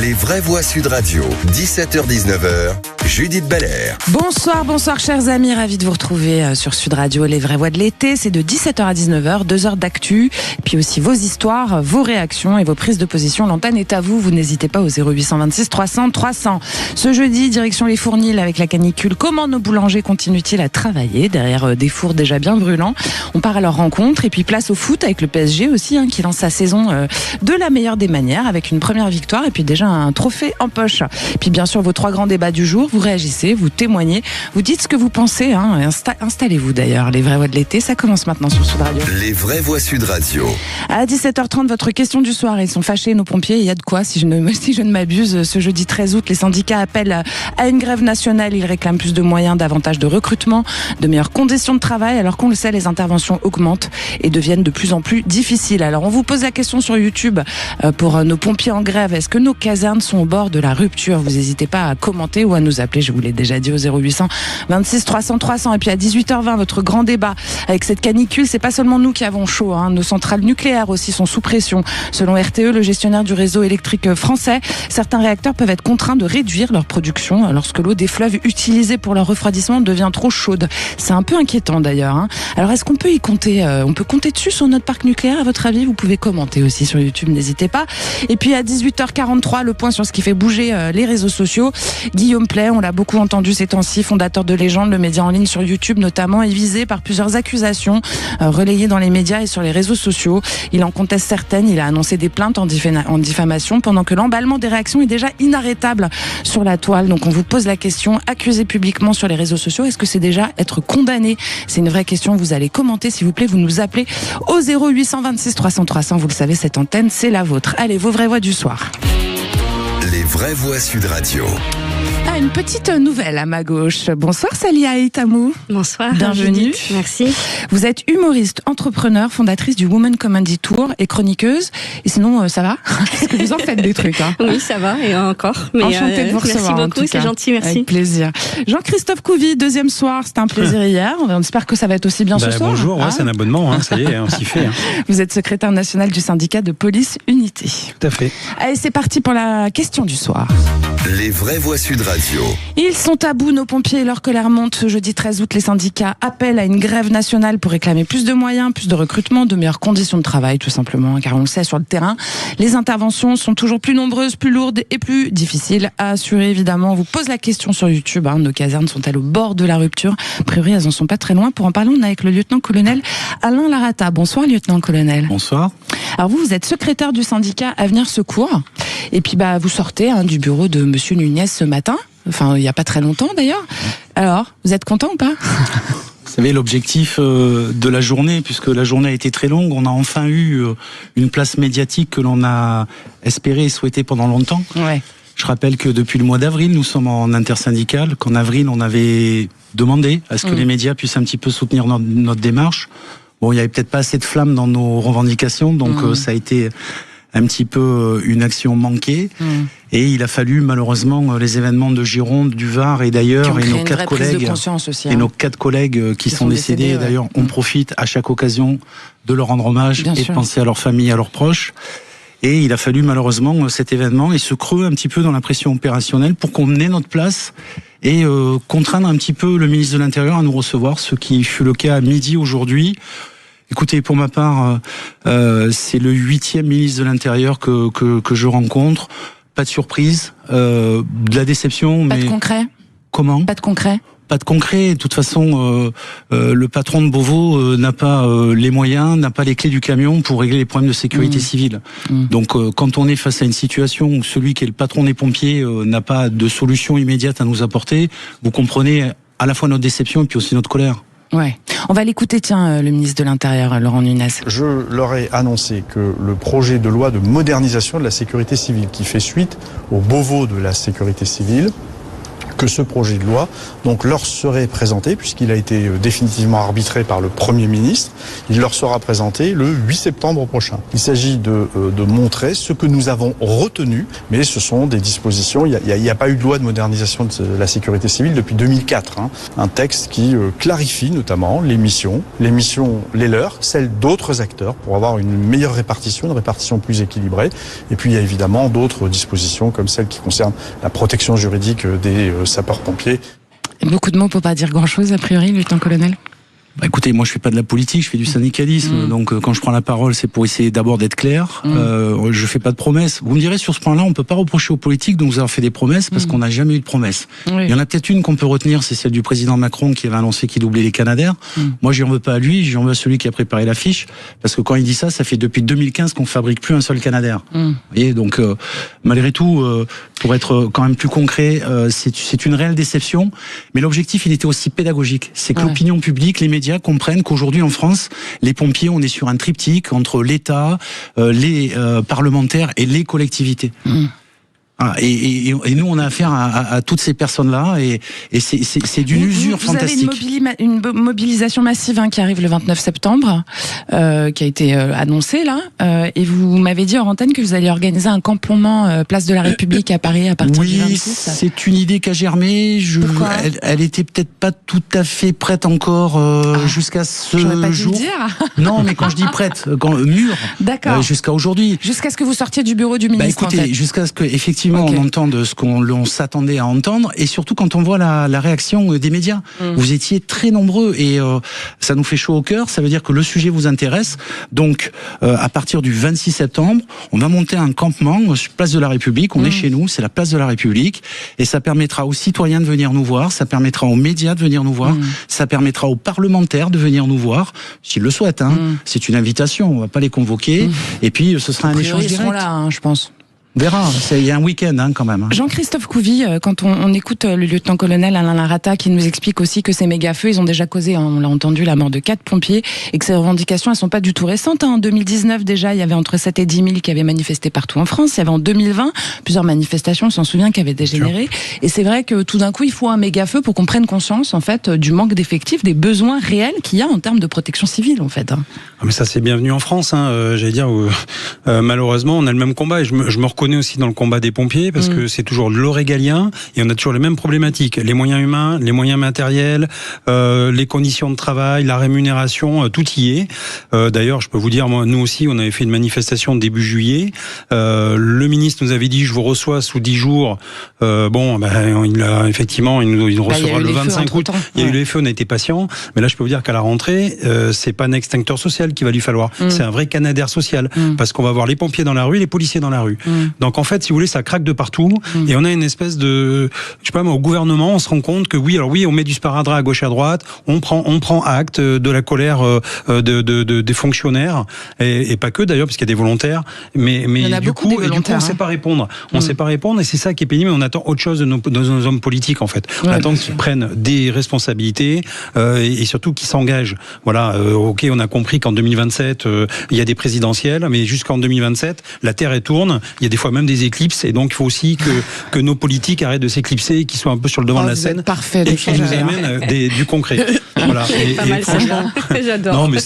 Les vraies voix Sud Radio, 17h-19h, Judith Belair. Bonsoir chers amis, ravi de vous retrouver sur Sud Radio, les vraies voix de l'été. C'est de 17h à 19h, 2 heures d'actu, puis aussi vos histoires, vos réactions et vos prises de position. L'antenne est à vous, vous n'hésitez pas au 0826 300 300. Ce jeudi, direction les Fournils avec la canicule. Comment nos boulangers continuent-ils à travailler derrière des fours déjà bien brûlants? On part à leur rencontre et puis place au foot avec le PSG aussi, qui lance sa saison de la meilleure des manières avec une première victoire et puis déjà un trophée en poche. Puis bien sûr vos 3 grands débats du jour, vous réagissez, vous témoignez, vous dites ce que vous pensez. Installez-vous d'ailleurs, les vraies voix de l'été, ça commence maintenant sur Sud Radio. Les vraies voix Sud Radio. À 17h30, votre question du soir. Ils sont fâchés, nos pompiers. Il y a de quoi, si je ne m'abuse. Ce jeudi 13 août, les syndicats appellent à une grève nationale. Ils réclament plus de moyens, davantage de recrutement, de meilleures conditions de travail. Alors qu'on le sait, les interventions augmentent et deviennent de plus en plus difficiles. Alors on vous pose la question sur YouTube pour nos pompiers en grève. Est-ce que nos casernes sont au bord de la rupture? Vous n'hésitez pas à commenter ou à nous appeler. Je vous l'ai déjà dit au 0800 26 300 300. Et puis à 18h20, votre grand débat avec cette canicule. C'est pas seulement nous qui avons chaud. Nos centrales nucléaires aussi sont sous pression. Selon RTE, le gestionnaire du réseau électrique français, certains réacteurs peuvent être contraints de réduire leur production lorsque l'eau des fleuves utilisée pour leur refroidissement devient trop chaude. C'est un peu inquiétant d'ailleurs. Alors est-ce qu'on peut y compter? On peut compter dessus sur notre parc nucléaire, à votre avis? Vous pouvez commenter aussi sur YouTube, n'hésitez pas. Et puis à 18h43, le point sur ce qui fait bouger les réseaux sociaux. Guillaume Pley, on l'a beaucoup entendu ces temps-ci, fondateur de Légende, le média en ligne sur YouTube notamment, est visé par plusieurs accusations relayées dans les médias et sur les réseaux sociaux. Il en conteste certaines, il a annoncé des plaintes en diffamation pendant que l'emballement des réactions est déjà inarrêtable sur la toile. Donc on vous pose la question, accusé publiquement sur les réseaux sociaux, est-ce que c'est déjà être condamné? C'est une vraie question, vous allez commenter s'il vous plaît, vous nous appelez au 0826 300 300, vous le savez, cette antenne c'est la vôtre. Allez, vos vraies voix du soir. Les vraies voix Sud Radio. Une petite nouvelle à ma gauche. Bonsoir Salia Itamou. Bonsoir. Bienvenue. Merci. Vous êtes humoriste, entrepreneur, fondatrice du Women Comedy Tour et chroniqueuse. Et sinon, ça va? Parce que vous en faites des trucs. Oui, ça va, et encore. Mais enchantée de vous recevoir. Merci beaucoup, c'est gentil, merci. Avec plaisir. Jean-Christophe Couvi, deuxième soir. C'était un plaisir hier. On espère que ça va être aussi bien ce soir. Bonjour, c'est un abonnement, ça y est, on s'y fait. Vous êtes secrétaire national du syndicat de police Unité. Tout à fait. Allez, c'est parti pour la question du soir. Les vraies voix Sud Radio. Ils sont à bout, nos pompiers, et leur colère monte. Ce jeudi 13 août, les syndicats appellent à une grève nationale pour réclamer plus de moyens, plus de recrutement, de meilleures conditions de travail, tout simplement, car on le sait, sur le terrain, les interventions sont toujours plus nombreuses, plus lourdes et plus difficiles à assurer, évidemment. On vous pose la question sur YouTube, nos casernes sont-elles au bord de la rupture? A priori, elles en sont pas très loin. Pour en parler, on est avec le lieutenant-colonel Alain Larata. Bonsoir, lieutenant-colonel. Bonsoir. Alors vous êtes secrétaire du syndicat Avenir Secours, et puis vous sortez du bureau de Monsieur Nunez ce matin. Enfin, il n'y a pas très longtemps d'ailleurs. Alors, vous êtes content ou pas? Vous savez, l'objectif de la journée, puisque la journée a été très longue, on a enfin eu une place médiatique que l'on a espéré et souhaité pendant longtemps. Ouais. Je rappelle que depuis le mois d'avril, nous sommes en intersyndical, qu'en avril, on avait demandé à ce que les médias puissent un petit peu soutenir notre démarche. Bon, il n'y avait peut-être pas assez de flammes dans nos revendications, donc ça a été un petit peu une action manquée. Et il a fallu malheureusement les événements de Gironde, du Var et d'ailleurs, et nos 4 collègues aussi, et nos 4 collègues qui sont décédés. Ouais. D'ailleurs, on profite à chaque occasion de leur rendre hommage Bien et sûr. de penser à leur famille, à leurs proches. Et il a fallu malheureusement cet événement et se creux un petit peu dans la pression opérationnelle pour qu'on ait notre place et contraindre un petit peu le ministre de l'Intérieur à nous recevoir, ce qui fut le cas à midi aujourd'hui. Écoutez, pour ma part, c'est le 8e ministre de l'Intérieur que je rencontre. Pas de surprise, de la déception. Pas mais de concret? Comment? Pas de concret? Pas de concret. De toute façon, le patron de Beauvau n'a pas les moyens, n'a pas les clés du camion pour régler les problèmes de sécurité civile. Donc, quand on est face à une situation où celui qui est le patron des pompiers n'a pas de solution immédiate à nous apporter, vous comprenez à la fois notre déception et puis aussi notre colère. Ouais. On va l'écouter, le ministre de l'Intérieur, Laurent Nunez. Je leur ai annoncé que le projet de loi de modernisation de la sécurité civile, qui fait suite au Beauvau de la sécurité civile, que ce projet de loi donc leur serait présenté, puisqu'il a été définitivement arbitré par le Premier ministre. Il leur sera présenté le 8 septembre prochain. Il s'agit de montrer ce que nous avons retenu, mais ce sont des dispositions. Il n'y a pas eu de loi de modernisation de la sécurité civile depuis 2004. Un texte qui clarifie notamment les missions, les leurs, celles d'autres acteurs, pour avoir une meilleure répartition, une répartition plus équilibrée. Et puis il y a évidemment d'autres dispositions comme celles qui concernent la protection juridique des sapeurs-pompiers. Beaucoup de mots pour pas dire grand-chose, a priori, lieutenant-colonel. Écoutez, moi je fais pas de la politique, je fais du syndicalisme, donc quand je prends la parole, c'est pour essayer d'abord d'être clair. Je fais pas de promesses. Vous me direz, sur ce point-là, on peut pas reprocher aux politiques de nous avoir fait des promesses parce qu'on n'a jamais eu de promesses. Il y en a peut-être une qu'on peut retenir, c'est celle du président Macron qui avait annoncé qu'il doublait les Canadair. Moi, j'y en veux pas à lui, j'y en veux à celui qui a préparé l'affiche, parce que quand il dit ça, ça fait depuis 2015 qu'on fabrique plus un seul Canadair. Vous voyez, donc malgré tout, pour être quand même plus concret, c'est une réelle déception. Mais l'objectif, il était aussi pédagogique. C'est que l'opinion publique, les médias comprennent qu'aujourd'hui en France, les pompiers, on est sur un triptyque entre l'État, les parlementaires et les collectivités. Et nous, on a affaire à toutes ces personnes-là, et c'est d'une usure fantastique. Vous avez une mobilisation massive qui arrive le 29 septembre, qui a été annoncée là, et vous m'avez dit hors antenne que vous alliez organiser un campement place de la République à Paris à partir du 26. Oui, c'est une idée qui a germé. Elle était peut-être pas tout à fait prête encore jusqu'à ce pas jour. Dû le dire. Non, mais quand je dis prête, mûre, jusqu'à aujourd'hui. Jusqu'à ce que vous sortiez du bureau du ministre. Écoutez, jusqu'à ce que effectivement on entende ce qu'on s'attendait à entendre, et surtout quand on voit la réaction des médias. Vous étiez très nombreux, et ça nous fait chaud au cœur. Ça veut dire que le sujet vous intéresse. Donc à partir du 26 septembre, on va monter un campement sur place de la République. On est chez nous, c'est la place de la République, et ça permettra aux citoyens de venir nous voir, ça permettra aux médias de venir nous voir, ça permettra aux parlementaires de venir nous voir s'ils le souhaitent. C'est une invitation, on va pas les convoquer, et puis ce sera un échange direct. Ils seront là, je pense. On verra, il y a un week-end quand même. Jean-Christophe Couvi, quand on écoute le lieutenant-colonel Alain Larata qui nous explique aussi que ces méga-feux, ils ont déjà causé, on l'a entendu, la mort de 4 pompiers, et que ces revendications, elles sont pas du tout récentes. En 2019 déjà, il y avait entre 7 et 10 000 qui avaient manifesté partout en France. Il y avait en 2020 plusieurs manifestations, on s'en souvient, qui avaient dégénéré. Et c'est vrai que tout d'un coup, il faut un méga-feu pour qu'on prenne conscience en fait du manque d'effectifs, des besoins réels qu'il y a en termes de protection civile en fait. Mais ça, c'est bienvenu en France. J'allais dire, malheureusement, on a le même combat, et je me reconnais aussi dans le combat des pompiers, parce que c'est toujours le régalien, et on a toujours les mêmes problématiques. Les moyens humains, les moyens matériels, les conditions de travail, la rémunération, tout y est. D'ailleurs, je peux vous dire, nous aussi, on avait fait une manifestation début juillet. Le ministre nous avait dit, je vous reçois sous 10 jours. Il nous recevra le 25 août. Il y a eu les feux, on a été patient. Mais là, je peux vous dire qu'à la rentrée, c'est pas un extincteur social qu'il va lui falloir. C'est un vrai Canadair social. Parce qu'on va voir les pompiers dans la rue, les policiers dans la rue. Donc, en fait, si vous voulez, ça craque de partout, et on a une espèce de, je sais pas, au gouvernement, on se rend compte que oui, on met du sparadrap à gauche et à droite, on prend acte de la colère des fonctionnaires, et pas que d'ailleurs, parce qu'il y a des volontaires, mais du coup, on sait pas répondre. On sait pas répondre, et c'est ça qui est pénible. On attend autre chose de nos hommes politiques, en fait. On attend qu'ils prennent des responsabilités, et surtout qu'ils s'engagent. Voilà, ok, on a compris qu'en 2027, il y a des présidentielles, mais jusqu'en 2027, la Terre tourne, il y a des fois même des éclipses, et donc il faut aussi que nos politiques arrêtent de s'éclipser et qu'ils soient un peu sur le devant de la scène, et qu'ils nous amènent du concret. Voilà. Et franchement, j'adore. Non, mais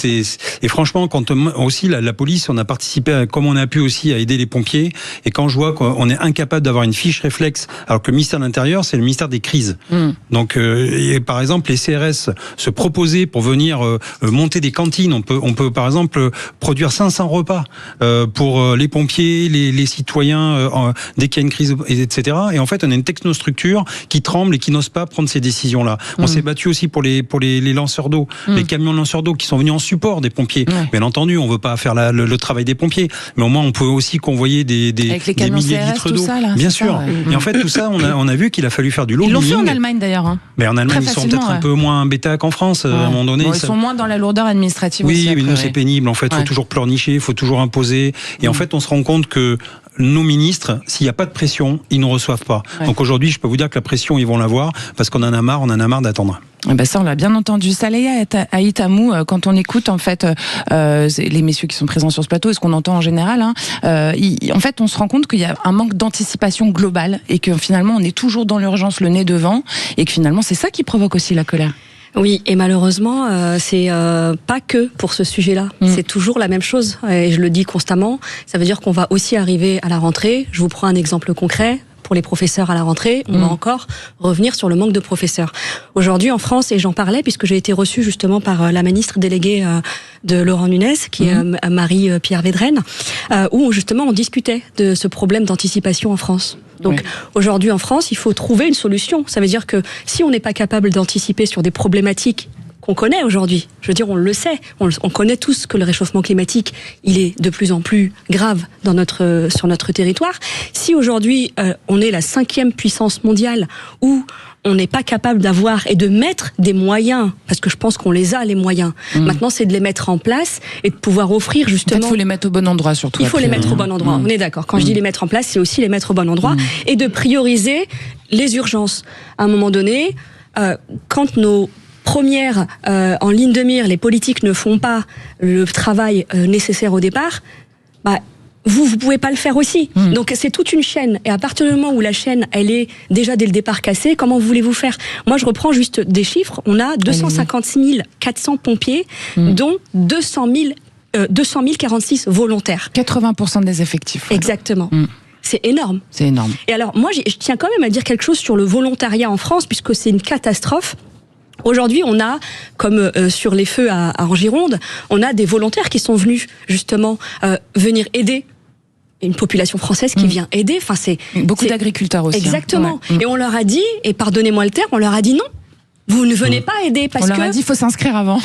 et franchement, quand aussi la police, on a participé comme on a pu aussi à aider les pompiers, et quand je vois qu'on est incapable d'avoir une fiche réflexe, alors que le ministère de l'Intérieur, c'est le ministère des crises. Donc, par exemple, les CRS se proposaient pour venir monter des cantines. On peut par exemple produire 500 repas pour les pompiers, les citoyens, dès qu'il y a une crise, etc. Et en fait, on a une technostructure qui tremble et qui n'ose pas prendre ces décisions-là. On s'est battu aussi pour les lanceurs d'eau, les camions lanceurs d'eau qui sont venus en support des pompiers. Bien entendu, on veut pas faire le travail des pompiers, mais au moins on peut aussi convoyer des milliers de litres d'eau. Bien sûr. Et en fait, tout ça, on a vu qu'il a fallu faire du lobbying. Ils l'ont fait en Allemagne d'ailleurs. Mais en Allemagne, ils sont peut-être un peu moins bêta qu'en France, à un moment donné. Ils sont moins dans la lourdeur administrative aussi. Oui, mais nous, c'est pénible. En fait, il faut toujours pleurnicher, il faut toujours imposer. Et en fait, on se rend compte que nos ministres, s'il n'y a pas de pression, ils ne reçoivent pas. Ouais. Donc aujourd'hui, je peux vous dire que la pression, ils vont l'avoir parce qu'on en a marre d'attendre. Ben ça, on l'a bien entendu. Saleha Aïtamou, quand on écoute en fait les messieurs qui sont présents sur ce plateau et ce qu'on entend en général, en fait, on se rend compte qu'il y a un manque d'anticipation globale et que finalement, on est toujours dans l'urgence, le nez devant, et que finalement, c'est ça qui provoque aussi la colère. Oui, et malheureusement, c'est pas que pour ce sujet-là. C'est toujours la même chose, et je le dis constamment. Ça veut dire qu'on va aussi arriver à la rentrée. Je vous prends un exemple concret. Pour les professeurs à la rentrée, on va encore revenir sur le manque de professeurs. Aujourd'hui en France, et j'en parlais puisque j'ai été reçue justement par la ministre déléguée de Laurent Nunez, qui est Marie-Pierre Védrenne, où justement on discutait de ce problème d'anticipation en France. Donc aujourd'hui en France, il faut trouver une solution. Ça veut dire que si on n'est pas capable d'anticiper sur des problématiques qu'on connaît aujourd'hui. Je veux dire, on le sait. On connaît tous que le réchauffement climatique, il est de plus en plus grave sur notre territoire. Si aujourd'hui, on est la 5e puissance mondiale où on n'est pas capable d'avoir et de mettre des moyens, parce que je pense qu'on les a, les moyens. Maintenant, c'est de les mettre en place et de pouvoir offrir justement... Il faut les mettre au bon endroit surtout. Il faut les mettre au bon endroit, on est d'accord. Quand je dis les mettre en place, c'est aussi les mettre au bon endroit et de prioriser les urgences. À un moment donné, quand nos premières en ligne de mire, les politiques ne font pas le travail nécessaire au départ, vous pouvez pas le faire aussi. Donc c'est toute une chaîne. Et à partir du moment où la chaîne, elle est déjà dès le départ cassée, comment voulez-vous faire ? Moi, je reprends juste des chiffres. On a 256 400 pompiers, dont 200 046 volontaires. 80% des effectifs. Exactement. C'est énorme. C'est énorme. Et alors, moi, je tiens quand même à dire quelque chose sur le volontariat en France, puisque c'est une catastrophe. Aujourd'hui, on a, comme sur les feux à Gironde, on a des volontaires qui sont venus justement venir aider une population française qui vient aider. Enfin, c'est beaucoup d'agriculteurs aussi. Exactement. Et on leur a dit, et pardonnez-moi le terme, on leur a dit non. Vous ne venez pas aider parce que... On leur a dit, il faut s'inscrire avant.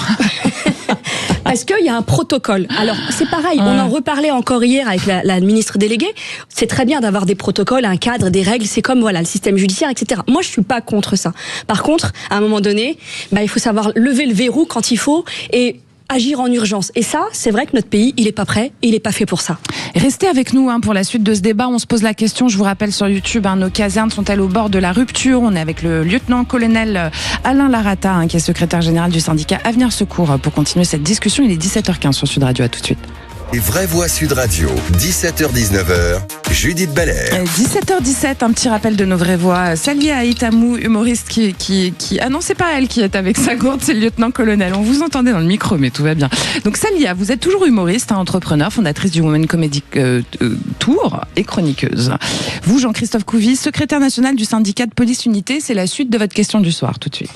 Parce qu'il y a un protocole. Alors, c'est pareil, on en reparlait encore hier avec la ministre déléguée. C'est très bien d'avoir des protocoles, un cadre, des règles. C'est comme, le système judiciaire, etc. Moi, je suis pas contre ça. Par contre, à un moment donné, il faut savoir lever le verrou quand il faut et agir en urgence. Et ça, c'est vrai que notre pays, il est pas prêt, il est pas fait pour ça. Restez avec nous pour la suite de ce débat. On se pose la question, je vous rappelle sur YouTube, nos casernes sont-elles au bord de la rupture ? On est avec le lieutenant-colonel Alain Larata, qui est secrétaire général du syndicat Avenir Secours, pour continuer cette discussion. Il est 17h15 sur Sud Radio, à tout de suite. Les vraies voix Sud Radio, 17h-19h, Judith Belair. 17h17, un petit rappel de nos vraies voix. Saleha Aïtamou, humoriste qui... Ah non, c'est pas elle qui est avec sa gourde, c'est le lieutenant-colonel. On vous entendait dans le micro, mais tout va bien. Donc Saleha, vous êtes toujours humoriste, entrepreneur, fondatrice du Women Comedy Tour et chroniqueuse. Vous, Jean-Christophe Couvis, secrétaire national du syndicat de police unité, c'est la suite de votre question du soir, tout de suite.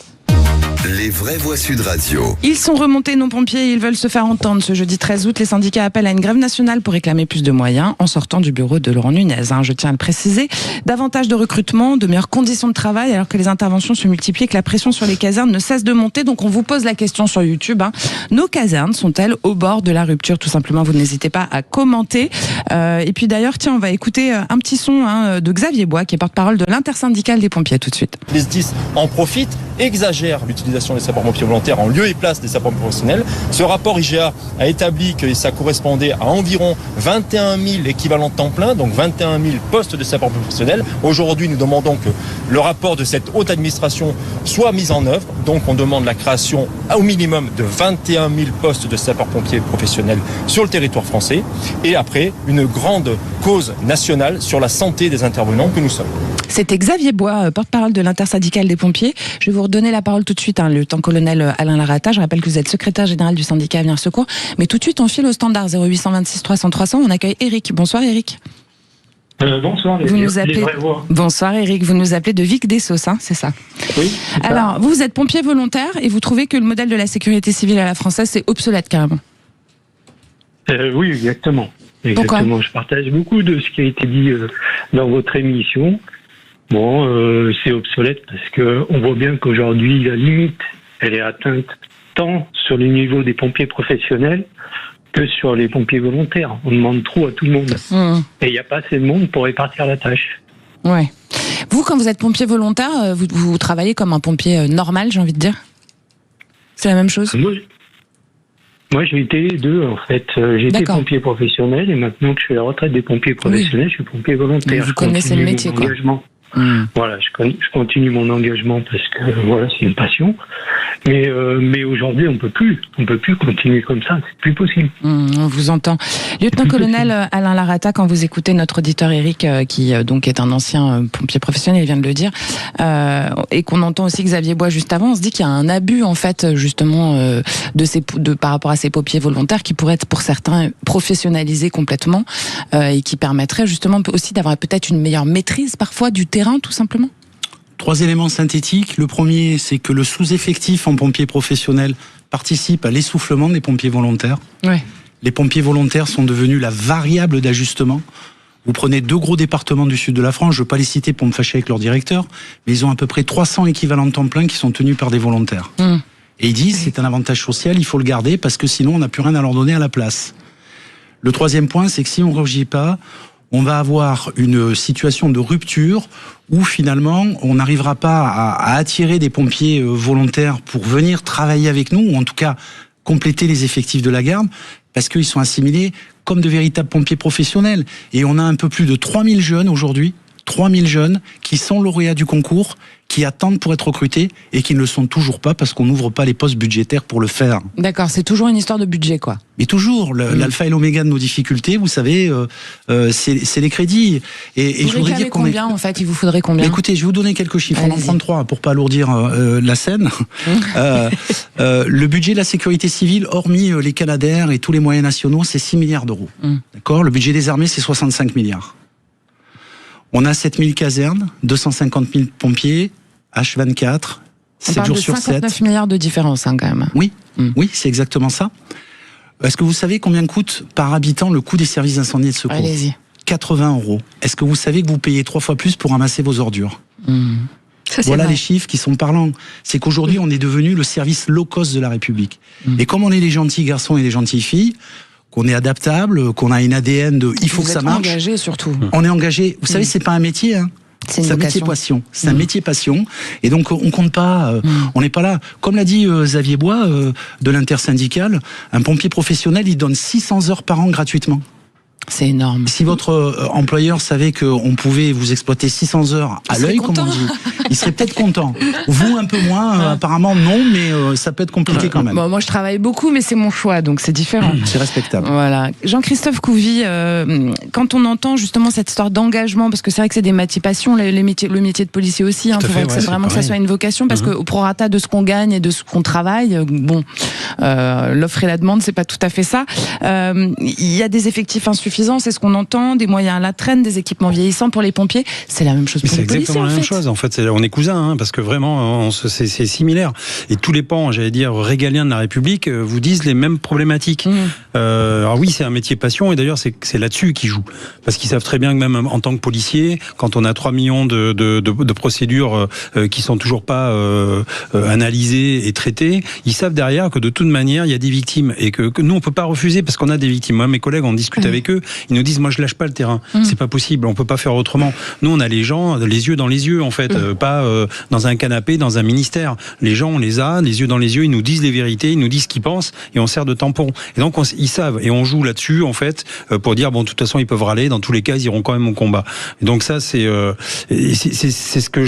Les vraies voix Sud Radio. Ils sont remontés, nos pompiers, ils veulent se faire entendre. Ce jeudi 13 août, les syndicats appellent à une grève nationale pour réclamer plus de moyens en sortant du bureau de Laurent Nunez. Je tiens à le préciser. Davantage de recrutement, de meilleures conditions de travail, alors que les interventions se multiplient et que la pression sur les casernes ne cesse de monter. Donc on vous pose la question sur YouTube. Nos casernes sont-elles au bord de la rupture ? Tout simplement, vous n'hésitez pas à commenter. Et puis d'ailleurs, tiens, on va écouter un petit son de Xavier Bois, qui est porte-parole de l'intersyndicale des pompiers, tout de suite. Les SDIS en profitent, exagèrent l'utilisation des sapeurs-pompiers volontaires en lieu et place des sapeurs professionnels. Ce rapport IGA a établi que ça correspondait à environ 21 000 équivalents temps plein, donc 21 000 postes de sapeurs-pompiers professionnels. Aujourd'hui, nous demandons que le rapport de cette haute administration soit mis en œuvre. Donc, on demande la création au minimum de 21 000 postes de sapeurs-pompiers professionnels sur le territoire français. Et après, une grande cause nationale sur la santé des intervenants que nous sommes. C'était Xavier Bois, porte-parole de l'intersyndicale des pompiers. Je vais vous redonner la parole tout de suite, le lieutenant-colonel Alain Larata. Je rappelle que vous êtes secrétaire général du syndicat Avenir Secours. Mais tout de suite, on file au standard 0826 300 300. On accueille Eric. Bonsoir Eric. Bonsoir, vous nous appelez... Bonsoir Eric, vous nous appelez de Vic des Sauces, c'est ça ? Oui. Alors, vous êtes pompier volontaire et vous trouvez que le modèle de la sécurité civile à la française, c'est obsolète carrément ? Oui, exactement. Pourquoi ? Je partage beaucoup de ce qui a été dit dans votre émission. C'est obsolète parce que on voit bien qu'aujourd'hui, la limite, elle est atteinte tant sur le niveau des pompiers professionnels que sur les pompiers volontaires. On demande trop à tout le monde. Et il n'y a pas assez de monde pour répartir la tâche. Ouais. Vous, quand vous êtes pompier volontaire, vous travaillez comme un pompier normal, j'ai envie de dire ? C'est la même chose ? Moi, j'ai été les deux, en fait. J'étais pompier professionnel et maintenant que je fais la retraite des pompiers professionnels, je suis pompier volontaire. Vous connaissez le métier, quoi. Voilà, je continue mon engagement parce que voilà, c'est une passion. Mais aujourd'hui, on peut plus continuer comme ça. C'est plus possible. On vous entend, lieutenant-colonel Alain Larata. Quand vous écoutez notre auditeur Eric, qui donc est un ancien pompier professionnel, il vient de le dire, et qu'on entend aussi Xavier Bois juste avant, on se dit qu'il y a un abus en fait justement par rapport à ces pompiers volontaires qui pourraient être pour certains professionnalisés complètement et qui permettraient justement aussi d'avoir peut-être une meilleure maîtrise parfois du terrain, tout simplement. 3 éléments synthétiques. Le premier, c'est que le sous-effectif en pompiers professionnels participe à l'essoufflement des pompiers volontaires. Ouais. Les pompiers volontaires sont devenus la variable d'ajustement. Vous prenez 2 gros départements du sud de la France, je ne veux pas les citer pour me fâcher avec leur directeur, mais ils ont à peu près 300 équivalents temps plein qui sont tenus par des volontaires. Et ils disent c'est un avantage social, il faut le garder parce que sinon on n'a plus rien à leur donner à la place. Le troisième point, c'est que si on ne réagit pas, on va avoir une situation de rupture où finalement on n'arrivera pas à attirer des pompiers volontaires pour venir travailler avec nous, ou en tout cas compléter les effectifs de la garde, parce qu'ils sont assimilés comme de véritables pompiers professionnels. Et on a un peu plus de 3000 jeunes aujourd'hui, 3000 jeunes qui sont lauréats du concours, qui attendent pour être recrutés et qui ne le sont toujours pas parce qu'on n'ouvre pas les postes budgétaires pour le faire. D'accord, c'est toujours une histoire de budget, quoi. Mais toujours, l'alpha et l'oméga de nos difficultés, vous savez, c'est les crédits. Et je voudrais dire combien, en fait, il vous faudrait combien ? Écoutez, je vais vous donner quelques chiffres. On en prend 3 pour pas alourdir la scène. Le budget de la sécurité civile, hormis les Canadair et tous les moyens nationaux, c'est 6 milliards d'euros. D'accord ? Le budget des armées, c'est 65 milliards. On a 7000 casernes, 250 000 pompiers, H24, 7 jours sur 7. 59 milliards de différence, hein, quand même. Oui, oui, c'est exactement ça. Est-ce que vous savez combien coûte par habitant le coût des services d'incendie et de secours ? Allez-y. 80 €. Est-ce que vous savez que vous payez 3 fois plus pour ramasser vos ordures ? Voilà les chiffres qui sont parlants. C'est qu'aujourd'hui, on est devenu le service low cost de la République. Et comme on est les gentils garçons et les gentilles filles, qu'on est adaptable, qu'on a une ADN de il faut que ça marche. On est engagé surtout. On est engagé. Vous savez, c'est pas un métier, hein. C'est un métier passion. C'est un métier passion. Et donc, on compte pas, on n'est pas là. Comme l'a dit Xavier Bois, de l'intersyndicale, un pompier professionnel, il donne 600 heures par an gratuitement. C'est énorme. Si votre employeur savait qu'on pouvait vous exploiter 600 heures à l'œil, comme on dit, il serait peut-être content. Vous, un peu moins, apparemment non, mais ça peut être compliqué quand même. Bon, moi, je travaille beaucoup, mais c'est mon choix, donc c'est différent. C'est respectable. Voilà. Jean-Christophe Couvy, quand on entend justement cette histoire d'engagement, parce que c'est vrai que c'est des métiers passion, le métier de policier aussi, il faudrait vraiment que ça soit une vocation, parce qu'au prorata de ce qu'on gagne et de ce qu'on travaille, bon, l'offre et la demande, c'est pas tout à fait ça. Il y a des effectifs insuffisants, c'est ce qu'on entend, des moyens à la traîne, des équipements vieillissants pour les pompiers. C'est la même chose pour les policiers. C'est exactement la même chose. En fait, on est cousins, parce que vraiment, c'est similaire. Et tous les pans, j'allais dire, régaliens de la République vous disent les mêmes problématiques. Alors oui, c'est un métier passion, et d'ailleurs, c'est là-dessus qu'ils jouent. Parce qu'ils savent très bien que même en tant que policier, quand on a 3 millions de procédures qui sont toujours pas analysées et traitées, ils savent derrière que de toute manière, il y a des victimes. Et que nous, on peut pas refuser parce qu'on a des victimes. Moi, mes collègues, on discute avec eux, ils nous disent, moi je lâche pas le terrain, c'est pas possible, on peut pas faire autrement. Nous on a les gens, les yeux dans les yeux en fait, pas dans un canapé, dans un ministère. Les gens on les a, les yeux dans les yeux, ils nous disent les vérités, ils nous disent ce qu'ils pensent et on sert de tampon. Et donc ils savent et on joue là-dessus en fait pour dire bon de toute façon ils peuvent râler, dans tous les cas ils iront quand même au combat. Et donc ça c'est ce que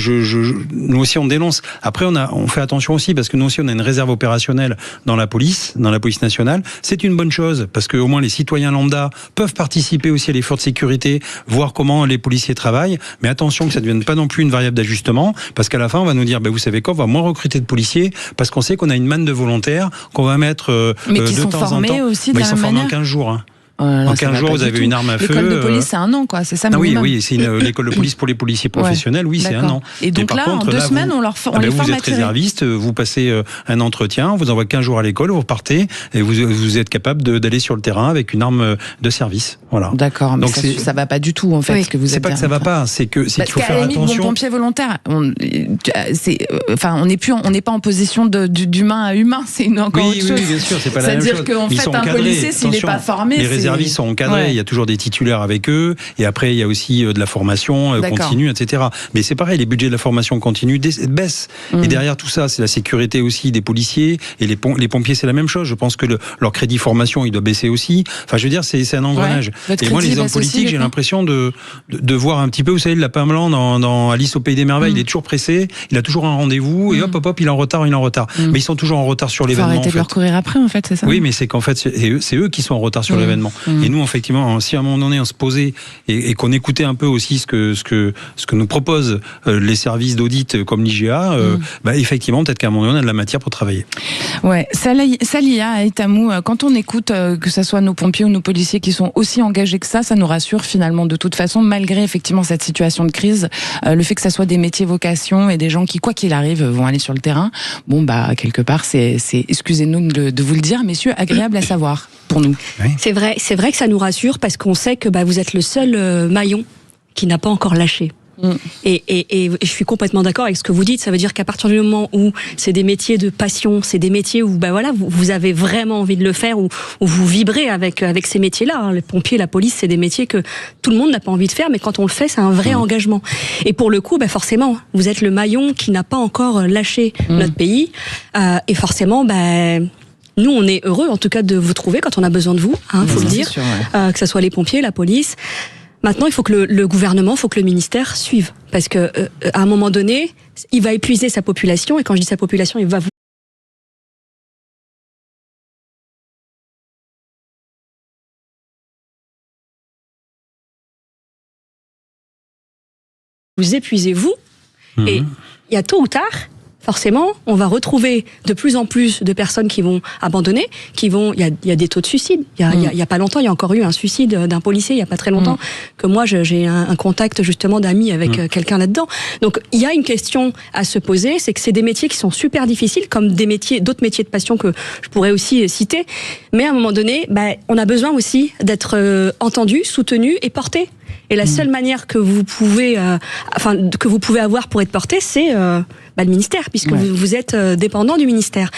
nous aussi on dénonce. Après on fait attention aussi parce que nous aussi on a une réserve opérationnelle dans la police nationale. C'est une bonne chose parce que au moins les citoyens lambda peuvent participer aussi à l'effort de sécurité, voir comment les policiers travaillent, mais attention que ça ne devienne pas non plus une variable d'ajustement, parce qu'à la fin on va nous dire, vous savez quoi, on va moins recruter de policiers, parce qu'on sait qu'on a une manne de volontaires, qu'on va mettre mais qui de sont temps en formés temps. Aussi de ils sont formés en 15 jours. Hein. En 15 jours, vous avez une arme à feu. L'école de police, c'est 1 an, quoi. C'est ça, oui, c'est l'école de police pour les policiers professionnels. Oui, c'est 1 an. Et donc là, en 2 semaines, on les forme. Vous êtes réserviste, vous passez un entretien, on vous envoie 15 jours à l'école, vous repartez et vous êtes capable d'aller sur le terrain avec une arme de service. Voilà. D'accord. Mais ça va pas du tout, en fait. Oui. Ce que vous c'est pas que ça va pas, c'est qu'il faut faire attention. Bon pompier volontaire, on n'est pas en position d'humain à humain. C'est encore autre chose. Oui, bien sûr, c'est pas la même chose. C'est-à-dire qu'en fait, un policier, s'il n'est pas formé, réservistes sont encadrés, il y a toujours des titulaires avec eux, et après il y a aussi de la formation continue, etc. Mais c'est pareil, les budgets de la formation continue baissent. Et derrière tout ça, c'est la sécurité aussi des policiers, et les pompiers, c'est la même chose. Je pense que leur crédit formation, il doit baisser aussi. Enfin, je veux dire, c'est un engrenage. Et moi, les hommes politiques, j'ai l'impression de voir un petit peu, vous savez, le lapin blanc dans Alice au Pays des Merveilles, il est toujours pressé, il a toujours un rendez-vous, et hop, il est en retard. Mais ils sont toujours en retard sur l'événement. Faut arrêter de leur courir après, en fait, c'est ça? Oui, mais c'est qu'en fait, c'est eux qui sont en retard sur l'événement. Et nous, effectivement, si à un moment donné, on se posait et qu'on écoutait un peu aussi ce que nous proposent les services d'audit comme l'IGA, effectivement, peut-être qu'à un moment donné, on a de la matière pour travailler. Ouais, Salia et Tamou, quand on écoute que ce soit nos pompiers ou nos policiers qui sont aussi engagés que ça nous rassure finalement de toute façon, malgré effectivement cette situation de crise, le fait que ça soit des métiers vocation et des gens qui, quoi qu'il arrive, vont aller sur le terrain. Bon, quelque part, c'est excusez-nous de vous le dire, messieurs, agréable à savoir pour nous. Oui. C'est vrai que ça nous rassure parce qu'on sait que vous êtes le seul maillon qui n'a pas encore lâché. Et je suis complètement d'accord avec ce que vous dites. Ça veut dire qu'à partir du moment où c'est des métiers de passion, c'est des métiers où vous avez vraiment envie de le faire, où vous vibrez avec ces métiers-là. Les pompiers, la police, c'est des métiers que tout le monde n'a pas envie de faire, mais quand on le fait, c'est un vrai engagement. Et pour le coup, forcément, vous êtes le maillon qui n'a pas encore lâché notre pays. Et forcément, nous, on est heureux, en tout cas, de vous trouver quand on a besoin de vous, faut le dire. Sûr, que ce soit les pompiers, la police. Maintenant, il faut que le gouvernement, il faut que le ministère suive. Parce que à un moment donné, il va épuiser sa population. Et quand je dis sa population, il va vous épuisez, vous. Et il y a tôt ou tard, forcément, on va retrouver de plus en plus de personnes qui vont abandonner, il y a des taux de suicide. Il y a pas longtemps, il y a encore eu un suicide d'un policier, il y a pas très longtemps, que moi j'ai un contact justement d'amis avec quelqu'un là-dedans. Donc il y a une question à se poser, c'est que c'est des métiers qui sont super difficiles, comme d'autres métiers de passion que je pourrais aussi citer. Mais à un moment donné, on a besoin aussi d'être entendu, soutenu et porté. Et la seule manière que vous pouvez avoir pour être porté, c'est le ministère, puisque vous êtes dépendant du ministère.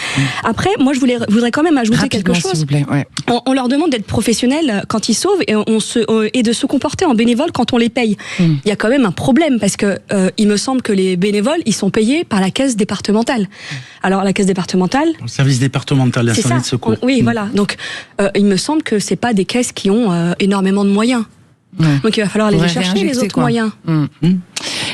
Après, moi, je voudrais quand même ajouter quelque chose. S'il vous plaît. Ouais. On leur demande d'être professionnels quand ils sauvent et de se comporter en bénévole quand on les paye. Il y a quand même un problème, parce que il me semble que les bénévoles, ils sont payés par la caisse départementale. Alors, la caisse départementale... Le service départemental d'incendie de secours. Oui, voilà. Donc, il me semble que c'est pas des caisses qui ont énormément de moyens. Donc il va falloir les chercher, les autres moyens.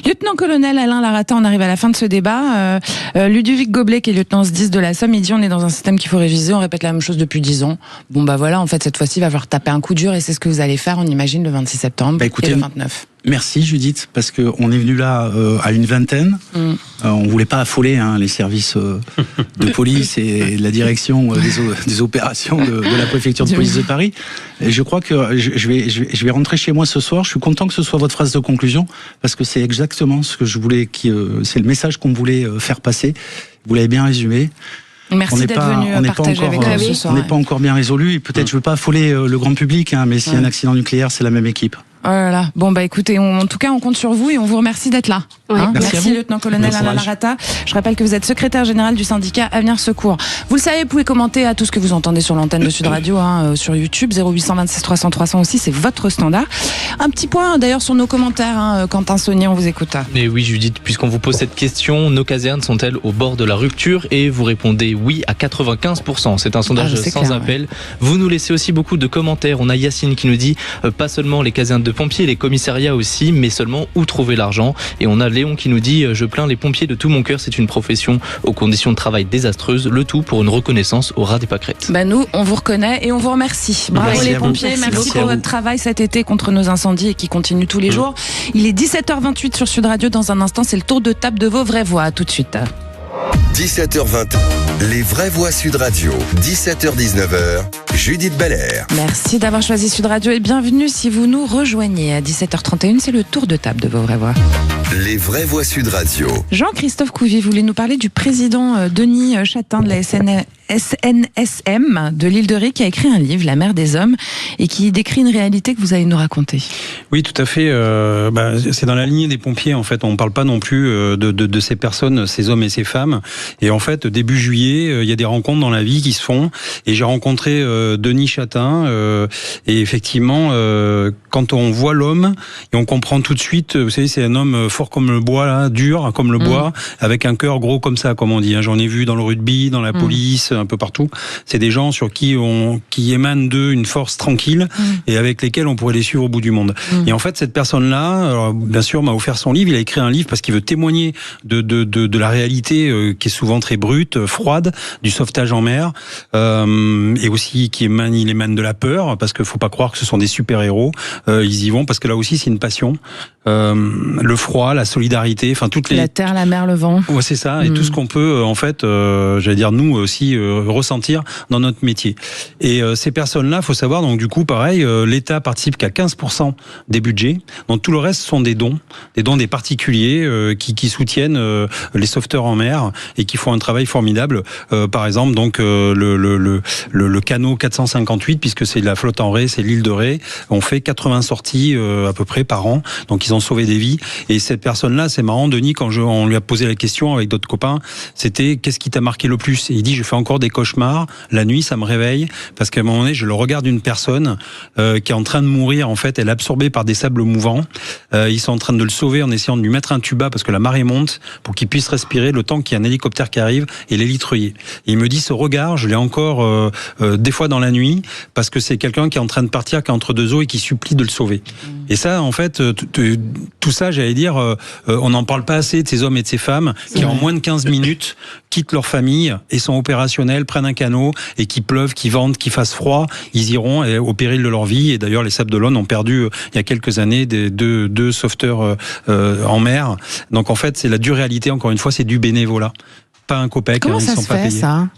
Lieutenant-colonel Alain Larata, on arrive à la fin de ce débat. Ludovic Goblet, qui est lieutenant SDIS de la Somme, il dit on est dans un système qu'il faut réviser, on répète la même chose depuis 10 ans. Bon en fait cette fois-ci il va falloir taper un coup dur, et c'est ce que vous allez faire, on imagine, le 26 septembre et le 29. Merci Judith, parce qu'on est venu là à une vingtaine. On voulait pas affoler les services de police et de la direction des opérations de la préfecture de police de Paris. Et je crois que je vais rentrer chez moi ce soir. Je suis content que ce soit votre phrase de conclusion, parce que c'est exactement ce que je voulais, c'est le message qu'on voulait faire passer. Vous l'avez bien résumé. Merci d'être venu partager avec nous ce soir. On n'est pas encore bien résolu, et peut-être je veux pas affoler le grand public, mais s'il y a un accident nucléaire, c'est la même équipe. Oh là là. Bon écoutez, en tout cas on compte sur vous et on vous remercie d'être là. Merci lieutenant-colonel Alain Larata. Je rappelle que vous êtes secrétaire général du syndicat Avenir Secours. Vous le savez, vous pouvez commenter à tout ce que vous entendez sur l'antenne de Sud Radio, sur YouTube, 0826 300 300 aussi, c'est votre standard. Un petit point d'ailleurs sur nos commentaires, Quentin Saunier, on vous écoute. Et oui Judith, puisqu'on vous pose cette question, nos casernes sont-elles au bord de la rupture? Et vous répondez oui à 95%. C'est un sondage sans appel. Vous nous laissez aussi beaucoup de commentaires. On a Yacine qui nous dit pas seulement les casernes de pompiers, les commissariats aussi, mais seulement où trouver l'argent. Et on a Léon qui nous dit je plains les pompiers de tout mon cœur, c'est une profession aux conditions de travail désastreuses, le tout pour une reconnaissance au ras des pâquerettes. Nous, on vous reconnaît et on vous remercie. Bravo les pompiers, merci pour votre travail cet été contre nos incendies et qui continue tous les jours. Il est 17h28 sur Sud Radio. Dans un instant, c'est le tour de table de vos vraies voix. À tout de suite. 17h20, les vraies voix Sud Radio. 17h-19h, Judith Belair. Merci d'avoir choisi Sud Radio et bienvenue si vous nous rejoignez. À 17h31, c'est le tour de table de vos vraies voix. Les vraies voix Sud Radio. Jean-Christophe Couvi, vous voulez nous parler du président Denis Chatin de la SNSM de l'île de Ré, qui a écrit un livre, La mer des hommes, et qui décrit une réalité que vous allez nous raconter. Oui, tout à fait. C'est dans la lignée des pompiers, en fait. On ne parle pas non plus de ces personnes, ces hommes et ces femmes. Et en fait, début juillet, il y a des rencontres dans la vie qui se font. Et j'ai rencontré Denis Chatin. Et effectivement, quand on voit l'homme, et on comprend tout de suite, vous savez, c'est un homme fort comme le bois, là, dur comme le bois, avec un cœur gros comme ça, comme on dit. J'en ai vu dans le rugby, dans la police, un peu partout. C'est des gens sur qui émanent d'eux une force tranquille et avec lesquels on pourrait les suivre au bout du monde. Et en fait, cette personne-là, alors, bien sûr, m'a offert son livre. Il a écrit un livre parce qu'il veut témoigner de la réalité qui est souvent très brute, froide, du sauvetage en mer, et aussi il émane de la peur, parce qu'il faut pas croire que ce sont des super-héros. Ils y vont parce que là aussi, c'est une passion. Le froid, la solidarité, enfin toutes les... La terre, la mer, le vent. Ouais, c'est ça, et tout ce qu'on peut, en fait, j'allais dire, nous aussi, ressentir dans notre métier. Et ces personnes-là, faut savoir, donc du coup, pareil, l'État participe qu'à 15% des budgets, donc tout le reste sont des dons des particuliers qui soutiennent les sauveteurs en mer et qui font un travail formidable. Par exemple, donc le canot 458, puisque c'est la flotte en Ré, c'est l'île de Ré, on fait 80 sorties à peu près par an, donc ils ont sauvé des vies. Et cette personne-là, c'est marrant, Denis, quand on lui a posé la question avec d'autres copains, c'était qu'est-ce qui t'a marqué le plus? Et il dit, je fais encore des cauchemars, la nuit ça me réveille, parce qu'à un moment donné, je le regarde une personne qui est en train de mourir, en fait, elle est absorbée par des sables mouvants, ils sont en train de le sauver en essayant de lui mettre un tuba parce que la marée monte, pour qu'il puisse respirer le temps qu'il y a un hélicoptère qui arrive et l'élitreiller. Et il me dit, ce regard, je l'ai encore des fois dans la nuit, parce que c'est quelqu'un qui est en train de partir, qui est entre deux eaux et qui supplie de le sauver. Et ça, en fait, tout ça, j'allais dire, on n'en parle pas assez de ces hommes et de ces femmes qui, en moins de 15 minutes, quittent leur famille et sont opérationnels, prennent un canot, et qu'il pleuve, qu'il vente, qu'il fasse froid, ils iront au péril de leur vie. Et d'ailleurs, les Sables d'Olonne ont perdu, il y a quelques années, deux sauveteurs en mer. Donc en fait, c'est la dure réalité, encore une fois, c'est du bénévolat. Pas un copec, Comment ils ça sont se pas fait, payés. ça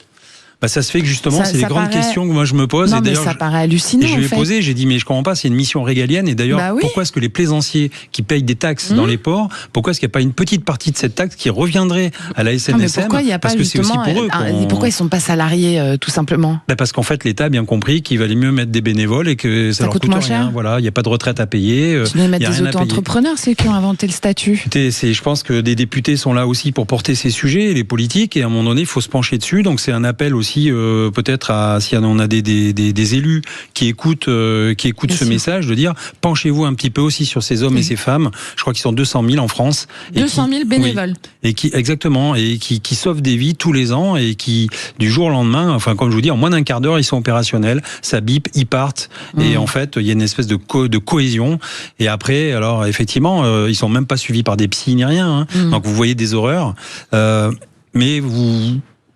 ça se fait que justement, c'est les grandes questions que moi je me pose. Non, et mais ça paraît hallucinant. Je lui ai posé, j'ai dit, mais je comprends pas, c'est une mission régalienne. Et d'ailleurs, pourquoi est-ce que les plaisanciers qui payent des taxes dans les ports, pourquoi est-ce qu'il n'y a pas une petite partie de cette taxe qui reviendrait à la SNSM? Mais pourquoi il n'y a pas, c'est aussi pour eux. Pourquoi ils ne sont pas salariés, tout simplement? Parce qu'en fait, l'État a bien compris qu'il valait mieux mettre des bénévoles et que ça leur coûte rien. Cher. Voilà, il n'y a pas de retraite à payer. Tu dois mettre des auto-entrepreneurs, c'est qui ont inventé le statut. Je pense que des députés sont là aussi pour porter ces sujets, les politiques, et à un moment donné, il faut se pencher dessus. Donc c'est un appel aussi, peut-être s'il y en a des élus qui écoutent ce message, de dire penchez-vous un petit peu aussi sur ces hommes et ces femmes. Je crois qu'ils sont 200 000 en France. 200 000 bénévoles. Oui, exactement, et qui sauvent des vies tous les ans et qui, du jour au lendemain, enfin comme je vous dis, en moins d'un quart d'heure, ils sont opérationnels, ça bip, ils partent, et en fait, il y a une espèce de cohésion. Et après, alors effectivement, ils sont même pas suivis par des psys ni rien. Donc vous voyez des horreurs, mais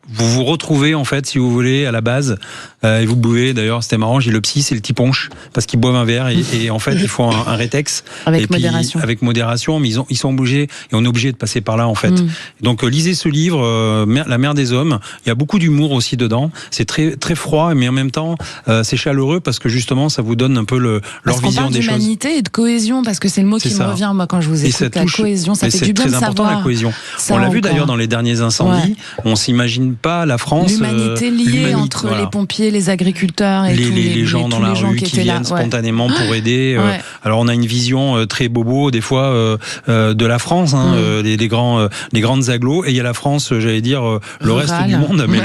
vous retrouvez, en fait, si vous voulez, à la base, et vous buvez, d'ailleurs, c'était marrant, j'ai le psy, c'est le tiponche, parce qu'ils boivent un verre, et en fait, il faut un rétex. Avec modération. Avec modération, mais ils sont obligés, et on est obligé de passer par là, en fait. Donc, lisez ce livre, La mer des hommes, il y a beaucoup d'humour aussi dedans, c'est très, très froid, mais en même temps, c'est chaleureux, parce que justement, ça vous donne un peu leur vision des choses. D'humanité et de cohésion, parce que c'est le mot qui me revient, moi, quand je vous écoute, la cohésion, ça fait du bien de savoir. C'est très important, la cohésion. On l'a vu d'ailleurs dans les derniers incendies, on s'imagine pas la France. L'humanité liée entre les pompiers, les agriculteurs et les gens dans la rue qui viennent spontanément pour aider. Alors on a une vision très bobo des fois de la France, les grandes agglos, et il y a la France, j'allais dire le reste du monde, mais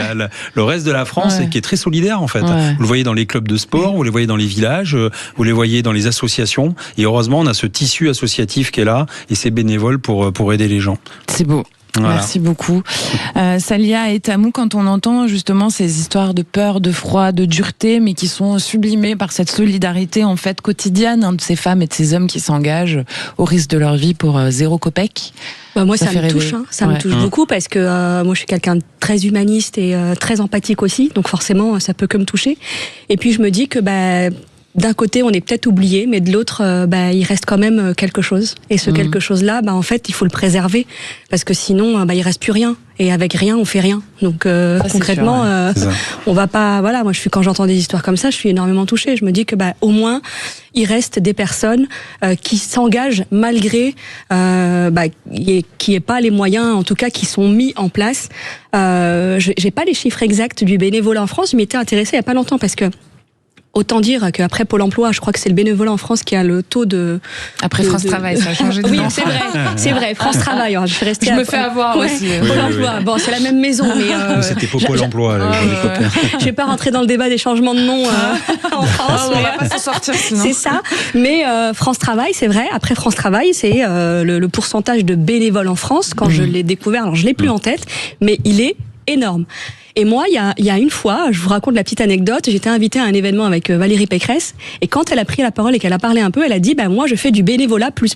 le reste de la France qui est très solidaire en fait. Vous le voyez dans les clubs de sport, vous les voyez dans les villages, vous les voyez dans les associations, et heureusement on a ce tissu associatif qui est là et c'est bénévole pour aider les gens. C'est beau. Voilà. Merci beaucoup. Salia et Tamou, quand on entend justement ces histoires de peur, de froid, de dureté, mais qui sont sublimées par cette solidarité en fait quotidienne de ces femmes et de ces hommes qui s'engagent au risque de leur vie pour 0 copec. Moi, ça me touche, ça me touche beaucoup parce que moi, je suis quelqu'un de très humaniste et très empathique aussi, donc forcément, ça peut que me toucher. Et puis, je me dis que d'un côté, on est peut-être oublié, mais de l'autre, il reste quand même quelque chose. Et ce quelque chose-là, en fait, il faut le préserver, parce que sinon, il reste plus rien. et avec rien on fait rien. Donc concrètement, on va pas. Voilà, moi quand j'entends des histoires comme ça, je suis énormément touchée. Je me dis que au moins il reste des personnes qui s'engagent malgré qui n'aient pas les moyens, en tout cas qui sont mis en place. J'ai pas les chiffres exacts du bénévolat en France. Je m'y étais intéressée il y a pas longtemps parce que autant dire qu'après Pôle emploi, je crois que c'est le bénévolat en France qui a le taux de... Après France Travail, ça a changé de nom. Oui, c'est vrai, France Travail. Alors, je me fais avoir aussi. Pôle emploi, bon, c'est la même maison, mais... C'était pour Pôle emploi, à l'époque. Je vais pas rentrer dans le débat des changements de nom en France. On va pas s'en sortir sinon. C'est ça, mais France Travail, c'est vrai. Après France Travail, c'est le pourcentage de bénévoles en France. Quand je l'ai découvert, alors je l'ai plus en tête, mais il est énorme. Et moi, il y a une fois, je vous raconte la petite anecdote, j'étais invitée à un événement avec Valérie Pécresse, et quand elle a pris la parole et qu'elle a parlé un peu, elle a dit, moi je fais du bénévolat plus.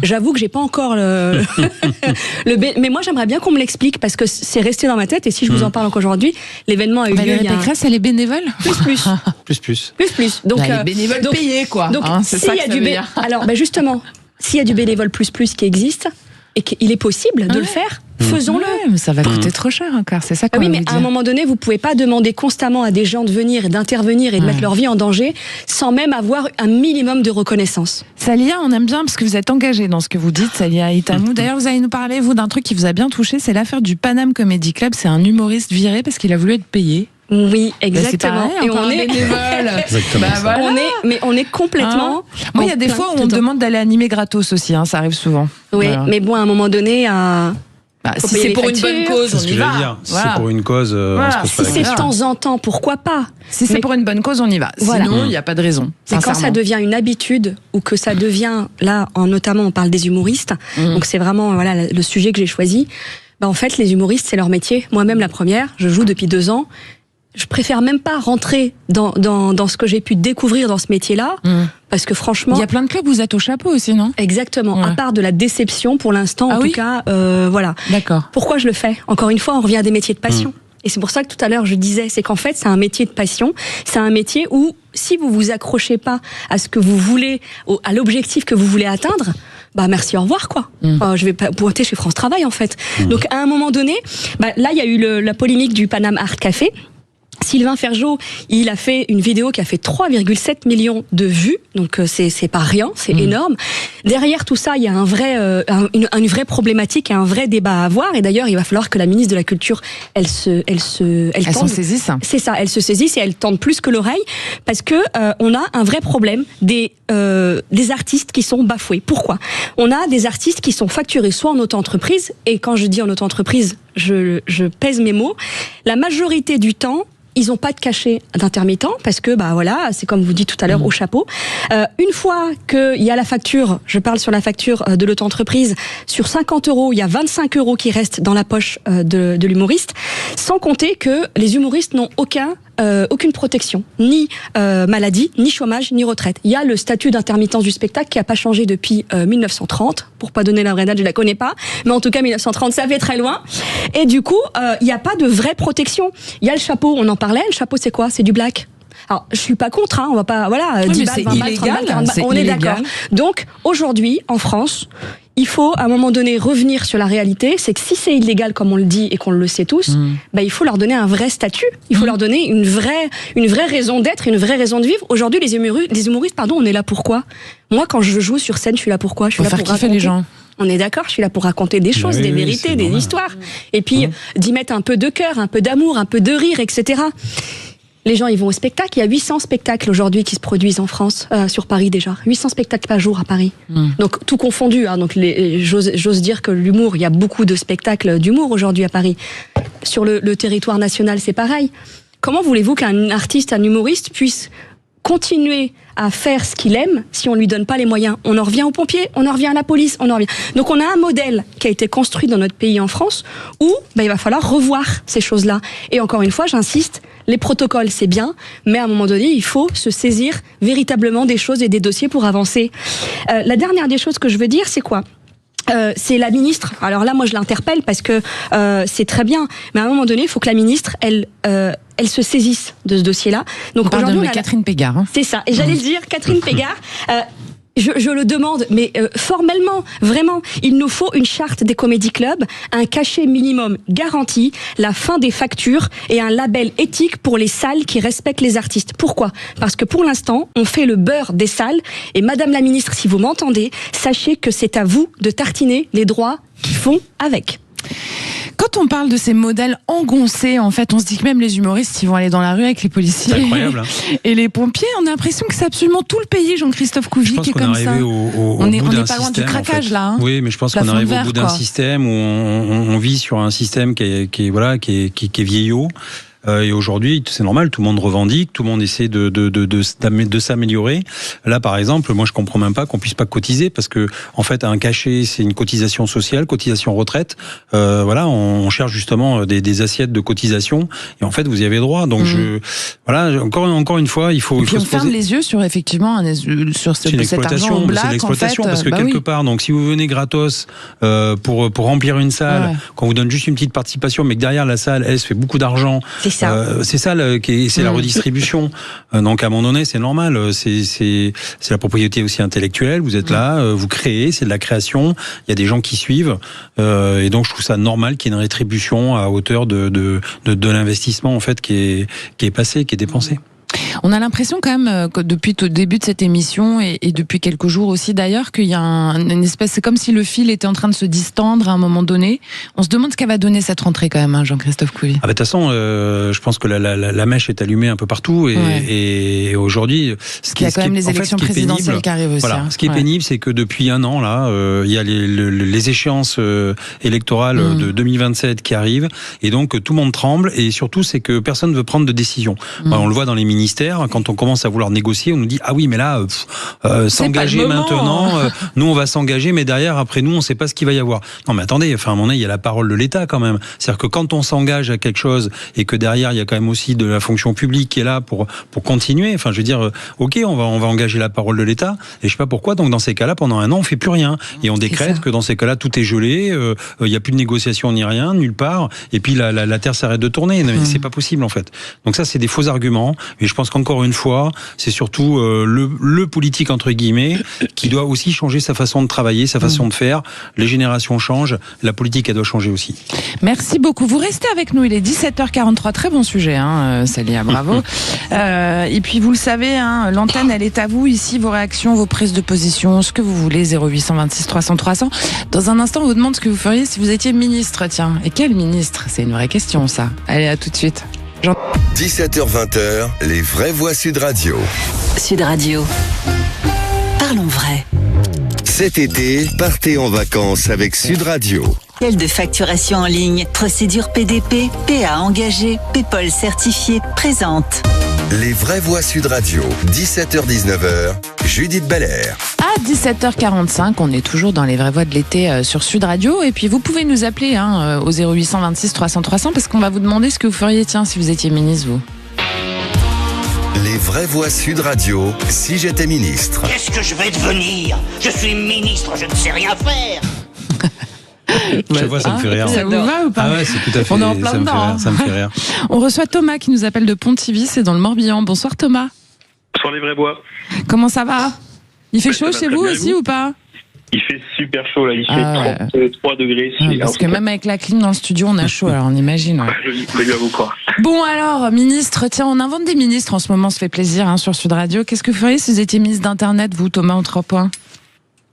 J'avoue que j'ai pas encore mais moi j'aimerais bien qu'on me l'explique, parce que c'est resté dans ma tête, et si je vous en parle encore aujourd'hui, l'événement a eu lieu. Valérie Pécresse, elle est bénévole? Plus. Donc, les bénévoles payés, quoi. Donc, c'est ça que ça veut dire. Alors, justement, s'il y a du bénévole plus qui existe, et qu'il est possible de le faire, faisons-le. Ouais, mais ça va coûter trop cher encore, c'est ça qu'on Oui, mais à un moment donné, vous pouvez pas demander constamment à des gens de venir et d'intervenir et de mettre leur vie en danger sans même avoir un minimum de reconnaissance. Salia, on aime bien parce que vous êtes engagée dans ce que vous dites, Salia Itamou. D'ailleurs, vous allez nous parler, vous, d'un truc qui vous a bien touché, c'est l'affaire du Paname Comedy Club. C'est un humoriste viré parce qu'il a voulu être payé. Oui, exactement. Et on est bénévole. Voilà. On est complètement. Moi, il y a des fois où on me demande d'aller animer gratos aussi. Ça arrive souvent. Oui, voilà. Mais bon, à un moment donné, si c'est pour une bonne cause, on y va. Si c'est pour une cause, on se pose pas la question. Si c'est de temps en temps, pourquoi pas? Si c'est pour une bonne cause, on y va. Sinon, il n'y a pas de raison. C'est quand ça devient une habitude, ou que ça devient, là, notamment, on parle des humoristes. Donc c'est vraiment le sujet que j'ai choisi. En fait, les humoristes, c'est leur métier. Moi-même, la première, je joue depuis 2 ans. Je préfère même pas rentrer dans ce que j'ai pu découvrir dans ce métier-là, parce que franchement... Il y a plein de clubs où vous êtes au chapeau aussi, non? Exactement, à part de la déception pour l'instant, en tout cas, voilà. D'accord. Pourquoi je le fais? Encore une fois, on revient à des métiers de passion. Et c'est pour ça que tout à l'heure je disais, c'est qu'en fait c'est un métier de passion, c'est un métier où si vous vous accrochez pas à ce que vous voulez, à l'objectif que vous voulez atteindre, merci, au revoir, quoi. Je vais pas pointer chez France Travail, en fait. Donc à un moment donné, là il y a eu la polémique du Paname Art Café. Sylvain Ferjot, il a fait une vidéo qui a fait 3,7 millions de vues, donc c'est pas rien, c'est énorme. Derrière tout ça, il y a une vraie problématique et un vrai débat à avoir. Et d'ailleurs, il va falloir que la ministre de la Culture, elle s'en saisisse. C'est ça, elle se saisisse et elle tende plus que l'oreille, parce que on a un vrai problème des artistes qui sont bafoués. Pourquoi? On a des artistes qui sont facturés soit en auto-entreprise, et quand je dis en auto-entreprise, je pèse mes mots. La majorité du temps, ils n'ont pas de cachet d'intermittent, parce que c'est comme vous dites tout à l'heure, au chapeau. Une fois qu'il y a la facture, je parle sur la facture de l'auto-entreprise, sur 50 €, il y a 25 € qui restent dans la poche de l'humoriste, sans compter que les humoristes n'ont aucune protection, ni maladie, ni chômage, ni retraite. Il y a le statut d'intermittence du spectacle qui n'a pas changé depuis 1930, pour pas donner la vraie date, je la connais pas, mais en tout cas 1930, ça fait très loin. Et du coup, il n'y a pas de vraie protection. Il y a le chapeau, on en parlait, le chapeau c'est quoi? C'est du black. Alors, je suis pas contre, on va pas, 10 balles, 20 balles, 30 balles, 40 balles, on est d'accord. Donc, aujourd'hui, en France, il faut, à un moment donné, revenir sur la réalité. C'est que si c'est illégal, comme on le dit et qu'on le sait tous, il faut leur donner un vrai statut. Il faut leur donner une vraie raison d'être, une vraie raison de vivre. Aujourd'hui, les humoristes, on est là pour quoi? Moi, quand je joue sur scène, je suis là pour quoi? Je suis là pour raconter les gens. On est d'accord, je suis là pour raconter des choses, des vérités, des histoires. Et puis, d'y mettre un peu de cœur, un peu d'amour, un peu de rire, etc. Les gens, ils vont au spectacle. Il y a 800 spectacles aujourd'hui qui se produisent en France, sur Paris déjà. 800 spectacles par jour à Paris. Donc, tout confondu. Donc, j'ose dire que l'humour, il y a beaucoup de spectacles d'humour aujourd'hui à Paris. Sur le territoire national, c'est pareil. Comment voulez-vous qu'un artiste, un humoriste puisse continuer à faire ce qu'il aime si on lui donne pas les moyens? On en revient aux pompiers, on en revient à la police, on en revient. Donc on a un modèle qui a été construit dans notre pays en France où il va falloir revoir ces choses-là. Et encore une fois, j'insiste, les protocoles c'est bien, mais à un moment donné, il faut se saisir véritablement des choses et des dossiers pour avancer. La dernière des choses que je veux dire, c'est quoi? C'est la ministre. Alors là, moi, je l'interpelle parce que c'est très bien, mais à un moment donné, il faut que la ministre, elle se saisisse de ce dossier-là. Donc aujourd'hui, on a Catherine Pégard. C'est ça. Et j'allais le dire, Catherine Pégard. Je le demande, mais formellement, vraiment, il nous faut une charte des comédie clubs, un cachet minimum garanti, la fin des factures et un label éthique pour les salles qui respectent les artistes. Pourquoi ? Parce que pour l'instant, on fait le beurre des salles et Madame la Ministre, si vous m'entendez, sachez que c'est à vous de tartiner les droits qui font avec. Quand on parle de ces modèles engoncés, en fait, on se dit que même les humoristes, ils vont aller dans la rue avec les policiers et les pompiers. On a l'impression que c'est absolument tout le pays, Jean-Christophe Couvi, qui est comme ça. On n'est pas loin du craquage, là. Hein. Oui, mais je pense qu'on arrive au bout d'un système où on vit sur un système qui est vieillot. Et aujourd'hui, c'est normal, tout le monde revendique, tout le monde essaie de s'améliorer. Là, par exemple, moi, je comprends même pas qu'on puisse pas cotiser parce que, en fait, un cachet, c'est une cotisation sociale, cotisation retraite. On cherche justement des assiettes de cotisation et en fait, vous y avez droit. Donc, encore une fois, il faut. Et puis, on ferme les yeux sur effectivement sur cet argent black. C'est l'exploitation en fait, parce que quelque part, donc, si vous venez gratos pour remplir une salle, qu'on vous donne juste une petite participation, mais que derrière la salle, elle se fait beaucoup d'argent. C'est ça c'est la redistribution. Donc à un moment donné, c'est normal. C'est la propriété aussi intellectuelle. Vous êtes là, vous créez, c'est de la création. Il y a des gens qui suivent, et donc je trouve ça normal qu'il y ait une rétribution à hauteur de l'investissement en fait qui est passé, qui est dépensé. On a l'impression quand même que depuis le début de cette émission et depuis quelques jours aussi d'ailleurs qu'il y a une espèce, c'est comme si le fil était en train de se distendre à un moment donné. On se demande ce qu'elle va donner cette rentrée quand même, hein, Jean-Christophe Couvi. De toute façon, je pense que la mèche est allumée un peu partout et aujourd'hui, il y a quand même les élections présidentielles qui arrivent aussi. Voilà, ce qui est pénible, c'est que depuis un an là, il y a les échéances électorales de 2027 qui arrivent et donc tout le monde tremble et surtout c'est que personne ne veut prendre de décision. On le voit dans les ministères. Quand on commence à vouloir négocier, on nous dit ah oui mais là s'engager maintenant, nous on va s'engager mais derrière après nous on sait pas ce qu'il va y avoir. Non mais attendez, enfin à mon avis il y a la parole de l'État quand même. C'est-à-dire que quand on s'engage à quelque chose et que derrière il y a quand même aussi de la fonction publique qui est là pour continuer. Enfin je veux dire ok on va engager la parole de l'État et je sais pas pourquoi donc dans ces cas-là pendant un an on fait plus rien et on décrète que dans ces cas-là tout est gelé, il y a plus de négociation ni rien nulle part et puis la terre s'arrête de tourner. C'est pas possible en fait. Donc ça c'est des faux arguments. Et je pense qu'encore une fois, c'est surtout le politique, entre guillemets, qui doit aussi changer sa façon de travailler, sa façon de faire. Les générations changent, la politique, elle doit changer aussi. Merci beaucoup. Vous restez avec nous, il est 17h43, très bon sujet, Célia, bravo. Et puis, vous le savez, l'antenne, elle est à vous. Ici, vos réactions, vos prises de position, ce que vous voulez, 0826 300 300. Dans un instant, on vous demande ce que vous feriez si vous étiez ministre, tiens. Et quel ministre ? C'est une vraie question, ça. Allez, à tout de suite. 17h-20h, les vraies voix Sud Radio. Sud Radio. Parlons vrai. Cet été, partez en vacances avec Sud Radio. Appel de facturation en ligne, procédure PDP, PA engagé, PayPal certifié, présente. Les vraies voix Sud Radio, 17h-19h, Judith Belair. À 17h45, on est toujours dans les vraies voix de l'été sur Sud Radio. Et puis vous pouvez nous appeler au 0826 300 300 parce qu'on va vous demander ce que vous feriez si vous étiez ministre, vous. Les vraies voix Sud Radio, si j'étais ministre. Qu'est-ce que je vais devenir ? Je suis ministre, je ne sais rien faire. Chaque fois, ça me fait rire. Ça vous va ou pas ? Ah ouais, c'est tout à fait. On est en plein dedans. Ça me fait rire. On reçoit Thomas qui nous appelle de Pontivy, c'est dans le Morbihan. Bonsoir Thomas. Bonsoir les vrais bois. Comment ça va ? Il fait chaud chez vous aussi ou pas ? Il fait super chaud là, il fait 33 degrés. Parce que même avec la clim dans le studio, on a chaud, alors on imagine. Ouais. Je vais vous croire. Bon alors, ministre, tiens, on invente des ministres en ce moment, ça fait plaisir sur Sud Radio. Qu'est-ce que vous feriez si vous étiez ministre d'Internet, vous Thomas, en 3 points ?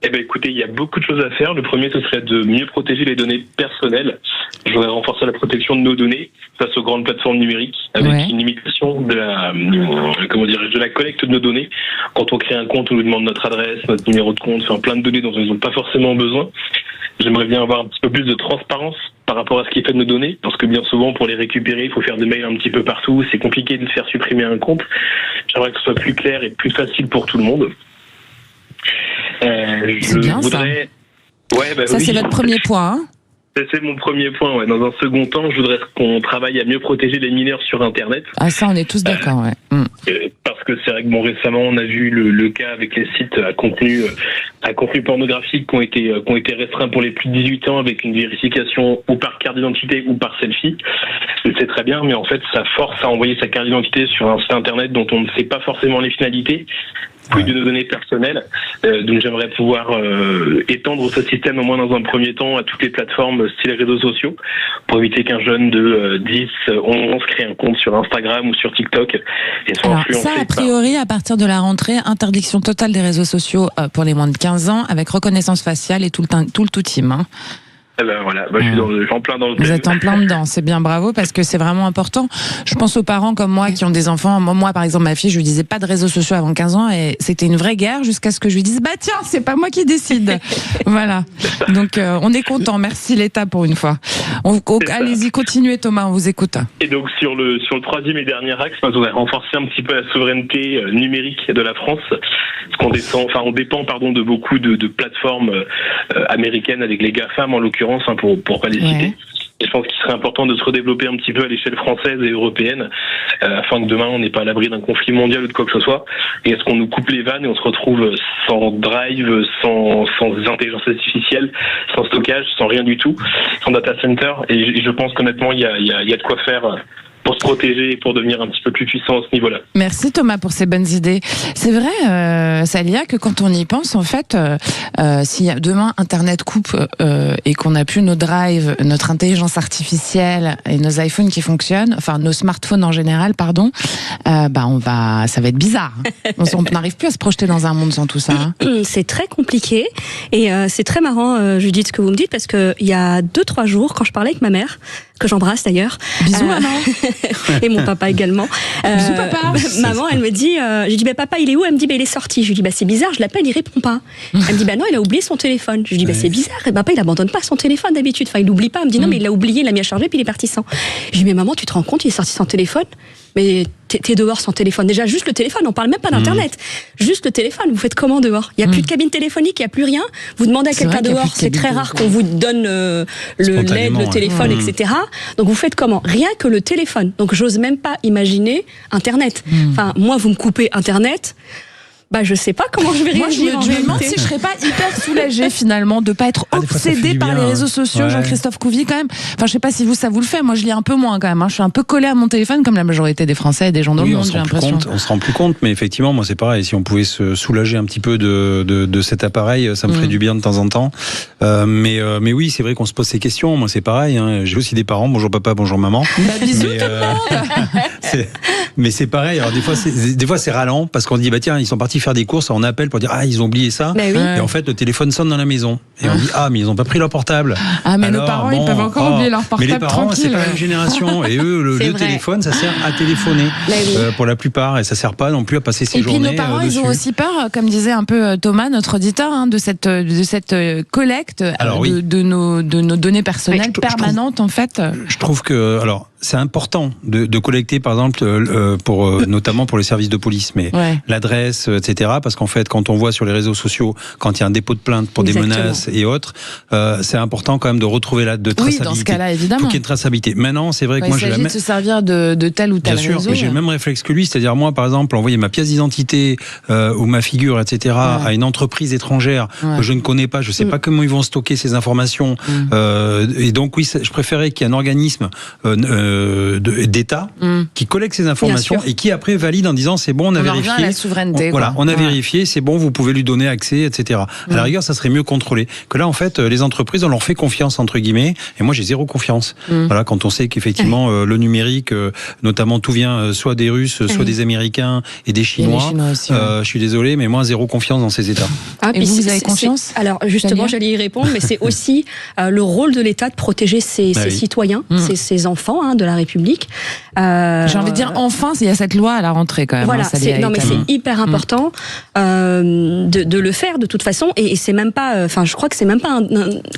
Eh bien écoutez, il y a beaucoup de choses à faire. Le premier, ce serait de mieux protéger les données personnelles. Je voudrais renforcer la protection de nos données face aux grandes plateformes numériques avec une limitation de la collecte de nos données. Quand on crée un compte, on nous demande notre adresse, notre numéro de compte, plein de données dont ils n'ont pas forcément besoin. J'aimerais bien avoir un petit peu plus de transparence par rapport à ce qui est fait de nos données, parce que bien souvent, pour les récupérer, il faut faire des mails un petit peu partout. C'est compliqué de faire supprimer un compte. J'aimerais que ce soit plus clair et plus facile pour tout le monde. C'est bien voudrais... ça. C'est votre premier point. C'est mon premier point. Ouais. Dans un second temps, je voudrais qu'on travaille à mieux protéger les mineurs sur Internet. Ah ça, on est tous d'accord. Parce que c'est vrai que récemment, on a vu le cas avec les sites à contenu pornographique qui ont été restreints pour les plus de 18 ans avec une vérification ou par carte d'identité ou par selfie. C'est très bien, mais en fait, ça force à envoyer sa carte d'identité sur un site Internet dont on ne sait pas forcément les finalités. fouille de nos données personnelles. Donc j'aimerais pouvoir étendre ce système au moins dans un premier temps à toutes les plateformes style réseaux sociaux pour éviter qu'un jeune de 10, 11 crée un compte sur Instagram ou sur TikTok et soit influencé. Ça, a priori, à partir de la rentrée, interdiction totale des réseaux sociaux pour les moins de 15 ans avec reconnaissance faciale et tout le team. Hein. Voilà, je suis en plein dans le thème. Vous êtes en plein dedans, c'est bien, bravo, parce que c'est vraiment important. Je pense aux parents comme moi qui ont des enfants. Moi, par exemple, ma fille, je lui disais pas de réseaux sociaux avant 15 ans et c'était une vraie guerre jusqu'à ce que je lui dise tiens, c'est pas moi qui décide. Voilà. Donc on est content. Merci l'État pour une fois. Allez-y, continuez Thomas, on vous écoute. Et donc sur le troisième et dernier axe, on va renforcer un petit peu la souveraineté numérique de la France. Parce on dépend de beaucoup de plateformes américaines avec les GAFAM en l'occurrence, pour pas les citer. Et je pense qu'il serait important de se redévelopper un petit peu à l'échelle française et européenne afin que demain on n'est pas à l'abri d'un conflit mondial ou de quoi que ce soit. Et est-ce qu'on nous coupe les vannes et on se retrouve sans drive, sans intelligence artificielle, sans stockage, sans rien du tout, sans data center. Et je pense qu'honnêtement il y a de quoi faire pour se protéger et pour devenir un petit peu plus puissant à ce niveau-là. Merci Thomas pour ces bonnes idées. C'est vrai, Salia, que quand on y pense, en fait, si demain Internet coupe et qu'on n'a plus nos drives, notre intelligence artificielle et nos iPhones qui fonctionnent, enfin nos smartphones en général, pardon, ça va être bizarre. On n'arrive plus à se projeter dans un monde sans tout ça. Hein. C'est très compliqué et c'est très marrant, Judith, ce que vous me dites, parce que il y a 2-3 jours, quand je parlais avec ma mère, que j'embrasse d'ailleurs. Bisous maman. Et mon papa également. Bisous papa. Maman, elle me dit, j'ai dit papa il est où? Elle me dit il est sorti. Je lui dis c'est bizarre, je l'appelle, il répond pas. Elle me dit non, il a oublié son téléphone. Je lui dis c'est bizarre, et papa il abandonne pas son téléphone d'habitude. Enfin il l'oublie pas. Elle me dit non mais il l'a oublié, il l'a mis à charger puis il est parti sans. Je lui dis mais maman tu te rends compte, il est sorti sans téléphone? Mais t'es dehors sans téléphone. Déjà, juste le téléphone, on parle même pas d'Internet. Juste le téléphone, vous faites comment dehors? Il n'y a plus de cabine téléphonique, il n'y a plus rien. Vous demandez à quelqu'un dehors, c'est très rare qu'on vous donne l'aide, le téléphone, etc. Donc vous faites comment? Rien que le téléphone. Donc j'ose même pas imaginer Internet. Enfin, moi, vous me coupez Internet. Je sais pas comment je vais réagir. Je me demande si je serais pas hyper soulagée finalement de pas être obsédée par les réseaux sociaux, Jean-Christophe Couvi quand même. Enfin, je sais pas si ça vous le fait. Moi, je lis un peu moins quand même. Je suis un peu collée à mon téléphone comme la majorité des Français et des gens dans le monde, j'ai l'impression. On se rend plus compte, mais effectivement, moi c'est pareil. Si on pouvait se soulager un petit peu de cet appareil, ça me ferait du bien de temps en temps. Mais oui, c'est vrai qu'on se pose ces questions. Moi, c'est pareil. Hein. J'ai aussi des parents. Bonjour papa, bonjour maman. Bisous tout le monde. Mais c'est pareil. Alors des fois c'est ralent parce qu'on dit tiens, ils sont partis faire des courses, on appelle pour dire ils ont oublié ça. Et en fait le téléphone sonne dans la maison et on dit mais ils ont pas pris leur portable. Mais nos parents ils peuvent encore oublier leur portable. Mais les parents c'est pas la même génération et eux le téléphone ça sert à téléphoner pour la plupart et ça sert pas non plus à passer ses journées. Et puis nos parents ils ont aussi peur, comme disait un peu Thomas, notre auditeur, de cette collecte de nos données personnelles permanentes en fait. Je trouve que c'est important de collecter, par exemple, notamment pour les services de police, mais l'adresse, etc. Parce qu'en fait, quand on voit sur les réseaux sociaux, quand il y a un dépôt de plainte pour des menaces et autres, c'est important quand même de retrouver de traçabilité. Oui, dans ce cas-là, évidemment. Il faut qu'il y ait une traçabilité. Maintenant, c'est vrai que moi, il s'agit de se servir de tel ou tel réseau. Bien sûr, mais j'ai le même réflexe que lui, c'est-à-dire moi, par exemple, envoyer ma pièce d'identité ou ma figure, etc. à une entreprise étrangère que je ne connais pas, je ne sais pas comment ils vont stocker ces informations. Et donc, oui, je préférais qu'il y ait un organisme d'État qui collecte ces informations et qui après valide en disant c'est bon, on a vérifié. À la souveraineté. On a vérifié, c'est bon, vous pouvez lui donner accès, etc. À la rigueur, ça serait mieux contrôlé. Que là, en fait, les entreprises, on leur fait confiance entre guillemets, et moi j'ai zéro confiance. Voilà, quand on sait qu'effectivement le numérique, notamment tout vient soit des Russes, soit des Américains et des Chinois. Aussi, je suis désolé, mais moi zéro confiance dans ces États. Et vous avez confiance? Alors justement, j'allais y répondre, mais c'est aussi le rôle de l'État de protéger ses citoyens, ses enfants de la République. J'ai envie de dire enfin, il y a cette loi à la rentrée quand même. Voilà, c'est hyper important de le faire de toute façon, et c'est même pas, je crois que c'est même pas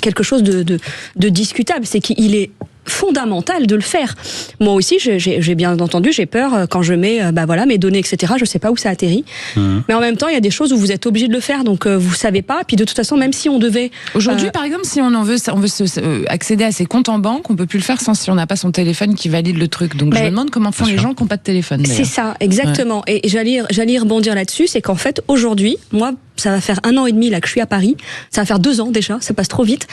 quelque chose de discutable, c'est qu'il est fondamental de le faire. Moi aussi, j'ai bien entendu, j'ai peur quand je mets mes données, etc. Je sais pas où ça atterrit. Mais en même temps, il y a des choses où vous êtes obligé de le faire, donc vous savez pas. Puis de toute façon, même si on devait... Aujourd'hui, par exemple, si on veut accéder à ses comptes en banque, on peut plus le faire si on n'a pas son téléphone qui valide le truc. Donc je me demande comment font les gens qui n'ont pas de téléphone. C'est ça, exactement. Et j'allais y rebondir là-dessus, c'est qu'en fait, aujourd'hui, moi, ça va faire 1 an et demi là que je suis à Paris. Ça va faire 2 ans déjà, ça passe trop vite.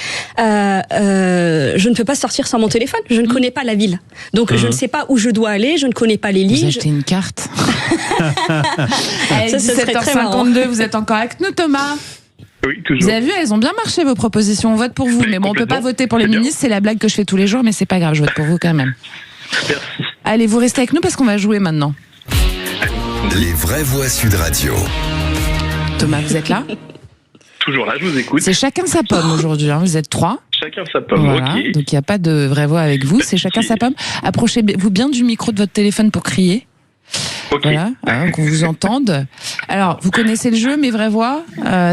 je ne peux pas sortir sans mon téléphone. Je ne connais pas la ville. Donc, je ne sais pas où je dois aller. Je ne connais pas les lignes. Vous achetez une carte. Allez, Ça serait très marrant. 17h52, vous êtes encore avec nous, Thomas? Oui, toujours. Vous avez vu, elles ont bien marché vos propositions. On vote pour vous, mais bon, on peut pas voter pour les ministres. C'est la blague que je fais tous les jours, mais c'est pas grave, je vote pour vous quand même. Merci. Allez, vous restez avec nous parce qu'on va jouer maintenant. Les vraies voix Sud Radio. Thomas, vous êtes là? Toujours là, je vous écoute. C'est chacun sa pomme aujourd'hui, hein. Vous êtes 3. Chacun sa pomme, Voilà, ok. donc il n'y a pas de vraie voix avec vous, c'est chacun sa pomme. Approchez-vous bien du micro de votre téléphone pour crier. Ok. Voilà, qu'on vous entende. Alors, vous connaissez le jeu, mes vraies voix.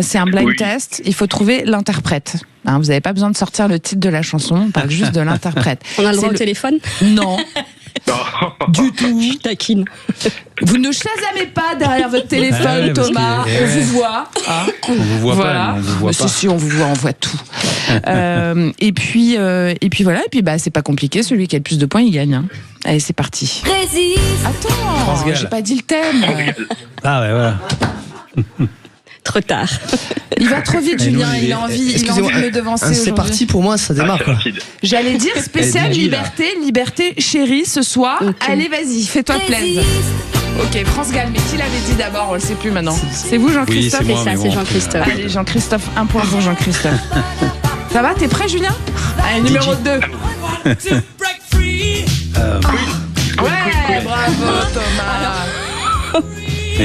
C'est un blind test. Il faut trouver l'interprète. Hein, vous n'avez pas besoin de sortir le titre de la chanson. On parle juste de l'interprète. On a le droit au téléphone? Non. Du tout. Je taquine. Vous ne chasamez pas derrière votre téléphone, Thomas. On vous voit. Hein. On vous voit Voilà. pas, on vous voit pas. Si, on vous voit, on voit tout. Et puis voilà. Et puis c'est pas compliqué. Celui qui a le plus de points, il gagne. Hein. Allez, c'est parti. Attends, j'ai pas dit le thème. Ah ouais, voilà. Trop tard. Il va trop vite, Julien. Il a envie de me devancer aujourd'hui. C'est parti pour moi, ça démarre. Quoi. J'allais dire spécial liberté chérie ce soir. Okay. Allez, vas-y, fais-toi plaisir. Ok, France Gall, mais qui l'avait dit d'abord? On le sait plus maintenant. C'est vous, Jean-Christophe? Oui, c'est moi, c'est Jean-Christophe. Allez, Jean-Christophe, un point pour Jean-Christophe. Ça va? T'es prêt, Julien? Allez, numéro 2. Ouais, bravo, Thomas.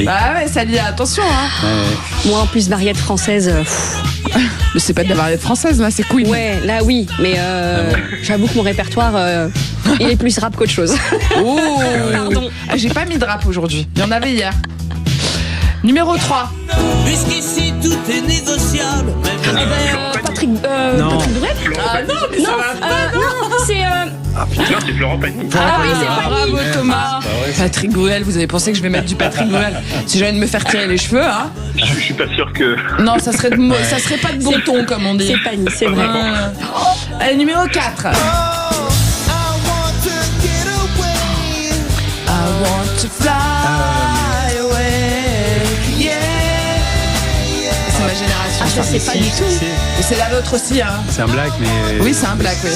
Bah ouais, ça dit attention, hein. Moi, en plus, variété française. Mais c'est pas de la variété française, là, c'est Queen. Ouais, là, oui. Mais j'avoue que mon répertoire, il est plus rap qu'autre chose. Oh, pardon. J'ai pas mis de rap aujourd'hui. Il y en avait hier. Numéro 3. Puisqu'ici tout est négociable. Patrick Bruel. Ah non, mais ça va pas. Non, c'est. Non, c'est Florent Pagny. Ah oui, c'est Pagny. Bravo, Thomas. Patrick Bruel, vous avez pensé que je vais mettre du Patrick Bruel? Si j'ai envie de me faire tirer les cheveux, hein. Je suis pas sûr que. Non, ça serait pas de bon ton, comme on dit. C'est Pagny, c'est vrai. Allez, numéro 4. I want to fly away. Yeah. C'est ma génération. Ah, ça, c'est pas du tout. Et c'est la vôtre aussi, hein. C'est un black, mais. Oui, c'est un black, oui.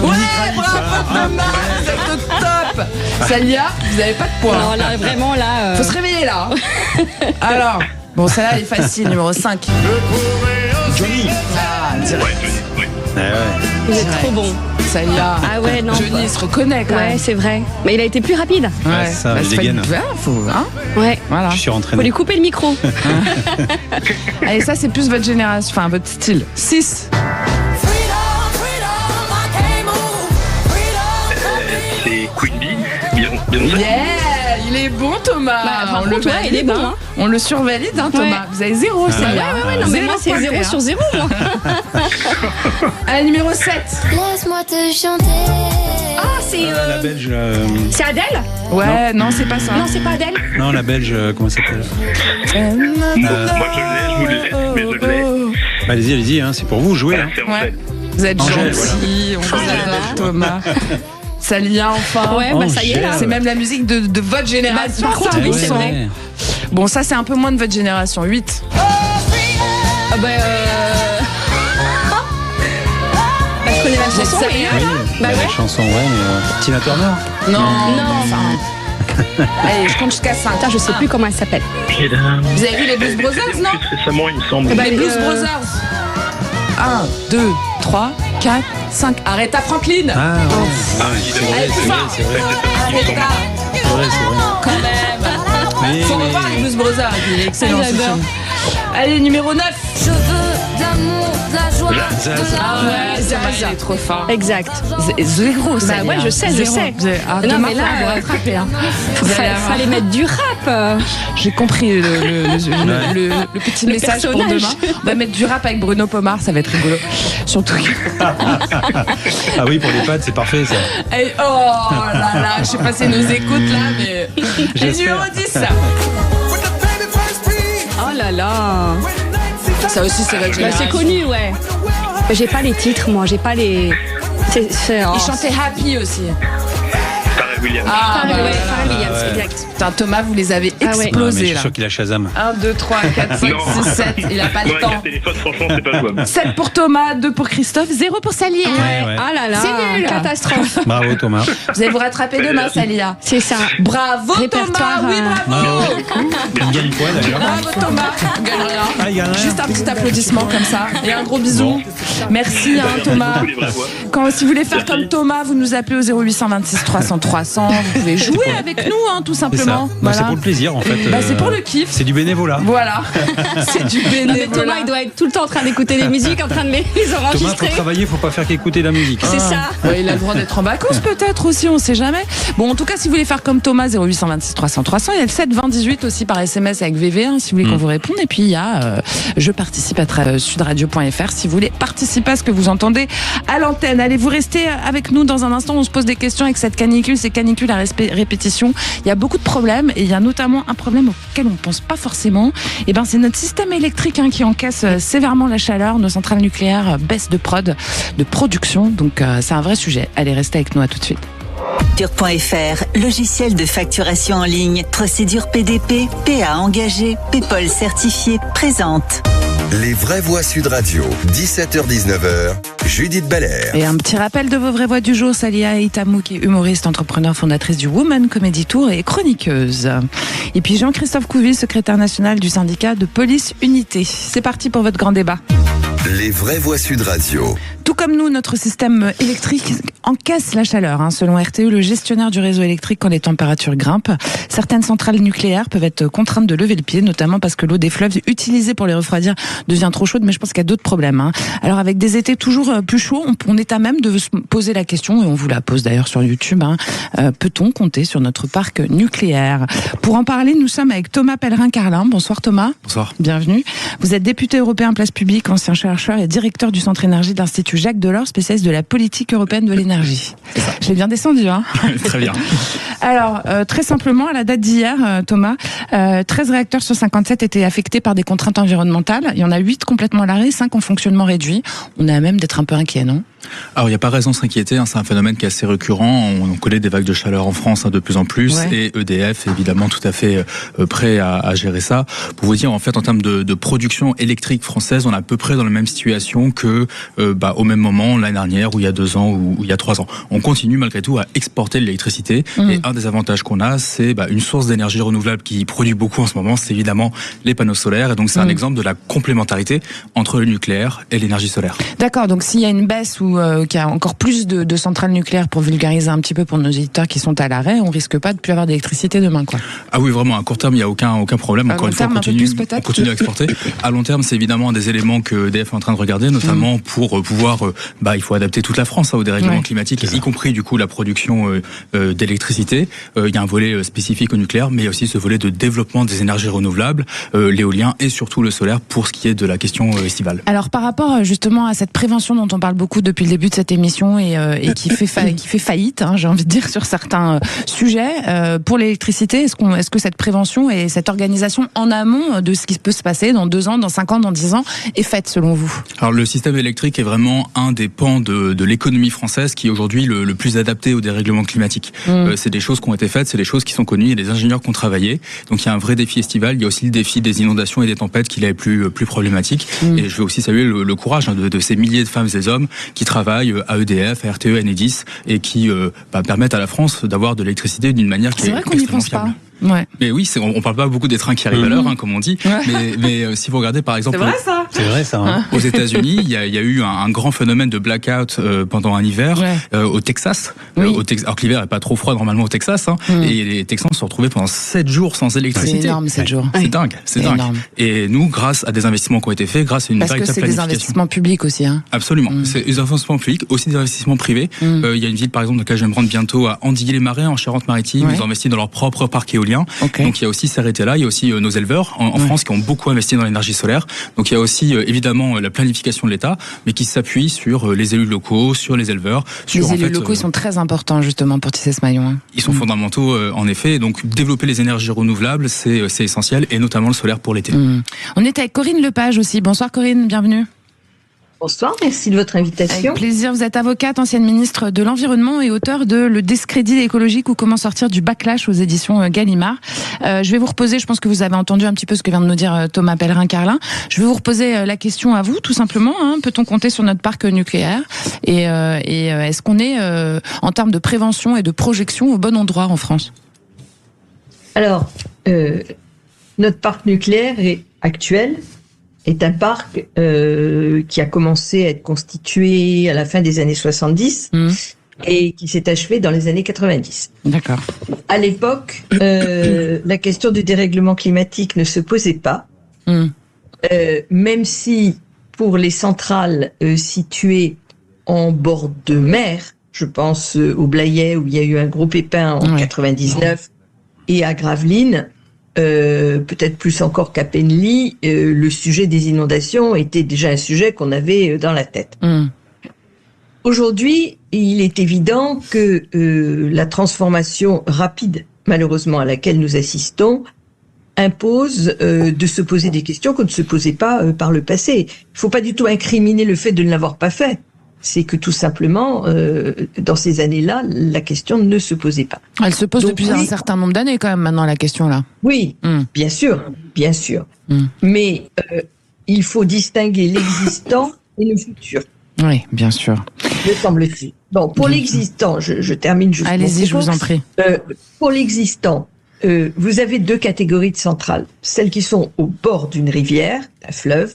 Ouais, bravo, Thomas, vous êtes au top. Salia, vous avez pas de points. Non, là, vraiment, là. Faut se réveiller, là. Alors, bon, celle-là, elle est facile, numéro 5. Johnny. Ah, direct. Ouais, Johnny, ouais. Vous êtes trop bon. Celle-là. Ah ouais, non. Johnny, il se reconnaît quand même. Ouais, c'est vrai. Mais il a été plus rapide. Ouais, ça, je dégaine. Faut, hein. Ouais. Voilà. Je suis rentraîné. Faut lui couper le micro. Allez, ça, c'est plus votre génération, enfin, votre style. 6. C'est Queen Bee. Bien Yeah, il est bon, Thomas. Par contre, ouais, il est bon. Hein. On le survalide, hein, Thomas. Ouais. Vous avez 0, c'est bien. Ouais, non, mais moi, c'est 0 sur 0, moi. Allez, numéro 7. Laisse-moi te chanter. Ah, c'est. La belge. C'est Adèle? Ouais, non, c'est pas ça. Non, c'est pas Adèle. Non, la belge, comment ça s'appelle? Moi, je vous l'ai, mais je l'ai. Bah, allez-y, hein, c'est pour vous, jouez. Hein. Ouais. Vous êtes Angèle, gentil, on vous adore, Thomas. Ça lie enfin. Ouais, bah ça y est là. C'est même la musique de votre génération. Par contre, oui, c'est vrai. Bon, ça, c'est un peu moins de votre génération. 8. Ah bah, je connais la chanson, mais Bah ouais. La chanson, ouais, mais Tina Turner. Non. Non. Allez, je compte jusqu'à 5. Putain, je sais plus comment elle s'appelle. Vous avez vu les Blues Brothers, non? Récemment, il me semble. Les Blues Brothers. 1, 2, 3, 4, 5. Aretha Franklin. Ah, c'est vrai. Aretha. C'est vrai. Quand même. Faut revoir les Blues Brothers. Il est excellent, ce film. Allez, numéro 9. Je veux de l'amour, de la joie. Ah ouais, ça il est trop fort. Exact. 0, ça. Bah ouais, je sais. Ah, non, mais là, vous rattrapez. Hein. Fallait mettre du rap. J'ai compris le petit message pour demain. On va mettre du rap avec Bruno Pomar, ça va être rigolo. Surtout que... Ah oui, pour les pattes, c'est parfait, ça. Et oh là là, je sais pas si nous écoute là, mais... Et numéro 10. Oh là là. Ça aussi, c'est votre génération. C'est connu, ouais. J'ai pas les titres, moi. J'ai pas les... Il chantait Happy aussi. Williams. Pharrell Williams, exact. Putain, Thomas, vous les avez explosés. Je suis là. sûr qu'il a Shazam. 1, 2, 3, 4, 5, 6, 7. Il a pas le temps. Avec un téléphone, franchement, c'est pas jouable. 7 pour Thomas, 2 pour Christophe, 0 pour Salia. Ouais. Ah là là, C'est nul. catastrophe. Bravo Thomas. Vous allez vous rattraper demain, Salia. C'est ça. Bravo Répertoire, Thomas, oui bravo. Il gagne quoi d'ailleurs? Bravo Thomas. On gagne rien. Ah, il gagne rien. Juste un petit applaudissement comme ça et un gros bisou. Bon. Merci Thomas. Tous les vrais voix. Si vous voulez faire Merci. comme Thomas, vous nous appelez au 0826 300 300. Vous pouvez jouer avec nous, tout C'est ça. simplement. Bah, c'est pour le plaisir en fait. C'est pour le kiff. C'est du bénévolat. Voilà. C'est du Non, mais Thomas, bénévolat. il doit être tout le temps en train d'écouter des musiques, en train de les Thomas, enregistrer. pour travailler, faut pas faire qu'écouter la musique. C'est ça. Ouais, il a le droit d'être en vacances peut-être aussi, on sait jamais. Bon, en tout cas, si vous voulez faire comme Thomas, 0826 300 300, il y a le 7 20 18 aussi par SMS avec VV, si vous voulez qu'on vous réponde. Et puis il y a je participe à sudradio.fr si vous voulez participer à ce que vous entendez à l'antenne. Allez, vous restez avec nous dans un instant. On se pose des questions avec cette canicule, ces canicules à répétition. Il y a beaucoup de problèmes et il y a notamment un problème auquel on pense pas forcément. Et ben, c'est notre système électrique qui encaisse sévèrement la chaleur. Nos centrales nucléaires baissent de production. Donc c'est un vrai sujet. Allez, restez avec nous, à tout de suite. Facture.fr, logiciel de facturation en ligne, procédure PDP, PA engagé, PayPal certifié, présente. Les vraies voix Sud Radio, 17h-19h, Judith Belair. Et un petit rappel de vos vraies voix du jour. Salia Itamou, qui est humoriste, entrepreneur, fondatrice du Woman Comedy Tour et chroniqueuse. Et puis Jean-Christophe Couvi, secrétaire national du syndicat de police Unité. C'est parti pour votre grand débat. Les vraies voix Sud Radio. Tout comme nous, notre système électrique encaisse la chaleur. Selon RTE, le gestionnaire du réseau électrique, quand les températures grimpent, certaines centrales nucléaires peuvent être contraintes de lever le pied, notamment parce que l'eau des fleuves utilisée pour les refroidir devient trop chaude. Mais je pense qu'il y a d'autres problèmes. Alors avec des étés toujours plus chauds, on est à même de se poser la question, et on vous la pose d'ailleurs sur YouTube, peut-on compter sur notre parc nucléaire? Pour en parler, nous sommes avec Thomas Pellerin-Carlin. Bonsoir Thomas. Bonsoir. Bienvenue. Vous êtes député européen Place Publique, ancien chercheur et directeur du Centre Énergie de l'Institut Jacques Delors, spécialiste de la politique européenne de l'énergie. Je l'ai bien descendu, Très bien. Alors, très simplement, à la date d'hier, Thomas, 13 réacteurs sur 57 étaient affectés par des contraintes environnementales. Il y en a 8 complètement à l'arrêt, 5 en fonctionnement réduit. On est à même d'être un peu inquiet, non? Alors, il n'y a pas raison de s'inquiéter, c'est un phénomène qui est assez récurrent. On connaît des vagues de chaleur en France de plus en plus, et EDF est évidemment tout à fait prêt à gérer ça. Pour vous dire, en fait, en termes de production électrique française, on est à peu près dans la même situation que au même moment l'année dernière, ou il y a 2 ans, ou il y a 3 ans. On continue malgré tout à exporter de l'électricité, et un des avantages qu'on a, c'est une source d'énergie renouvelable qui produit beaucoup en ce moment, c'est évidemment les panneaux solaires, et donc c'est un exemple de la complémentarité entre le nucléaire et l'énergie solaire. D'accord, donc s'il y a une baisse ou qu'il y a encore plus de centrales nucléaires, pour vulgariser un petit peu pour nos éditeurs qui sont à l'arrêt, on risque pas de plus avoir d'électricité demain, quoi. Ah oui, vraiment, à court terme, il n'y a aucun problème. Encore une fois, on continue à exporter. À long terme, c'est évidemment un des éléments que EDF est en train de regarder, notamment pour pouvoir, il faut adapter toute la France au dérèglement climatique, y compris du coup la production d'électricité. Il y a un volet spécifique au nucléaire, mais il y a aussi ce volet de développement des énergies renouvelables, l'éolien et surtout le solaire pour ce qui est de la question estivale. Alors par rapport justement à cette prévention dont on parle beaucoup depuis le début de cette émission et qui fait faillite, j'ai envie de dire, sur certains sujets, pour l'électricité, est-ce que cette prévention et cette organisation en amont de ce qui peut se passer dans 2 ans, dans 5 ans, dans 10 ans est faite selon vous? Alors le système électrique est vraiment un des pans de l'économie française qui est aujourd'hui le plus adapté au dérèglement climatique. C'est des choses qui ont été faites, c'est des choses qui sont connues, il y a des ingénieurs qui ont travaillé. Donc il y a un vrai défi estival, il y a aussi le défi des inondations et des tempêtes qui est plus problématique. Et je veux aussi saluer le courage de ces milliers de femmes et hommes qui travaillent à EDF, à RTE, à Enedis et qui permettent à la France d'avoir de l'électricité d'une manière qui est extrêmement fiable. Ouais. Mais oui, on parle pas beaucoup des trains qui arrivent à l'heure, comme on dit. Mais si vous regardez par exemple, c'est vrai ça. Aux États-Unis, il y a eu un grand phénomène de blackout pendant un hiver au Texas. Alors que l'hiver est pas trop froid normalement au Texas, et les Texans se sont retrouvés pendant 7 jours sans électricité. C'est énorme, 7 jours. C'est dingue, c'est dingue. Et nous, grâce à des investissements qui ont été faits, grâce à une véritable planification. Parce que c'est des investissements publics aussi. Absolument. C'est des investissements publics, aussi des investissements privés. Il y a une ville par exemple dans laquelle je vais me rendre bientôt à Andilly-les-Marais en Charente-Maritime. Ils ont investi dans leur propre parc éolien. Donc il y a aussi s'arrêter-là, il y a aussi nos éleveurs en France qui ont beaucoup investi dans l'énergie solaire. Donc il y a aussi évidemment la planification de l'État, mais qui s'appuie sur les élus locaux, sur les éleveurs. Les élus locaux, ils sont très importants justement pour tisser ce maillon. Ils sont fondamentaux en effet. Donc développer les énergies renouvelables, c'est essentiel, et notamment le solaire pour l'été. On est avec Corinne Lepage aussi. Bonsoir Corinne, bienvenue. Bonsoir, merci de votre invitation. Avec plaisir, vous êtes avocate, ancienne ministre de l'Environnement et auteur de Le discrédit écologique ou comment sortir du backlash aux éditions Gallimard. Je vais vous reposer, je pense que vous avez entendu un petit peu ce que vient de nous dire Thomas Pellerin-Carlin. Je vais vous reposer la question à vous, tout simplement. Peut-on compter sur notre parc nucléaire et est-ce qu'on est, en termes de prévention et de projection, au bon endroit en France ? Alors, notre parc nucléaire actuel est un parc qui a commencé à être constitué à la fin des années 70 et qui s'est achevé dans les années 90. D'accord. À l'époque, la question du dérèglement climatique ne se posait pas, même si pour les centrales situées en bord de mer, je pense au Blayais où il y a eu un gros pépin en 99 et à Gravelines, peut-être plus encore qu'à Penly, le sujet des inondations était déjà un sujet qu'on avait dans la tête. Aujourd'hui, il est évident que la transformation rapide, malheureusement, à laquelle nous assistons, impose de se poser des questions qu'on ne se posait pas par le passé. Il ne faut pas du tout incriminer le fait de ne l'avoir pas fait. C'est que tout simplement, dans ces années-là, la question ne se posait pas. Elle se pose depuis un certain nombre d'années quand même maintenant, la question-là. Oui, bien sûr. Mais il faut distinguer l'existant et le futur. Oui, bien sûr. Me semble-t-il. Bon, pour l'existant, je termine juste. Allez-y, je vous en prie. Pour l'existant, vous avez deux catégories de centrales. Celles qui sont au bord d'une rivière, d'un fleuve,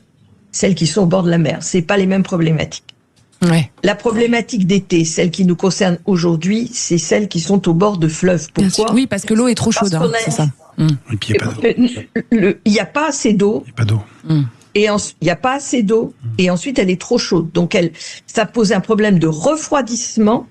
celles qui sont au bord de la mer. C'est pas les mêmes problématiques. Ouais. La problématique d'été, celle qui nous concerne aujourd'hui, c'est celles qui sont au bord de fleuves. Pourquoi ? Oui, parce que l'eau est trop chaude, c'est ça. Et puis il n'y a pas d'eau. Il n'y a pas assez d'eau. Il n'y a pas d'eau. Et il n'y a pas assez d'eau. Et ensuite, elle est trop chaude. Donc, ça pose un problème de refroidissement.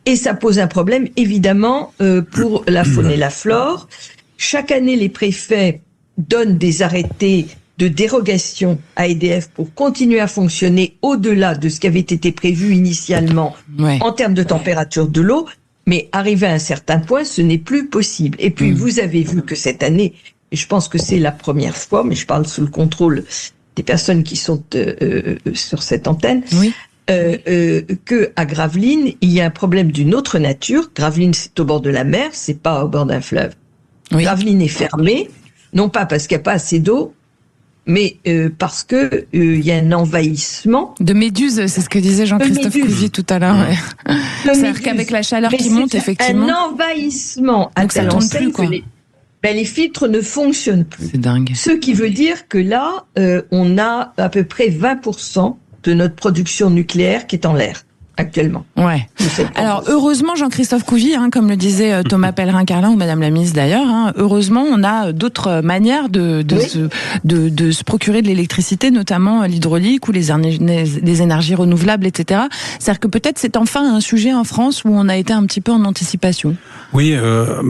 Et ça pose un problème, évidemment, pour la faune et la flore. Chaque année, les préfets donnent des arrêtés de dérogation à EDF pour continuer à fonctionner au-delà de ce qui avait été prévu initialement en termes de température de l'eau, mais arrivé à un certain point, ce n'est plus possible. Et puis, vous avez vu que cette année, et je pense que c'est la première fois, mais je parle sous le contrôle des personnes qui sont sur cette antenne, que à Gravelines, il y a un problème d'une autre nature. Gravelines, c'est au bord de la mer, c'est pas au bord d'un fleuve. Gravelines est fermée, non pas parce qu'il n'y a pas assez d'eau, mais parce que il y a un envahissement de méduses, c'est ce que disait Jean-Christophe Couvi tout à l'heure. C'est-à-dire qu'avec la chaleur qui monte, effectivement, un envahissement à telle enseigne que les filtres ne fonctionnent plus. C'est dingue. Ce qui veut dire que là, on a à peu près 20% de notre production nucléaire qui est en l'air actuellement. Ouais. Alors heureusement, Jean-Christophe Couvi, comme le disait Thomas Pellerin-Carlin ou Madame la ministre d'ailleurs, heureusement on a d'autres manières de se procurer de l'électricité, notamment l'hydraulique ou les énergies renouvelables, etc. C'est-à-dire que peut-être c'est enfin un sujet en France où on a été un petit peu en anticipation. Oui,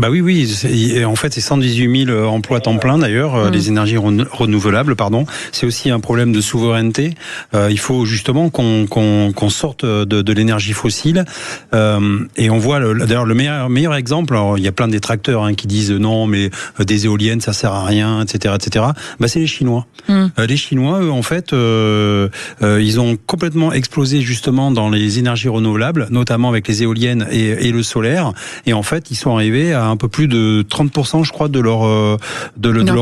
oui. En fait, c'est 118 000 emplois temps plein d'ailleurs, les énergies renouvelables, pardon. C'est aussi un problème de souveraineté. Il faut justement qu'on sorte de l'énergie fossile. Et on voit d'ailleurs le meilleur exemple. Alors, il y a plein de détracteurs qui disent non, mais des éoliennes ça sert à rien, etc., etc. C'est les Chinois. Les Chinois, eux, en fait, ils ont complètement explosé justement dans les énergies renouvelables, notamment avec les éoliennes et le solaire. Et en fait, ils sont arrivés à un peu plus de 30%, je crois, de leur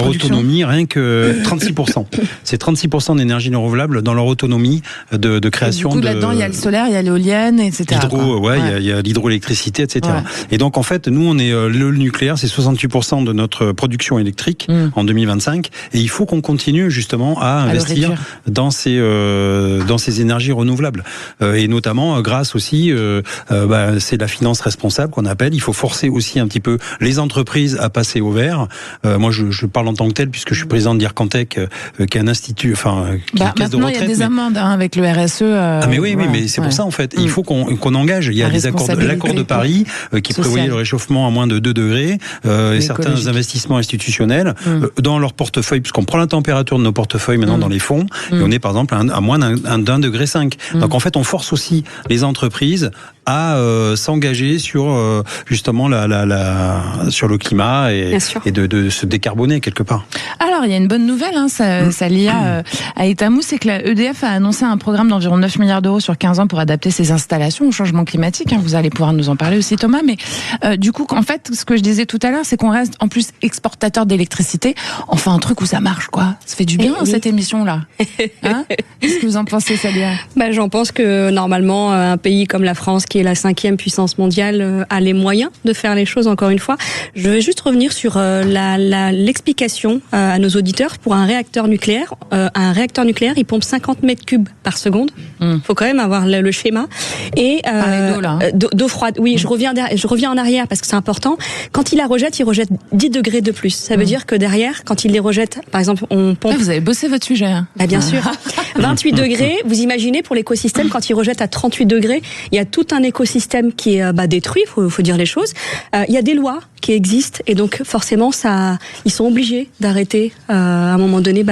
autonomie, rien que 36%. C'est 36% d'énergie renouvelable dans leur autonomie de création. Et du coup, là-dedans, il y a le solaire, il y a l'éolienne, etc. Il y a l'hydroélectricité, etc. Et donc, en fait, nous, on est le nucléaire, c'est 68% de notre production électrique en 2025. Et il faut qu'on continue justement à investir dans ces énergies renouvelables. Et notamment, grâce aussi, c'est la finance responsable qu'on appelle. Il faut forcer aussi un petit peu les entreprises à passer au vert. Moi, je parle en tant que tel, puisque je suis président de l'IRCANTEC, qui est un institut, qui est une caisse de retraite. Maintenant, il y a des amendes avec le RSE. Mais oui, mais c'est pour ça, en fait. il faut qu'on engage. Il y a l'accord de Paris qui prévoyait le réchauffement à moins de 2 degrés et certains investissements institutionnels dans leur portefeuille, puisqu'on prend la température de nos portefeuilles maintenant dans les fonds, et on est par exemple à moins d'1,5 degré. Donc en fait, on force aussi les entreprises à s'engager sur justement sur le climat et de se décarboner quelque part. Alors il y a une bonne nouvelle, ça lié à Etamou, c'est que la EDF a annoncé un programme d'environ 9 milliards d'euros sur 15 ans pour adapter ses installations au changement climatique. Vous allez pouvoir nous en parler aussi, Thomas. Mais du coup, en fait, ce que je disais tout à l'heure, c'est qu'on reste en plus exportateur d'électricité. Enfin, un truc où ça marche, quoi. Ça fait du bien cette émission-là. Qu'est-ce que vous en pensez, Salia ? J'en pense que normalement, un pays comme la France, qui est la 5e puissance mondiale, a les moyens de faire les choses. Encore une fois, je vais juste revenir sur l'explication à nos auditeurs. Pour un réacteur nucléaire, il pompe 50 mètres cubes par seconde. Faut quand même avoir le schéma. Et d'eau froide. Oui, je reviens en arrière parce que c'est important. Quand il la rejette, il rejette 10 degrés de plus. Ça veut dire que derrière, quand il les rejette, par exemple, on pompe... vous avez bossé votre sujet. Bien sûr. 28 degrés, vous imaginez pour l'écosystème, quand il rejette à 38 degrés, il y a tout un écosystème qui est détruit, faut dire les choses. Il y a des lois qui existent et donc forcément, ils sont obligés d'arrêter à un moment donné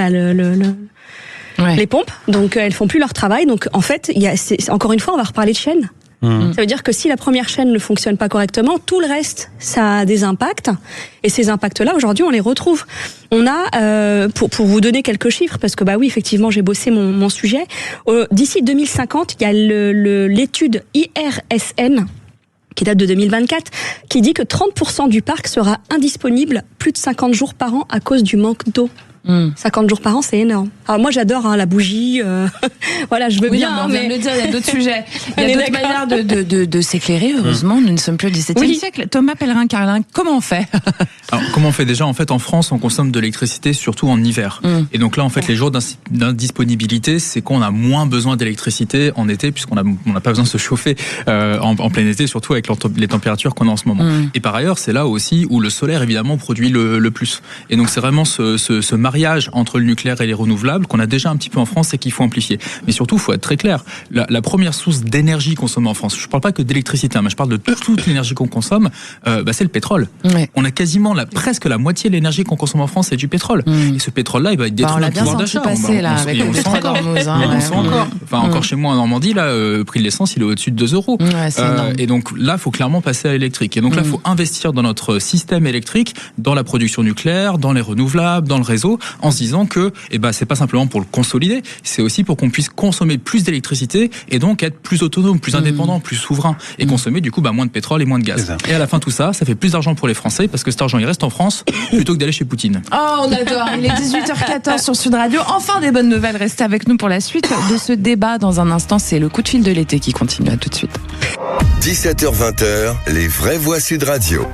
les pompes. Donc elles font plus leur travail. Donc en fait, encore une fois, on va reparler de chaîne. Ça veut dire que si la première chaîne ne fonctionne pas correctement, tout le reste, ça a des impacts. Et ces impacts-là, aujourd'hui, on les retrouve. On a, pour vous donner quelques chiffres, parce que oui, effectivement, j'ai bossé mon sujet. D'ici 2050, il y a l'étude IRSN, qui date de 2024, qui dit que 30% du parc sera indisponible plus de 50 jours par an à cause du manque d'eau. 50 jours par an, c'est énorme. Alors moi, j'adore la bougie. Voilà, je veux bien. Mais on vient de le dire, il y a d'autres sujets. Il y a d'autres manières de s'éclairer. Heureusement, nous ne sommes plus au XVIIe siècle. Thomas Pellerin-Carlin, comment on fait ? Alors, comment on fait déjà ? En fait, en France, on consomme de l'électricité surtout en hiver. Et donc là, en fait, les jours d'indisponibilité, c'est qu'on a moins besoin d'électricité en été, puisqu'on n'a pas besoin de se chauffer en plein été, surtout avec les températures qu'on a en ce moment. Et par ailleurs, c'est là aussi où le solaire, évidemment, produit le plus. Et donc, c'est vraiment ce mariage entre le nucléaire et les renouvelables qu'on a déjà un petit peu en France et qu'il faut amplifier. Mais surtout, il faut être très clair. La première source d'énergie consommée en France, je ne parle pas que d'électricité, mais je parle de toute l'énergie qu'on consomme, c'est le pétrole. On a quasiment presque la moitié de l'énergie qu'on consomme en France, c'est du pétrole. Et ce pétrole-là, il va être détruit dans le pouvoir d'achat. On le sent encore. Encore chez moi en Normandie, là, le prix de l'essence, il est au-dessus de 2 euros. Et donc là, il faut clairement passer à l'électrique. Et donc là, il faut investir dans notre système électrique, dans la production nucléaire, dans les renouvelables, dans le réseau, en se disant que c'est pas simplement pour le consolider, c'est aussi pour qu'on puisse consommer plus d'électricité et donc être plus autonome, plus indépendant, plus souverain et consommer du coup moins de pétrole et moins de gaz. Et à la fin tout ça fait plus d'argent pour les Français parce que cet argent il reste en France plutôt que d'aller chez Poutine. Oh, on adore. Il est 18h14 sur Sud Radio. Enfin des bonnes nouvelles. Restez avec nous pour la suite de ce débat. Dans un instant, c'est le coup de fil de l'été qui continue. À tout de suite. 17h-20h, les vraies voix Sud Radio.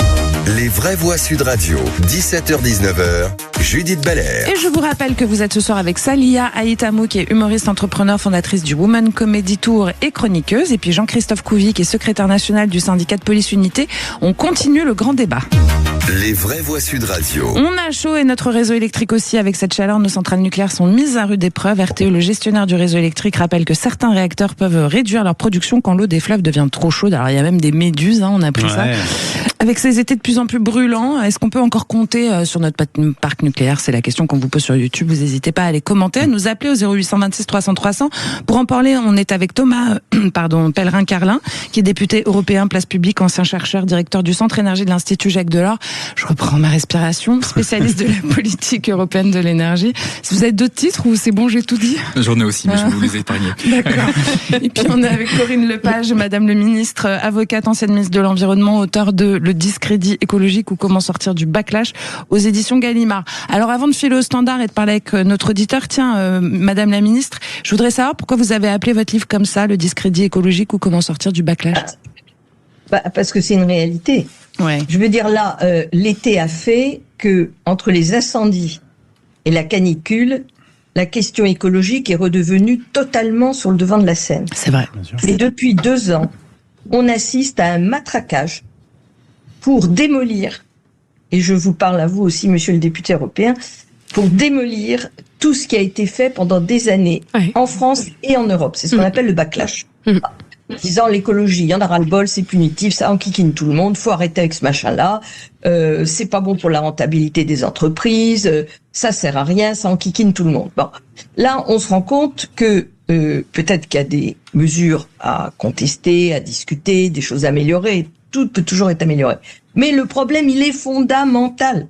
Les vraies voix Sud Radio, 17h-19h, Judith Belair. Et je vous rappelle que vous êtes ce soir avec Salia Aïtamou, qui est humoriste, entrepreneur, fondatrice du Woman Comedy Tour et chroniqueuse. Et puis Jean-Christophe Couvi, qui est secrétaire national du syndicat de police unité. On continue le grand débat. Les vraies voix Sud Radio. On a chaud et notre réseau électrique aussi. Avec cette chaleur, nos centrales nucléaires sont mises à rude épreuve. RTE, le gestionnaire du réseau électrique, rappelle que certains réacteurs peuvent réduire leur production quand l'eau des fleuves devient trop chaude. Alors il y a même des méduses, on a appris ça. Avec ces étés de plus en plus brûlants, est-ce qu'on peut encore compter sur notre parc nucléaire ? C'est la question qu'on vous pose sur YouTube. Vous n'hésitez pas à les commenter, à nous appeler au 0826 300 300. Pour en parler, on est avec Thomas Pellerin-Carlin, qui est député européen, place publique, ancien chercheur, directeur du Centre Énergie de l'Institut Jacques Delors. Je reprends ma respiration, spécialiste de la politique européenne de l'énergie. Si vous avez d'autres titres ou c'est bon, j'ai tout dit ? J'en ai aussi, mais je vais vous les épargner. D'accord. Et puis on est avec Corinne Lepage, Madame le ministre, avocate, ancienne ministre de l'Environnement, auteur de Le discrédit écologique ou comment sortir du backlash aux éditions Gallimard. Alors avant de filer au standard et de parler avec notre auditeur, Madame la ministre, je voudrais savoir pourquoi vous avez appelé votre livre comme ça, Le discrédit écologique ou comment sortir du backlash ? Parce que c'est une réalité. Ouais. Je veux dire là, l'été a fait que entre les incendies et la canicule, la question écologique est redevenue totalement sur le devant de la scène. C'est vrai. Et depuis 2 ans, on assiste à un matraquage pour démolir, et je vous parle à vous aussi, monsieur le député européen, pour démolir tout ce qui a été fait pendant des années en France et en Europe. C'est ce qu'on appelle le backlash. disant l'écologie, il y en a ras-le-bol, c'est punitif, ça enquiquine tout le monde, faut arrêter avec ce machin-là, c'est pas bon pour la rentabilité des entreprises, ça sert à rien, ça enquiquine tout le monde. Bon, là, on se rend compte que peut-être qu'il y a des mesures à contester, à discuter, des choses à améliorer, tout peut toujours être amélioré. Mais le problème, il est fondamental.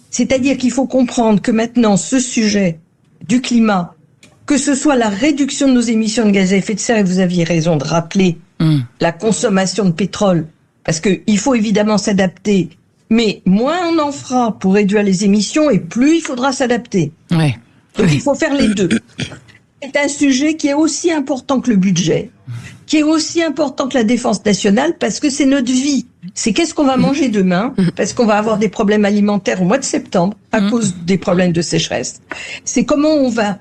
C'est-à-dire qu'il faut comprendre que maintenant, ce sujet du climat, que ce soit la réduction de nos émissions de gaz à effet de serre, et vous aviez raison de rappeler la consommation de pétrole, parce que il faut évidemment s'adapter, mais moins on en fera pour réduire les émissions, et plus il faudra s'adapter. Ouais. Donc il faut faire les deux. C'est un sujet qui est aussi important que le budget, qui est aussi important que la défense nationale, parce que c'est notre vie. C'est qu'est-ce qu'on va manger demain, parce qu'on va avoir des problèmes alimentaires au mois de septembre, à cause des problèmes de sécheresse. C'est comment on va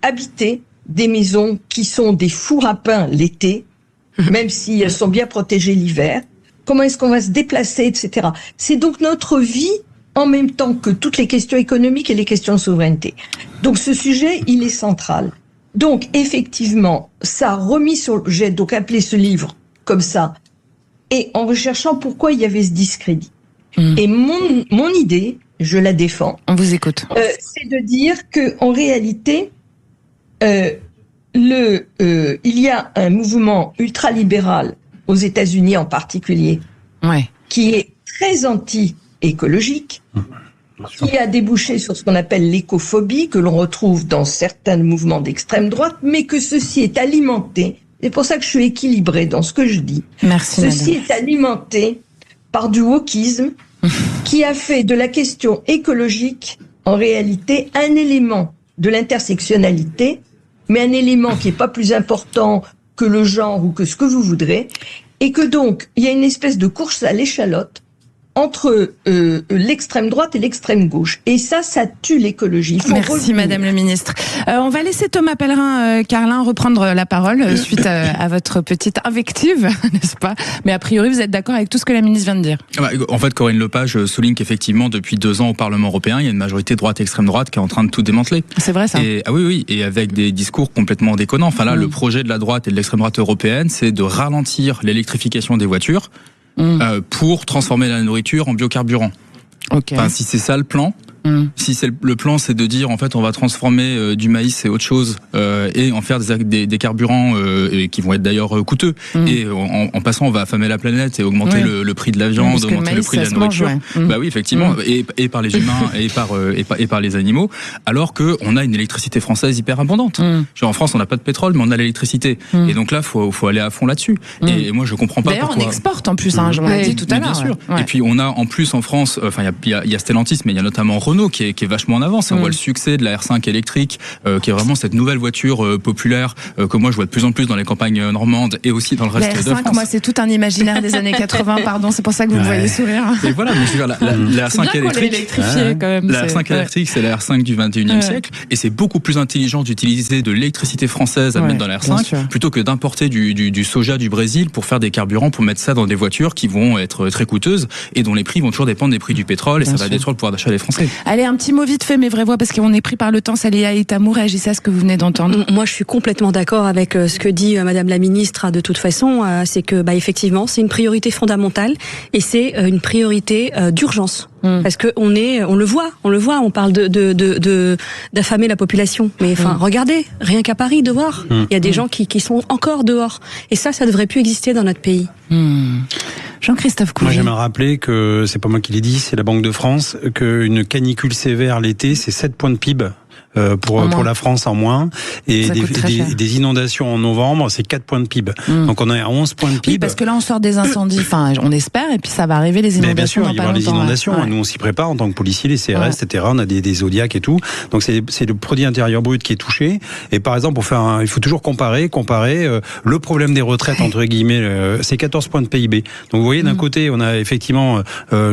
habiter des maisons qui sont des fours à pain l'été, même si elles sont bien protégées l'hiver. Comment est-ce qu'on va se déplacer, etc. C'est donc notre vie en même temps que toutes les questions économiques et les questions de souveraineté. Donc ce sujet, il est central. Donc effectivement, ça a remis sur... J'ai donc appelé ce livre comme ça, et en recherchant pourquoi il y avait ce discrédit. Et mon idée, je la défends. On vous écoute. C'est de dire que en réalité, il y a un mouvement ultralibéral aux États-Unis en particulier, qui est très anti-écologique, qui a débouché sur ce qu'on appelle l'écophobie, que l'on retrouve dans certains mouvements d'extrême droite, mais que ceci est alimenté. C'est pour ça que je suis équilibrée dans ce que je dis. Merci, ceci est alimenté par du wokisme qui a fait de la question écologique, en réalité, un élément de l'intersectionnalité, mais un élément qui n'est pas plus important que le genre ou que ce que vous voudrez, et que donc, il y a une espèce de course à l'échalote entre l'extrême droite et l'extrême gauche. Et ça tue l'écologie. Merci Madame le Ministre. On va laisser Thomas Pellerin-Carlin reprendre la parole suite à votre petite invective, n'est-ce pas? Mais a priori, vous êtes d'accord avec tout ce que la ministre vient de dire? En fait, Corinne Lepage souligne qu'effectivement, depuis 2 ans au Parlement européen, il y a une majorité droite et extrême droite qui est en train de tout démanteler. C'est vrai ça? Oui, et avec des discours complètement déconnants. Enfin là, le projet de la droite et de l'extrême droite européenne, c'est de ralentir l'électrification des voitures pour transformer la nourriture en biocarburant. Enfin, si c'est ça le plan, si c'est le plan, c'est de dire en fait on va transformer du maïs et autre chose et en faire des carburants qui vont être d'ailleurs coûteux et en passant on va affamer la planète et augmenter le prix de la viande, augmenter le prix de la nourriture. Bah oui, effectivement, et par les humains et par les animaux, alors que on a une électricité française hyper abondante. Genre en France on n'a pas de pétrole mais on a l'électricité et donc là faut aller à fond là-dessus. Et moi je comprends pas pourquoi. D'ailleurs on exporte en plus, je l'ai dit tout à l'heure. Bien sûr. Et puis on a en plus en France, enfin il y a Stellantis mais il y a notamment Renault qui est vachement en avance. On voit le succès de la R5 électrique, qui est vraiment cette nouvelle voiture populaire que moi je vois de plus en plus dans les campagnes normandes et aussi dans le reste de France. Moi c'est tout un imaginaire des années 80, pardon, c'est pour ça que vous me voyez sourire. Et voilà, mais je veux dire, la R5 électrique, la R5 électrique, c'est la R5 du 21e siècle, et c'est beaucoup plus intelligent d'utiliser de l'électricité française à mettre dans la R5 plutôt que d'importer du soja du Brésil pour faire des carburants, pour mettre ça dans des voitures qui vont être très coûteuses et dont les prix vont toujours dépendre des prix du pétrole et ça va détruire le pouvoir d'achat des Français. Allez, un petit mot vite fait, mes vraies voix, parce qu'on est pris par le temps. Saléa et Tamour, réagissez à ce que vous venez d'entendre. Moi, je suis complètement d'accord avec ce que dit Madame la Ministre. De toute façon, c'est que, effectivement, c'est une priorité fondamentale et c'est une priorité d'urgence. Parce que on le voit, on parle d'affamer la population. Mais regardez, rien qu'à Paris, dehors, il y a des gens qui sont encore dehors. Et ça devrait plus exister dans notre pays. Jean-Christophe Couvi. Moi, j'aimerais rappeler que c'est pas moi qui l'ai dit, c'est la Banque de France, qu'une canicule sévère l'été, c'est 7 points de PIB. Pour la France en moins, et des inondations en novembre, c'est 4 points de PIB. Donc on est à 11 points de PIB. Oui, parce que là on sort des incendies, on espère, et puis ça va arriver les inondations. Mais bien sûr, il va y avoir les inondations. Ouais. Nous on s'y prépare en tant que policiers, les CRS, etc. On a des Zodiac et tout. Donc c'est le produit intérieur brut qui est touché. Et par exemple, il faut toujours comparer le problème des retraites entre guillemets, c'est 14 points de PIB. Donc vous voyez, d'un côté on a effectivement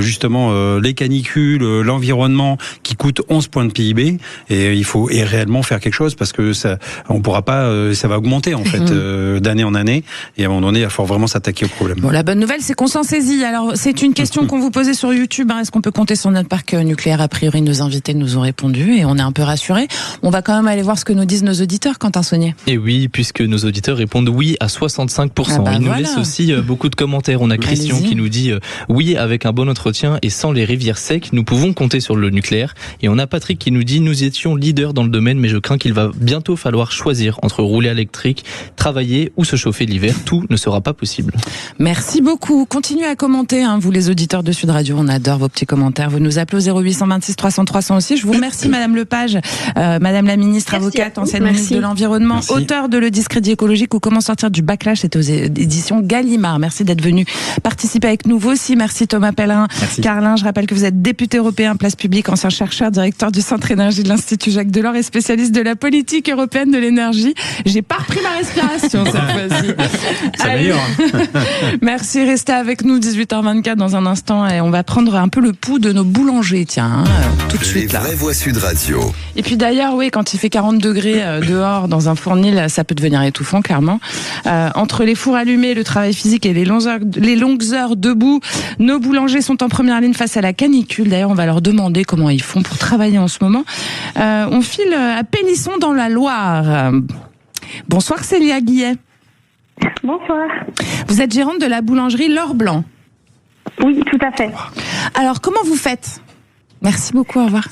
justement les canicules, l'environnement qui coûte 11 points de PIB, et il faut réellement faire quelque chose parce que ça, on pourra pas, ça va augmenter en fait d'année en année et à un moment donné, il faut vraiment s'attaquer au problème. Bon, la bonne nouvelle, c'est qu'on s'en saisit. Alors, c'est une question qu'on vous posait sur YouTube. Est-ce qu'on peut compter sur notre parc nucléaire? A priori, nos invités nous ont répondu et on est un peu rassurés. On va quand même aller voir ce que nous disent nos auditeurs, Quentin Saunier. Et oui, puisque nos auditeurs répondent oui à 65%. Ils nous laissent aussi beaucoup de commentaires. On a Christian qui nous dit oui, avec un bon entretien et sans les rivières secs, nous pouvons compter sur le nucléaire. Et on a Patrick qui nous dit nous étions leaders dans le domaine, mais je crains qu'il va bientôt falloir choisir entre rouler à l'électrique, travailler ou se chauffer l'hiver. Tout ne sera pas possible. Merci beaucoup. Continuez à commenter, vous les auditeurs de Sud Radio. On adore vos petits commentaires. Vous nous appelez au 0826 300 300 aussi. Je vous remercie, Madame Lepage, Madame la ministre, avocate, ancienne ministre de l'Environnement, auteur de Le Discrédit écologique ou Comment sortir du backlash. C'était aux éditions Gallimard. Merci d'être venu participer avec nous. Vous aussi, merci Thomas Pellerin. Carlin, je rappelle que vous êtes député européen, place publique, ancien chercheur, directeur du Centre Énergie de l'Institut Jacques Delors et spécialiste de la politique européenne de l'énergie. J'ai pas repris ma respiration cette fois-ci. C'est meilleur. Merci, restez avec nous 18h24 dans un instant et on va prendre un peu le pouls de nos boulangers, tout de suite. Les vraies voix Sud Radio. Et puis d'ailleurs, oui, quand il fait 40 degrés dehors dans un fournil, ça peut devenir étouffant, clairement. Entre les fours allumés, le travail physique et les longues heures debout, nos boulangers sont en première ligne face à la canicule. D'ailleurs, on va leur demander comment ils font pour travailler en ce moment. On file à Pélisson dans la Loire. Bonsoir Célia Guillet. Bonsoir. Vous êtes gérante de la boulangerie L'Or Blanc. Oui, tout à fait. Alors, comment vous faites? Merci beaucoup, au revoir.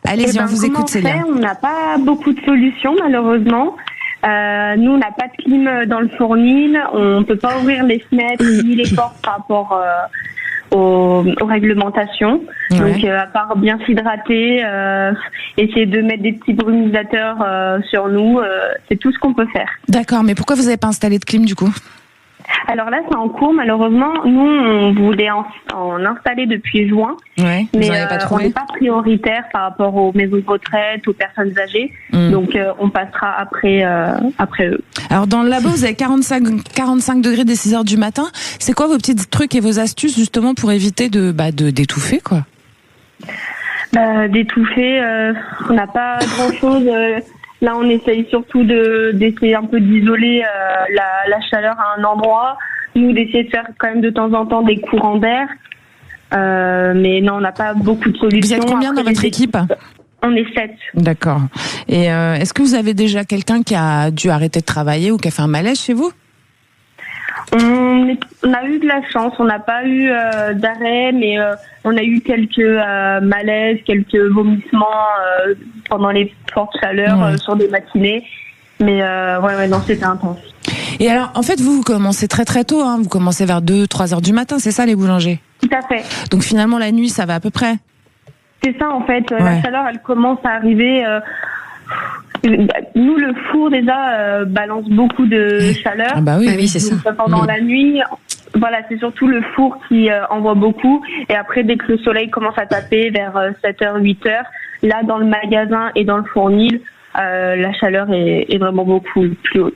Allez-y, on vous écoute, Célia. On n'a pas beaucoup de solutions, malheureusement. Nous, on n'a pas de clim dans le fournil. On ne peut pas ouvrir les fenêtres ni les portes par rapport aux réglementations. Ouais. Donc, à part bien s'hydrater, essayer de mettre des petits brumisateurs sur nous, c'est tout ce qu'on peut faire. D'accord, mais pourquoi vous n'avez pas installé de clim, du coup? Alors là, c'est en cours, malheureusement. Nous, on voulait en installer depuis juin. Ouais, mais on n'est pas prioritaire par rapport aux maisons de retraite, aux personnes âgées. Donc, on passera après eux. Alors, dans le labo, vous avez 45 degrés dès 6 heures du matin. C'est quoi vos petits trucs et vos astuces, justement, pour éviter d'étouffer, quoi? D'étouffer, on n'a pas grand-chose. Là, on essaye surtout d'essayer un peu d'isoler la chaleur à un endroit. Nous, d'essayer de faire quand même de temps en temps des courants d'air. Mais non, on n'a pas beaucoup de solutions. Vous êtes combien dans votre équipe? On est 7. D'accord. Et est-ce que vous avez déjà quelqu'un qui a dû arrêter de travailler ou qui a fait un malaise chez vous? On a eu de la chance, on n'a pas eu d'arrêt, mais on a eu quelques malaises, quelques vomissements pendant les fortes chaleurs sur des matinées. Mais non, c'était intense. Et alors, en fait, vous commencez très très tôt, vous commencez vers 2-3 heures du matin, c'est ça les boulangers? Tout à fait. Donc finalement, la nuit, ça va à peu près? C'est ça, en fait. La chaleur, elle commence à arriver... Nous, le four déjà balance beaucoup de chaleur. Ah bah oui, c'est ça. Pendant la nuit, voilà, c'est surtout le four qui envoie beaucoup. Et après, dès que le soleil commence à taper vers 7h, 8h, là, dans le magasin et dans le fournil, la chaleur est vraiment beaucoup plus haute.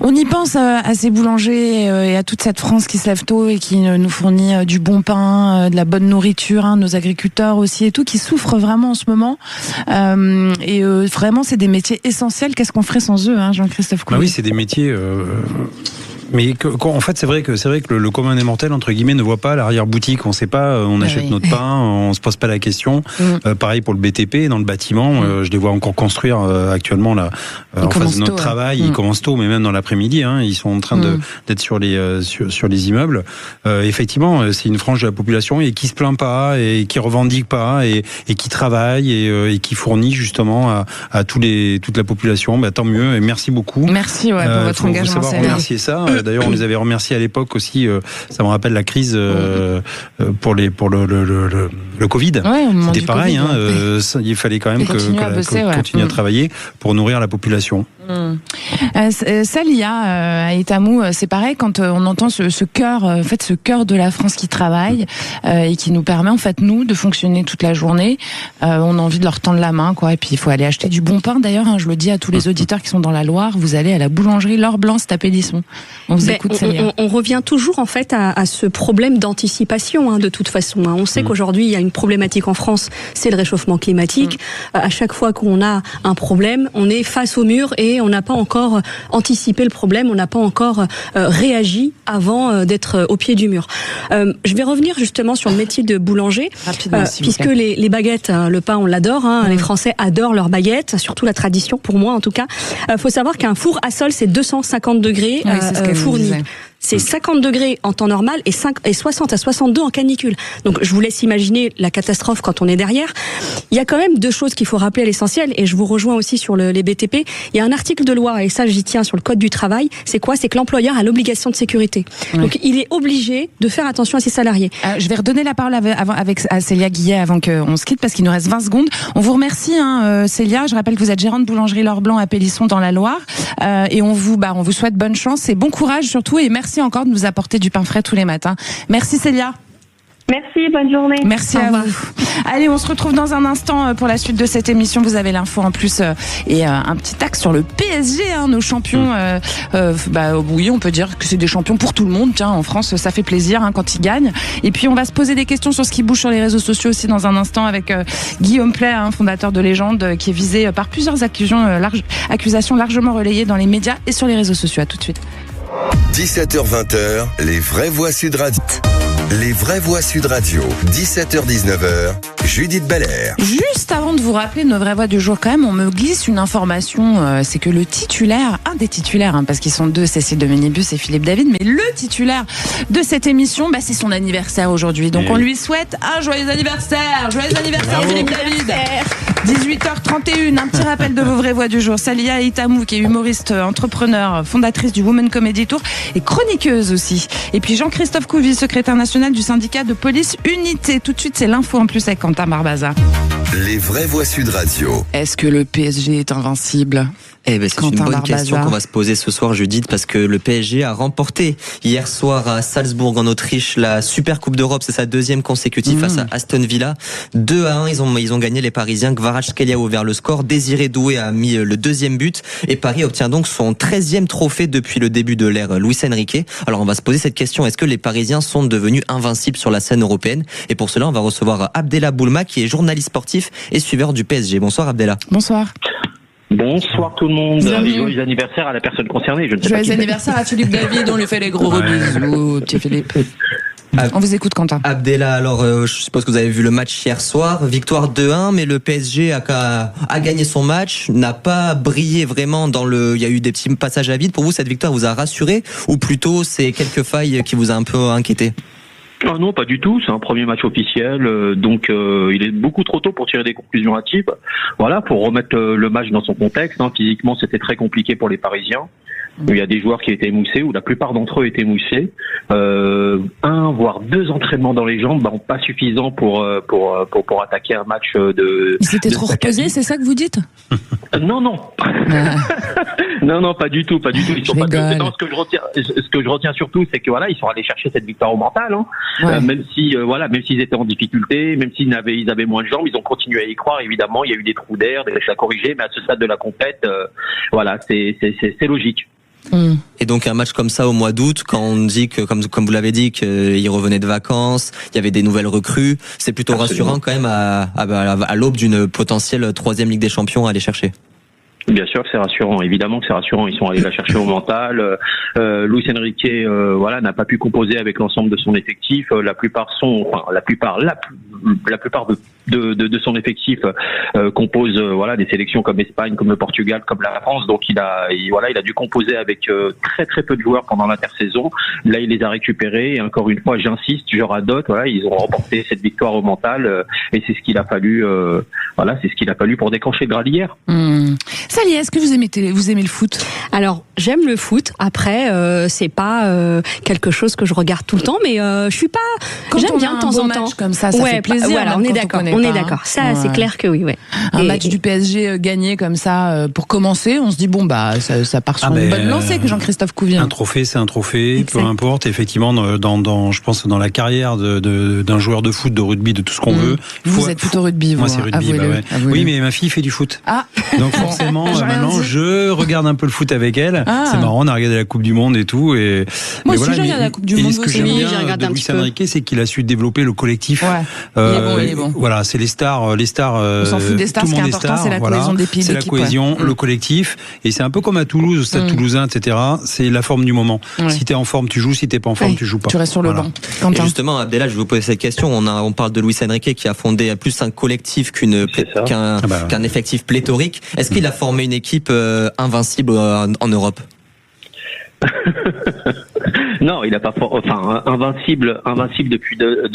On y pense à ces boulangers et à toute cette France qui se lève tôt et qui nous fournit du bon pain, de la bonne nourriture, nos agriculteurs aussi et tout, qui souffrent vraiment en ce moment. Et vraiment, c'est des métiers essentiels. Qu'est-ce qu'on ferait sans eux, Jean-Christophe Coué? Oui, c'est des métiers... Mais en fait, c'est vrai que le commun des mortels, entre guillemets, ne voit pas l'arrière-boutique. On ne sait pas, on achète notre pain, on se pose pas la question. Pareil pour le BTP, dans le bâtiment, je les vois encore construire actuellement là, en face de notre travail. Ils commencent tôt, mais même dans l'après-midi, ils sont en train d'être sur les immeubles. Effectivement, c'est une frange de la population et qui se plaint pas et qui revendique pas et qui travaille et qui fournit justement à toute la population. Tant mieux et merci beaucoup. Merci pour votre engagement. Faut savoir remercier ça. D'ailleurs, on les avait remerciés à l'époque aussi. Ça me rappelle la crise pour le Covid. C'était pareil. Il fallait quand même continuer à travailler pour nourrir la population. Célia Aitamou, c'est pareil quand on entend ce cœur, en fait, ce cœur de la France qui travaille et qui nous permet en fait nous de fonctionner toute la journée. On a envie de leur tendre la main, quoi. Et puis il faut aller acheter du bon pain. D'ailleurs, je le dis à tous les auditeurs qui sont dans la Loire, vous allez à la boulangerie L'Or Blanc, c'est à Pélisson. On vous écoute, Célia. On revient toujours en fait à ce problème d'anticipation, de toute façon. On sait qu'aujourd'hui il y a une problématique en France, c'est le réchauffement climatique. À chaque fois qu'on a un problème, on est face au mur et on n'a pas encore anticipé le problème, on n'a pas encore réagi avant d'être au pied du mur. Je vais revenir justement sur le métier de boulanger, puisque les baguettes, le pain, on l'adore. Les Français adorent leurs baguettes, surtout la tradition, pour moi en tout cas. Faut savoir qu'un four à sol, c'est 250 degrés fourni. C'est 50 degrés en temps normal et 60 à 62 en canicule. Donc je vous laisse imaginer la catastrophe quand on est derrière. Il y a quand même deux choses qu'il faut rappeler à l'essentiel, et je vous rejoins aussi sur les BTP. Il y a un article de loi, et ça j'y tiens, sur le code du travail. C'est quoi? C'est que l'employeur a l'obligation de sécurité. Donc il est obligé de faire attention à ses salariés. Je vais redonner la parole à Célia Guillet avant qu'on se quitte, parce qu'il nous reste 20 secondes. On vous remercie, Célia. Je rappelle que vous êtes gérante de boulangerie L'Or Blanc à Pélisson dans la Loire. Et on vous souhaite bonne chance et bon courage surtout, et merci encore de nous apporter du pain frais tous les matins. Merci Célia. Merci, bonne journée. Merci à vous. Allez, on se retrouve dans un instant pour la suite de cette émission. Vous avez l'info en plus et un petit axe sur le PSG, nos champions. Oui, on peut dire que c'est des champions pour tout le monde. Tiens, en France, ça fait plaisir quand ils gagnent. Et puis, on va se poser des questions sur ce qui bouge sur les réseaux sociaux aussi dans un instant avec Guillaume Play, fondateur de Légende, qui est visé par plusieurs accusations largement relayées dans les médias et sur les réseaux sociaux. À tout de suite. 17h-20h, les vraies voix Sud Radio. Les vraies voix Sud Radio, 17h-19h, Judith Belair. Juste avant de vous rappeler nos vraies voix du jour, quand même, on me glisse une information, c'est que le titulaire, un des titulaires, parce qu'ils sont deux, Cécile de Ménibus et Philippe David, mais le titulaire de cette émission, c'est son anniversaire aujourd'hui. Donc on lui souhaite un joyeux anniversaire. Joyeux anniversaire, Philippe David. 18h31, un petit rappel de vos vraies voix du jour. Célia Aitamou, qui est humoriste, entrepreneur, fondatrice du Women Comedy Tour et chroniqueuse aussi. Et puis Jean-Christophe Couvi, secrétaire national du syndicat de police Unité. Tout de suite, c'est l'info en plus avec Quentin Barbaza. Les vraies voix Sud Radio. Est-ce que le PSG est invincible ? C'est une bonne question qu'on va se poser ce soir, Judith, parce que le PSG a remporté hier soir à Salzbourg en Autriche la Super Coupe d'Europe. C'est sa deuxième consécutive face à Aston Villa. 2-1, ils ont gagné, les Parisiens. Kvaratskhelia a ouvert le score. Désiré Doué a mis le deuxième but. Et Paris obtient donc son 13e trophée depuis le début de l'ère Luis Enrique. Alors on va se poser cette question, est-ce que les Parisiens sont devenus invincibles sur la scène européenne? Et pour cela, on va recevoir Abdellah Boulma, qui est journaliste sportif et suiveur du PSG. Bonsoir Abdellah. Bonsoir. Bonsoir tout le monde. Joyeux anniversaire à la personne concernée. Joyeux anniversaire à Philippe David, on lui fait les gros bisous, petit Philippe. On vous écoute, Quentin. Abdellah, alors je suppose que vous avez vu le match hier soir, victoire 2-1, mais le PSG a gagné son match, n'a pas brillé vraiment il y a eu des petits passages à vide. Pour vous, cette victoire vous a rassuré, ou plutôt c'est quelques failles qui vous a un peu inquiété? Non, pas du tout. C'est un premier match officiel, donc il est beaucoup trop tôt pour tirer des conclusions hâtives. Voilà, pour remettre le match dans son contexte. Physiquement, c'était très compliqué pour les Parisiens. Il y a des joueurs qui étaient émoussés, ou la plupart d'entre eux étaient émoussés. Un voire deux entraînements dans les jambes, pas suffisant pour attaquer un match de. Ils s'étaient trop reposés, c'est ça que vous dites? Non. Non, pas du tout. Ils sont pas. Non, ce que je retiens surtout, c'est que ils sont allés chercher cette victoire au mental. Même s'ils étaient en difficulté, même s'ils avaient moins de jambes, ils ont continué à y croire. Évidemment, il y a eu des trous d'air, des choses à corriger, mais à ce stade de la compète, c'est logique. Et donc un match comme ça au mois d'août, quand on dit que, comme vous l'avez dit, qu'ils revenaient de vacances, il y avait des nouvelles recrues, c'est plutôt rassurant quand même à l'aube d'une potentielle 3e Ligue des Champions à aller chercher. Bien sûr que c'est rassurant, évidemment que c'est rassurant. Ils sont allés la chercher au mental. Luis Enrique, n'a pas pu composer avec l'ensemble de son effectif. La plupart de son effectif compose des sélections comme l'Espagne, comme le Portugal, comme la France. Donc il a dû composer avec très très peu de joueurs pendant l'intersaison. Là, il les a récupérés. Et encore une fois, j'insiste, je radote. Ils ont remporté cette victoire au mental, et c'est ce qu'il a fallu. C'est ce qu'il a fallu pour déclencher le graal hier. Salia, est-ce que vous aimez le foot? Alors, j'aime le foot. Après, c'est pas quelque chose que je regarde tout le temps, mais je suis pas. Quand j'aime on bien a de temps en temps. Comme ça fait plaisir. Voilà, on est d'accord. On est d'accord. Ça, c'est clair que oui. Ouais. Un match du PSG gagné comme ça, pour commencer, on se dit, bon, bah, ça part sur une bonne lancée que Jean-Christophe Couvier. Un trophée, c'est un trophée, peu importe. Effectivement, je pense, dans la carrière d'un joueur de foot, de rugby, de tout ce qu'on veut. Vous êtes plutôt rugby, vous. Moi, c'est rugby, Oui, mais ma fille fait du foot. Ah. Donc, forcément, maintenant, je regarde un peu le foot avec elle. C'est marrant, on a regardé la Coupe du Monde et tout. Moi aussi, j'ai regardé la Coupe du Monde. Ce que j'aime bien de Luis Enrique, c'est qu'il a su développer le collectif. Il est bon. Voilà, c'est les stars. On s'en fout des stars, ce qui est important, c'est la cohésion des pays. C'est la cohésion, le collectif. Et c'est un peu comme à Toulouse, au Stade Toulousain, etc. C'est la forme du moment. Si t'es en forme, tu joues. Si t'es pas en forme, tu joues pas. Tu restes sur le banc. Et justement, Abdellah, je vais vous poser cette question. On parle de Luis Enrique qui a fondé plus un collectif qu'un effectif pléthorique. Est-ce qu'il a formé une équipe invincible en Europe? Non, il a pas invincible depuis 2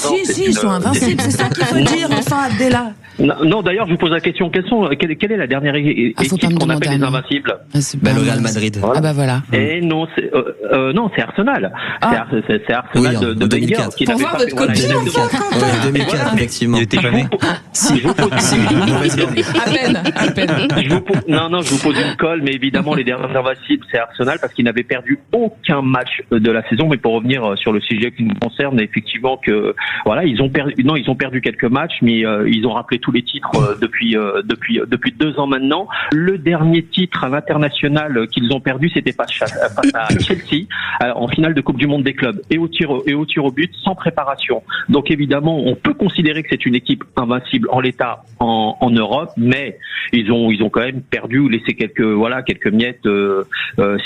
ans. Si, ils sont invincibles, c'est ça qu'il faut dire, enfin, Abdellah. Non, d'ailleurs, je vous pose la question, quelle est la dernière équipe qu'on appelle les invincibles? Le Real Madrid. Voilà. Ah bah voilà. Et non, c'est Arsenal. C'est Arsenal de 2004. Pour voir votre copie, 2004, effectivement. Il était pas né. Si, je vous pose à peine. Je vous pose une colle, mais évidemment, les dernières invincibles, c'est Arsenal, parce qu'ils n'avaient perdu aucun match de la saison. Mais pour revenir sur le sujet qui nous concerne, effectivement que voilà, ils ont perdu quelques matchs, mais ils ont rappelé tous les titres depuis 2 ans maintenant. Le dernier titre à l'international qu'ils ont perdu, c'était face à Chelsea en finale de Coupe du Monde des clubs et au tir au but sans préparation. Donc évidemment, on peut considérer que c'est une équipe invincible en l'état en Europe, mais ils ont quand même perdu ou laissé quelques miettes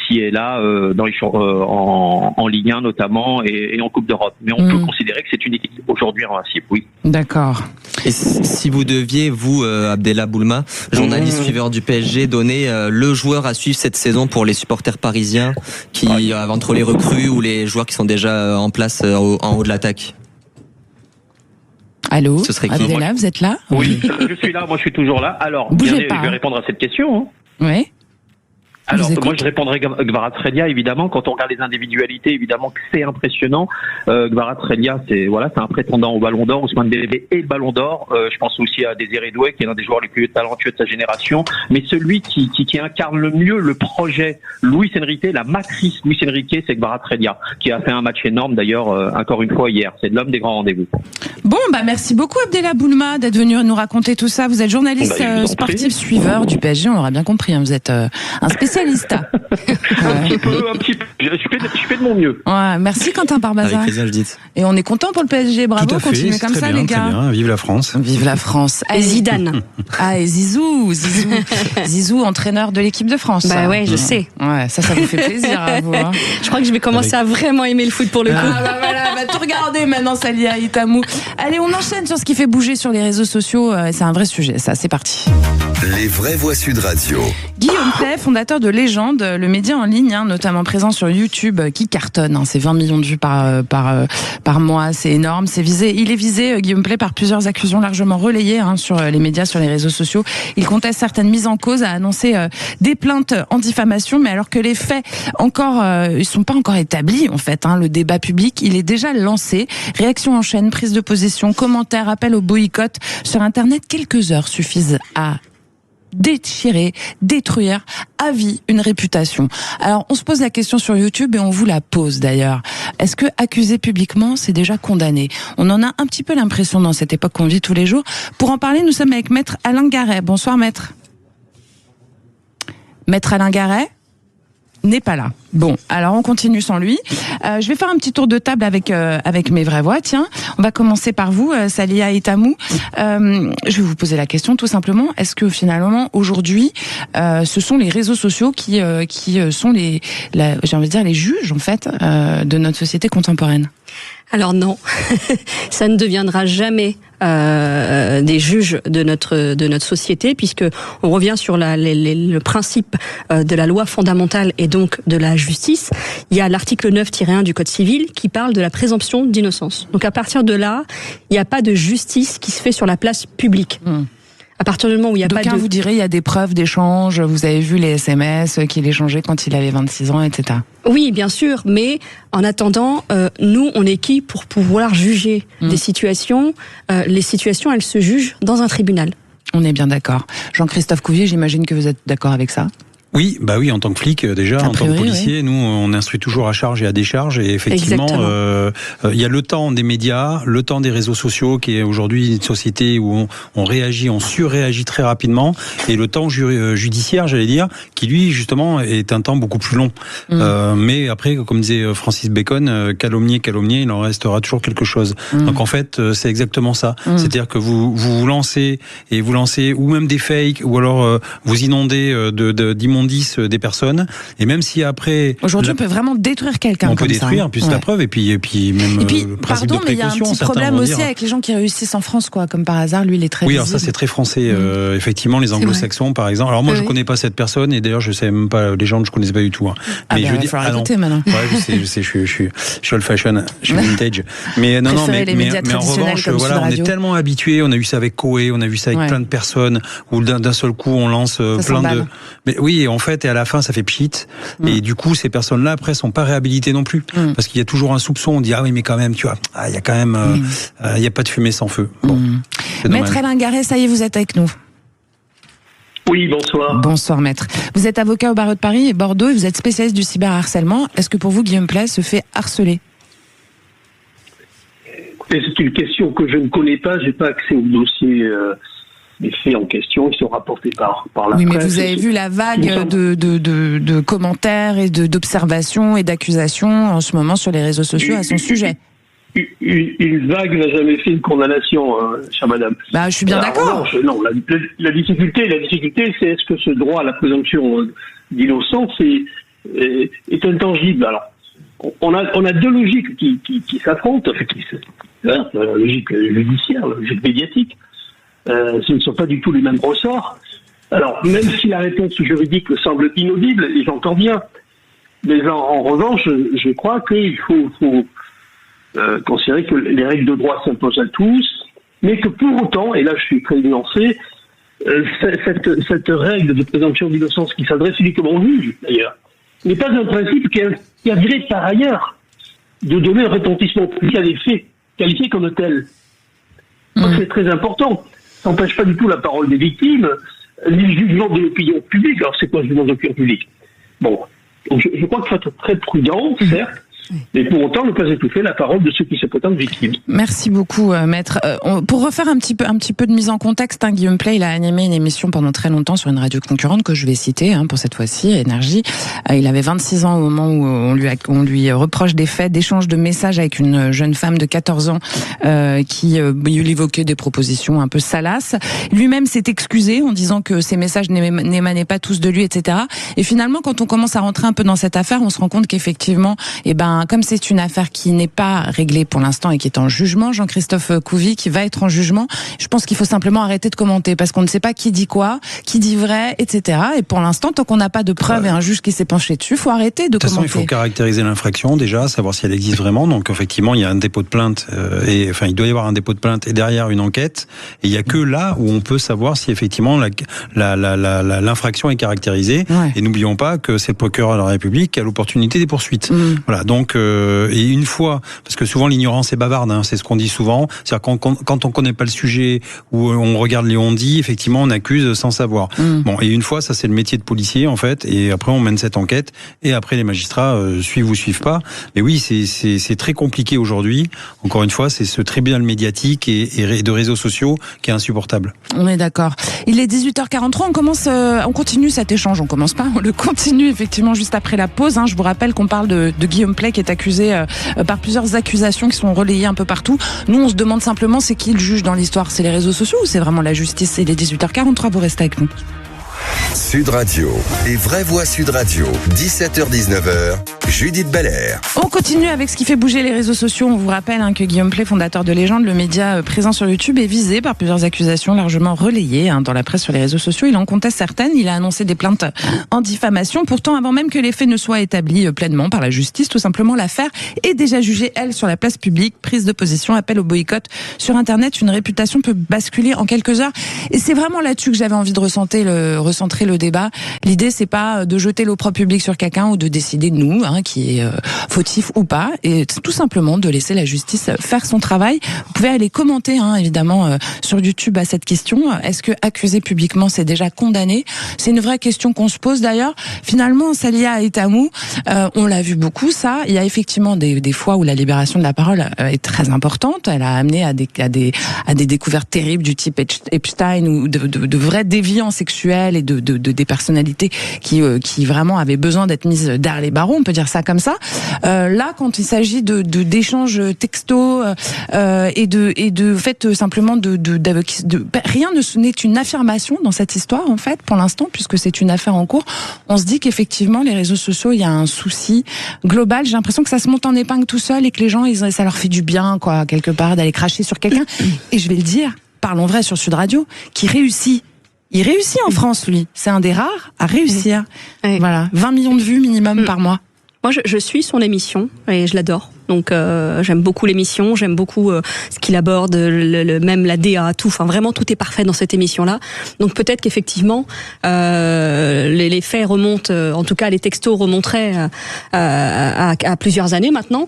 ci et là dans les en Ligue 1 notamment et en Coupe d'Europe. Mais on peut considérer que c'est une équipe aujourd'hui invincible, oui. D'accord. Et si vous deviez, vous, Abdellah Boulma, journaliste suiveur du PSG, donner le joueur à suivre cette saison pour les supporters parisiens entre les recrues ou les joueurs qui sont déjà en place en haut de l'attaque? Allô, ce serait qui? Abdellah, vous êtes là? Oui, je suis là, moi je suis toujours là. Alors, je vais répondre à cette question. Oui. Alors, moi, je répondrai Kvaratskhelia, évidemment. Quand on regarde les individualités, évidemment que c'est impressionnant. Kvaratskhelia, c'est un prétendant au Ballon d'Or, Ousmane Dembélé et le Ballon d'or. Je pense aussi à Désiré Doué, qui est l'un des joueurs les plus talentueux de sa génération. Mais celui qui incarne le mieux le projet Luis Enrique, la matrice Luis Enrique, c'est Kvaratskhelia, qui a fait un match énorme, d'ailleurs, encore une fois hier. C'est l'homme des grands rendez-vous. Bon, merci beaucoup, Abdellah Boulma, d'être venu nous raconter tout ça. Vous êtes journaliste sportif, suiveur du PSG, on l'aura bien compris. Vous êtes un spécialiste. Un petit peu. Je fais de mon mieux. Ouais, merci Quentin Parbaza. Avec plaisir, je dis. Et on est content pour le PSG. Bravo, continuez comme ça, les gars. Très bien. Vive la France. Vive la France. Et Zidane. Et Zizou, entraîneur de l'équipe de France. Bah ouais, je sais. Ouais, ça vous fait plaisir à vous. Hein. Je crois que je vais commencer à vraiment aimer le foot pour le coup. Voilà, tout regarder maintenant, Salia Itamou. Allez, on enchaîne sur ce qui fait bouger sur les réseaux sociaux. C'est un vrai sujet, ça. C'est parti. Les vraies voix Sud Radio. Guillaume Pley, fondateur de Légende, le média en ligne, notamment présent sur YouTube, qui cartonne. C'est 20 millions de vues par mois, c'est énorme. Il est visé, Guillaume Pley, par plusieurs accusations largement relayées sur les médias, sur les réseaux sociaux. Il conteste certaines mises en cause, a annoncé des plaintes en diffamation, mais alors que les faits ils sont pas encore établis en fait. Le débat public, il est déjà lancé. Réaction en chaîne, prise de position, commentaires, appel au boycott sur Internet. Quelques heures suffisent à déchirer, détruire à vie une réputation. Alors, on se pose la question sur YouTube et on vous la pose d'ailleurs. Est-ce que accuser publiquement, c'est déjà condamné? On en a un petit peu l'impression dans cette époque qu'on vit tous les jours. Pour en parler, nous sommes avec Maître Alain Garret. Bonsoir, Maître. Maître Alain Garret n'est pas là. Bon, alors on continue sans lui. Je vais faire un petit tour de table avec mes vraies voix. Tiens, on va commencer par vous, Salia Itamou. Je vais vous poser la question tout simplement. Est-ce que finalement aujourd'hui, ce sont les réseaux sociaux qui sont j'ai envie de dire les juges en fait de notre société contemporaine? Alors non, ça ne deviendra jamais des juges de notre société, puisque on revient sur le principe de la loi fondamentale et donc de la justice. Il y a l'article 9-1 du Code civil qui parle de la présomption d'innocence. Donc à partir de là, il n'y a pas de justice qui se fait sur la place publique. À partir du moment où il n'y a pas de... vous direz, il y a des preuves d'échange, vous avez vu les SMS qu'il échangeait quand il avait 26 ans, etc. Oui, bien sûr, mais en attendant, nous, on est qui pour pouvoir juger des situations? Les situations, elles se jugent dans un tribunal. On est bien d'accord. Jean-Christophe Couvier, j'imagine que vous êtes d'accord avec ça? Oui, en tant que flic déjà, en tant que policier, nous on instruit toujours à charge et à décharge, et effectivement, il y a le temps des médias, le temps des réseaux sociaux, qui est aujourd'hui une société où on réagit, on surréagit très rapidement, et le temps judiciaire, j'allais dire, qui lui justement est un temps beaucoup plus long. Mais après, comme disait Francis Bacon, calomnier, il en restera toujours quelque chose. Donc en fait, c'est exactement ça. C'est-à-dire que vous lancez ou même des fakes, ou alors vous inondez d'immondices des personnes, et même si après... Aujourd'hui, on peut vraiment détruire quelqu'un comme ça. On peut détruire, puis c'est la preuve, et puis même le principe de précaution. Mais il y a un petit problème aussi avec les gens qui réussissent en France, quoi. Comme par hasard, lui, il est très visible. Alors ça, c'est très français. Effectivement, les anglo-saxons, par exemple. Alors moi, je connais pas cette personne, et d'ailleurs, je sais même pas, les gens, je connaissais pas du tout. Mais je dis, écouter maintenant. Ouais, je sais, je suis old fashion, je suis vintage. Mais non, mais en revanche, voilà, on est tellement habitués, on a eu ça avec Koé, on a vu ça avec plein de personnes, où d'un seul coup, on lance plein de... Mais oui, en fait, et à la fin, ça fait pchit. Et du coup, ces personnes-là, après, sont pas réhabilitées non plus. Parce qu'il y a toujours un soupçon. On dit, ah oui, mais quand même, tu vois, il y a quand même, il n'y a pas de fumée sans feu. Bon. Maître Alain Garret, ça y est, vous êtes avec nous. Oui, bonsoir. Bonsoir, maître. Vous êtes avocat au barreau de Paris et Bordeaux, et vous êtes spécialiste du cyberharcèlement. Est-ce que pour vous, Guillaume Pley se fait harceler? C'est une question que je ne connais pas. J'ai pas accès au dossier. Les faits en question, ils sont rapportés par la presse. Oui, mais vous avez vu la vague de commentaires et d'observations et d'accusations en ce moment sur les réseaux sociaux à son sujet. Une vague n'a jamais fait une condamnation, chère madame. Je suis bien d'accord. Non, la difficulté, c'est est-ce que ce droit à la présomption d'innocence est intangible. Alors, on a deux logiques qui s'affrontent, la logique judiciaire, la logique médiatique. Ce ne sont pas du tout les mêmes ressorts. Alors, même si la réponse juridique semble inaudible, et j'entends bien, mais en revanche, je crois qu'il faut considérer que les règles de droit s'imposent à tous, mais que pour autant, et là je suis très nuancé, cette règle de présomption d'innocence qui s'adresse uniquement au juge, d'ailleurs, n'est pas un principe qui a viré par ailleurs de donner un retentissement public à des faits qualifiés comme tels. C'est très important. Ça n'empêche pas du tout la parole des victimes, ni le jugement de l'opinion publique. Alors, c'est quoi le jugement de l'opinion publique? Bon, donc je crois qu'il faut être très prudent, certes, mais pour autant ne pas étouffer la parole de ceux qui se prétendent victimes. Merci beaucoup, maître. Pour refaire un petit peu de mise en contexte, Guillaume Pley, il a animé une émission pendant très longtemps sur une radio concurrente que je vais citer pour cette fois-ci, Énergie. Il avait 26 ans au moment où on lui reproche des faits d'échange de messages avec une jeune femme de 14 ans qui lui évoquait des propositions un peu salaces. Lui-même s'est excusé en disant que ces messages n'émanaient pas tous de lui, etc. Et finalement, quand on commence à rentrer un peu dans cette affaire, on se rend compte qu'effectivement, comme c'est une affaire qui n'est pas réglée pour l'instant et qui est en jugement, Jean-Christophe Couvi, qui va être en jugement, je pense qu'il faut simplement arrêter de commenter parce qu'on ne sait pas qui dit quoi, qui dit vrai, etc. Et pour l'instant, tant qu'on n'a pas de preuves et un juge qui s'est penché dessus, il faut arrêter de commenter. De toute façon, il faut caractériser l'infraction déjà, savoir si elle existe vraiment. Donc effectivement, il y a un dépôt de plainte, il doit y avoir un dépôt de plainte et derrière une enquête. Et il n'y a que là où on peut savoir si effectivement l'infraction est caractérisée. Ouais. Et n'oublions pas que c'est le procureur de la République qui a l'opportunité des poursuites. Voilà. Donc et une fois, parce que souvent l'ignorance est bavarde, c'est ce qu'on dit souvent, c'est-à-dire quand on connaît pas le sujet ou on regarde les on-dit, effectivement on accuse sans savoir. Bon, et une fois, ça c'est le métier de policier en fait, et après on mène cette enquête, et après les magistrats suivent ou suivent pas. Mais oui, c'est très compliqué aujourd'hui. Encore une fois, c'est ce tribunal médiatique et de réseaux sociaux qui est insupportable. On est d'accord. Il est 18h43, on continue cet échange, on commence pas, on le continue effectivement juste après la pause. Je vous rappelle qu'on parle de Guillaume Pley qui est accusé par plusieurs accusations qui sont relayées un peu partout. Nous, on se demande simplement, c'est qui le juge dans l'histoire? C'est les réseaux sociaux ou c'est vraiment la justice? Il est 18h43, vous restez avec nous. Sud Radio, les vraies voix Sud Radio, 17h-19h, Judith Belair. On continue avec ce qui fait bouger les réseaux sociaux. On vous rappelle que Guillaume Pley, fondateur de Légende, le média présent sur YouTube, est visé par plusieurs accusations largement relayées dans la presse, sur les réseaux sociaux. Il en conteste certaines. Il a annoncé des plaintes en diffamation. Pourtant, avant même que les faits ne soient établis pleinement par la justice, tout simplement, l'affaire est déjà jugée, elle, sur la place publique. Prise de position, appel au boycott sur Internet. Une réputation peut basculer en quelques heures. Et c'est vraiment là-dessus que j'avais envie de recentrer le débat. L'idée, c'est pas de jeter l'opprobre public sur quelqu'un ou de décider de nous, qui est fautif ou pas, et tout simplement de laisser la justice faire son travail. Vous pouvez aller commenter, évidemment, sur YouTube à cette question. Est-ce que accuser publiquement, c'est déjà condamné? C'est une vraie question qu'on se pose d'ailleurs. Finalement, Salia Etamou, on l'a vu beaucoup, ça. Il y a effectivement des fois où la libération de la parole est très importante. Elle a amené à des découvertes terribles du type Epstein, ou de vrais déviants sexuels et des personnalités qui vraiment avaient besoin d'être mises derrière les barreaux, on peut dire ça comme ça. Là, quand il s'agit d'échanges textos et de fait simplement rien n'est une affirmation dans cette histoire, en fait, pour l'instant, puisque c'est une affaire en cours. On se dit qu'effectivement, les réseaux sociaux, il y a un souci global. J'ai l'impression que ça se monte en épingle tout seul et que les gens, ça leur fait du bien, quoi, quelque part, d'aller cracher sur quelqu'un. Et je vais le dire, parlons vrai sur Sud Radio, qui réussit. Il réussit en France, lui. C'est un des rares à réussir. Oui. Voilà. 20 millions de vues minimum par mois. Moi, je suis son émission et je l'adore. Donc j'aime beaucoup l'émission, j'aime beaucoup ce qu'il aborde, même la DA, tout. Enfin, vraiment, tout est parfait dans cette émission-là. Donc peut-être qu'effectivement, les faits remontent, en tout cas, les textos remonteraient à plusieurs années maintenant.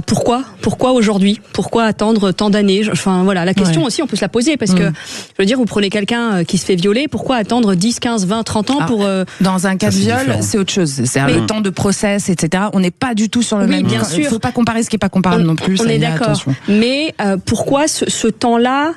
Pourquoi aujourd'hui? Pourquoi attendre tant d'années? Enfin voilà, la question aussi, on peut se la poser, parce que, je veux dire, vous prenez quelqu'un qui se fait violer, pourquoi attendre 10, 15, 20, 30 ans pour... Dans un cas de viol, c'est autre chose. C'est le temps de process, etc. On n'est pas du tout sur le même... bien sûr. Il ne faut pas comparer ce qui n'est pas comparable non plus. On est d'accord. Attention. Mais pourquoi ce temps-là?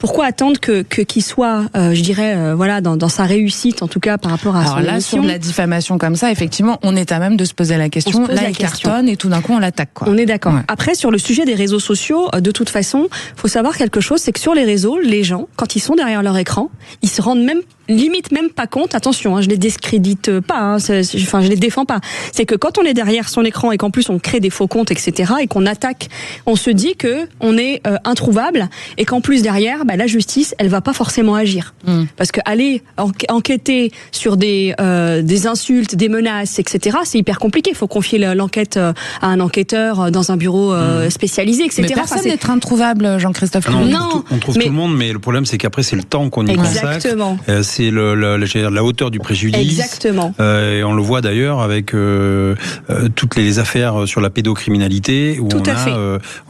Pourquoi attendre qu'il soit, je dirais, voilà, dans sa réussite, en tout cas par rapport à son émission. Sur de la diffamation comme ça, effectivement, on est à même de se poser la question. Là, il cartonne et tout d'un coup, on l'attaque, quoi. On est d'accord. Ouais. Après, sur le sujet des réseaux sociaux, de toute façon, faut savoir quelque chose, c'est que sur les réseaux, les gens, quand ils sont derrière leur écran, ils se rendent limite même pas compte. Attention, je les discrédite pas, je les défends pas. C'est que quand on est derrière son écran et qu'en plus on crée des faux comptes, etc., et qu'on attaque, on se dit que on est introuvable, et qu'en plus derrière, la justice, elle va pas forcément agir. Parce que aller enquêter sur des insultes, des menaces, etc., c'est hyper compliqué. Il faut confier l'enquête à un enquêteur dans un bureau spécialisé, etc. Mais personne n'est introuvable, Jean-Christophe. Non, on trouve tout le monde, mais le problème, c'est qu'après, c'est le temps qu'on y consacre. C'est la hauteur du préjudice. Exactement. Et on le voit d'ailleurs avec toutes les affaires sur la pédocriminalité, où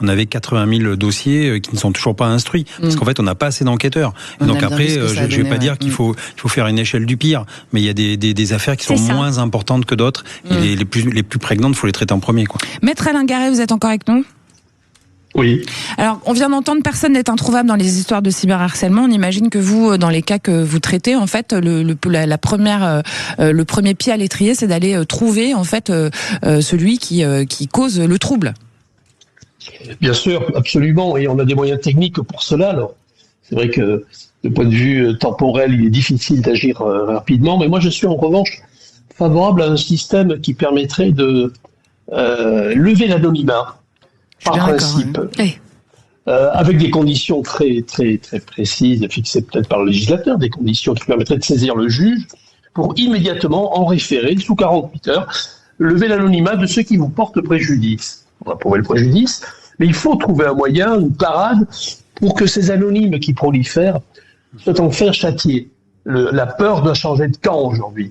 on avait 80 000 dossiers qui ne sont toujours pas instruits. Parce qu'en fait, on n'a pas assez d'enquêteurs. Donc après, je ne vais pas dire qu'il faut faire une échelle du pire, mais il y a des affaires qui sont moins importantes que d'autres. Et les plus prégnantes, il faut les traiter en premier, quoi. Maître Alain Garret, vous êtes encore avec nous ? Oui. Alors, on vient d'entendre, personne n'est introuvable dans les histoires de cyberharcèlement. On imagine que vous, dans les cas que vous traitez, en fait, le premier pied à l'étrier, c'est d'aller trouver, en fait, celui qui cause le trouble. Bien sûr, absolument. Et on a des moyens techniques pour cela. Alors, c'est vrai que, de point de vue temporel, il est difficile d'agir rapidement. Mais moi, je suis en revanche favorable à un système qui permettrait de lever l'anonymat. Par principe, avec des conditions très très très précises, fixées peut-être par le législateur, des conditions qui permettraient de saisir le juge pour immédiatement en référer, sous 48 heures, lever l'anonymat de ceux qui vous portent préjudice. On va prouver le préjudice, mais il faut trouver un moyen, une parade, pour que ces anonymes qui prolifèrent soient enfin châtiés. La peur doit changer de camp aujourd'hui.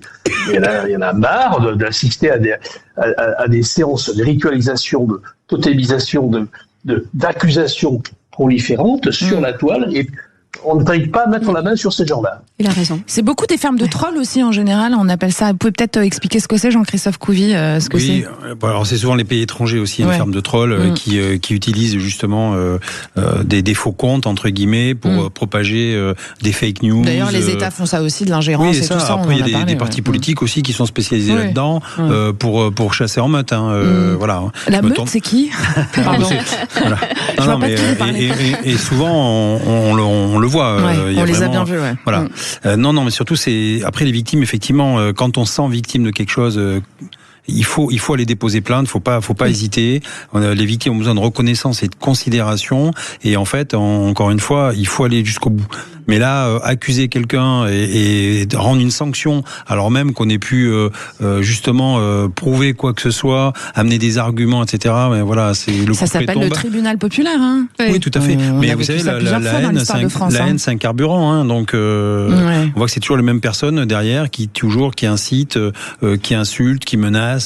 Il y en a marre d'assister à des séances de ritualisation, de totémisation, d'accusations proliférantes sur la toile, et on ne paye pas mettre la main sur ces gens-là. Il a raison. C'est beaucoup des fermes de trolls aussi en général, on appelle ça. Vous pouvez peut-être expliquer ce que c'est, Jean-Christophe Couvi, ce que c'est. Alors c'est souvent les pays étrangers aussi, une ferme de trolls qui utilisent justement des faux comptes entre guillemets pour propager des fake news. D'ailleurs, les États font ça aussi, de l'ingérence et tout ça. Après, il y a des partis politiques aussi qui sont spécialisés là-dedans pour chasser en meute. Voilà. La meute, c'est qui? Pardon. Voilà. Et souvent on le voit. On les a bien vus, ouais. Voilà. Non, mais surtout, c'est après les victimes, effectivement, quand on se sent victime de quelque chose. Il faut aller déposer plainte, faut pas hésiter. Les victimes ont besoin de reconnaissance et de considération, et en fait, encore une fois, il faut aller jusqu'au bout. Mais là, accuser quelqu'un et rendre une sanction, alors même qu'on ait pu justement prouver quoi que ce soit, amener des arguments, etc. Mais voilà, c'est le coup de ça s'appelle le tribunal populaire, hein. Oui, tout à fait. Mais vous savez, la haine, c'est un carburant, hein. Donc, on voit que c'est toujours les mêmes personnes derrière qui incitent, qui insultent, qui menacent.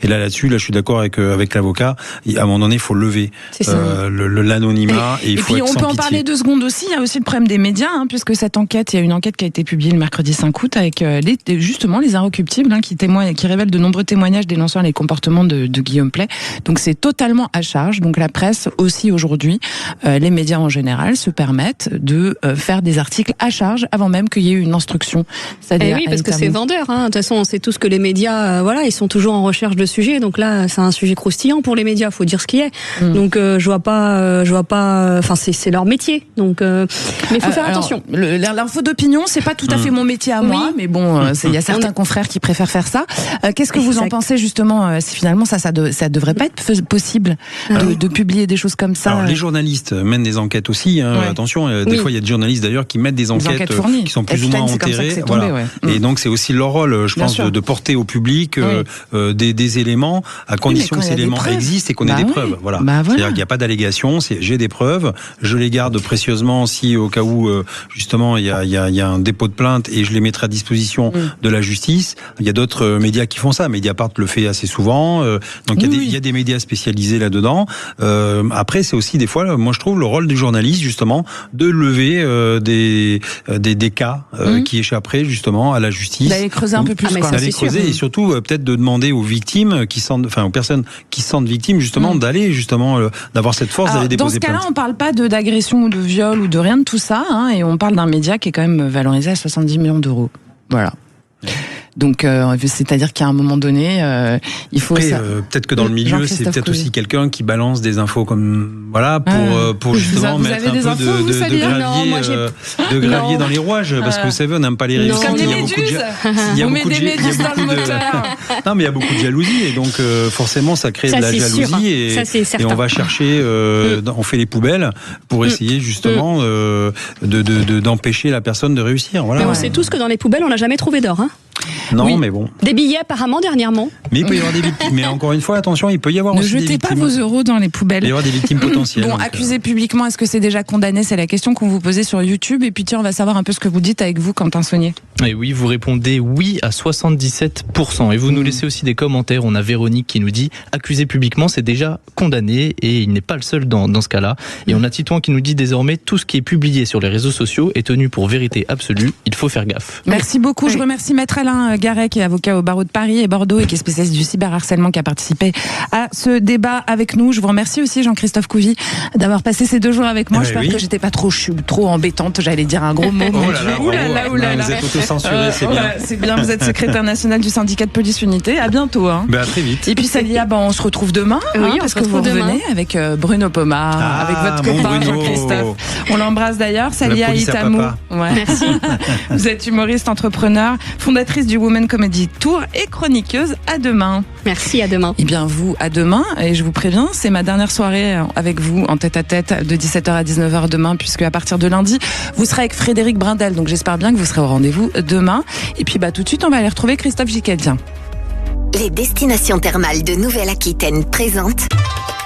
Et là-dessus, je suis d'accord avec l'avocat. À un moment donné, il faut lever l'anonymat et il faut être sans pitié. Et puis, on peut en parler 2 secondes aussi. Il y a aussi le problème des médias, hein, puisque cette enquête, il y a une enquête qui a été publiée le mercredi 5 août avec justement les Inrecuptibles, hein, qui révèlent de nombreux témoignages dénonçant les comportements de Guillaume Pley. Donc, c'est totalement à charge. Donc, la presse aussi aujourd'hui, les médias en général, se permettent de faire des articles à charge avant même qu'il y ait eu une instruction. Oui, parce que c'est vendeur, hein. De toute façon, on sait tous que les médias, ils sont toujours en recherche de sujets. Donc là, c'est un sujet croustillant pour les médias. Faut dire ce qui est. Donc je vois pas. Enfin, c'est leur métier. Donc, mais il faut faire attention. L'info d'opinion, c'est pas tout à fait mon métier à moi, mais bon, il y a certains confrères qui préfèrent faire ça. Qu'est-ce que vous en pensez justement si finalement ça devrait pas être possible de publier des choses comme ça? Alors, les journalistes mènent des enquêtes aussi. Hein, attention, des fois il y a des journalistes d'ailleurs qui mettent des enquêtes qui sont plus ou moins enterrées. Et donc c'est aussi leur rôle, je pense, de porter au public des éléments, à condition que ces éléments existent et qu'on ait des preuves. Voilà. C'est-à-dire qu'il n'y a pas d'allégation, j'ai des preuves, je les garde précieusement si au cas où justement il y a un dépôt de plainte et je les mettrai à disposition de la justice. Il y a d'autres médias qui font ça. Mediapart le fait assez souvent. Donc il y a des médias spécialisés là-dedans. Après, c'est aussi des fois, moi je trouve, le rôle du journaliste justement de lever des cas qui échapperaient justement à la justice. D'aller creuser un peu plus. D'aller creuser et surtout peut-être de demander aux victimes aux personnes qui se sentent victimes justement d'aller justement d'avoir cette force d'aller déposer plainte. Dans ce cas-là, on parle pas d'agression ou de viol ou de rien de tout ça, hein, et on parle d'un média qui est quand même valorisé à 70 millions d'euros. Voilà. Donc, c'est-à-dire qu'à un moment donné, il faut. Après, peut-être que dans le milieu, c'est peut-être aussi quelqu'un qui balance des infos comme pour justement mettre un peu de gravier dans les rouages, parce que vous savez, on n'aime pas les réussites. Il y a beaucoup de jalousie, et donc forcément, ça crée de la jalousie, et on va chercher, on fait les poubelles pour essayer justement d'empêcher la personne de réussir. Voilà. Mais on sait tous que dans les poubelles, on n'a jamais trouvé d'or, hein. Non, mais bon. Des billets apparemment dernièrement. Mais il peut y avoir des victimes. Mais encore une fois, attention, il peut y avoir aussi des victimes. Ne jetez pas vos euros dans les poubelles. Il peut y avoir des victimes potentielles. Bon, accusé publiquement, est-ce que c'est déjà condamné? C'est la question qu'on vous posait sur YouTube. Et puis tiens, on va savoir un peu ce que vous dites avec vous, Quentin Saunier. Et oui, vous répondez oui à 77%. Et vous nous laissez aussi des commentaires. On a Véronique qui nous dit accusé publiquement, c'est déjà condamné, et il n'est pas le seul dans ce cas-là. Et on a Titouan qui nous dit désormais tout ce qui est publié sur les réseaux sociaux est tenu pour vérité absolue. Il faut faire gaffe. Merci beaucoup. Je remercie Maître Alain Garret, qui est avocat au barreau de Paris et Bordeaux et qui est spécialiste du cyberharcèlement, qui a participé à ce débat avec nous. Je vous remercie aussi, Jean-Christophe Couvi, d'avoir passé ces 2 jours avec moi. J'espère que j'étais pas trop embêtante. J'allais dire un gros mot. Vous êtes auto-censuré, c'est bien. C'est bien, vous êtes secrétaire national du syndicat de police unité. À bientôt. Hein. À très vite. Et puis Salia, on se retrouve demain. Parce que vous revenez avec Bruno Pomar, avec votre copain Jean-Christophe. On l'embrasse d'ailleurs. Salia Itamou. Merci. Vous êtes humoriste, entrepreneur, fondatrice du Women Comedy Tour et chroniqueuse. À demain. Merci, à demain. Et bien vous, à demain. Et je vous préviens, c'est ma dernière soirée avec vous en tête-à-tête de 17h à 19h demain, puisque à partir de lundi, vous serez avec Frédéric Brindel. Donc j'espère bien que vous serez au rendez-vous demain. Et puis tout de suite, on va aller retrouver Christophe Gicquel. Les destinations thermales de Nouvelle-Aquitaine présentent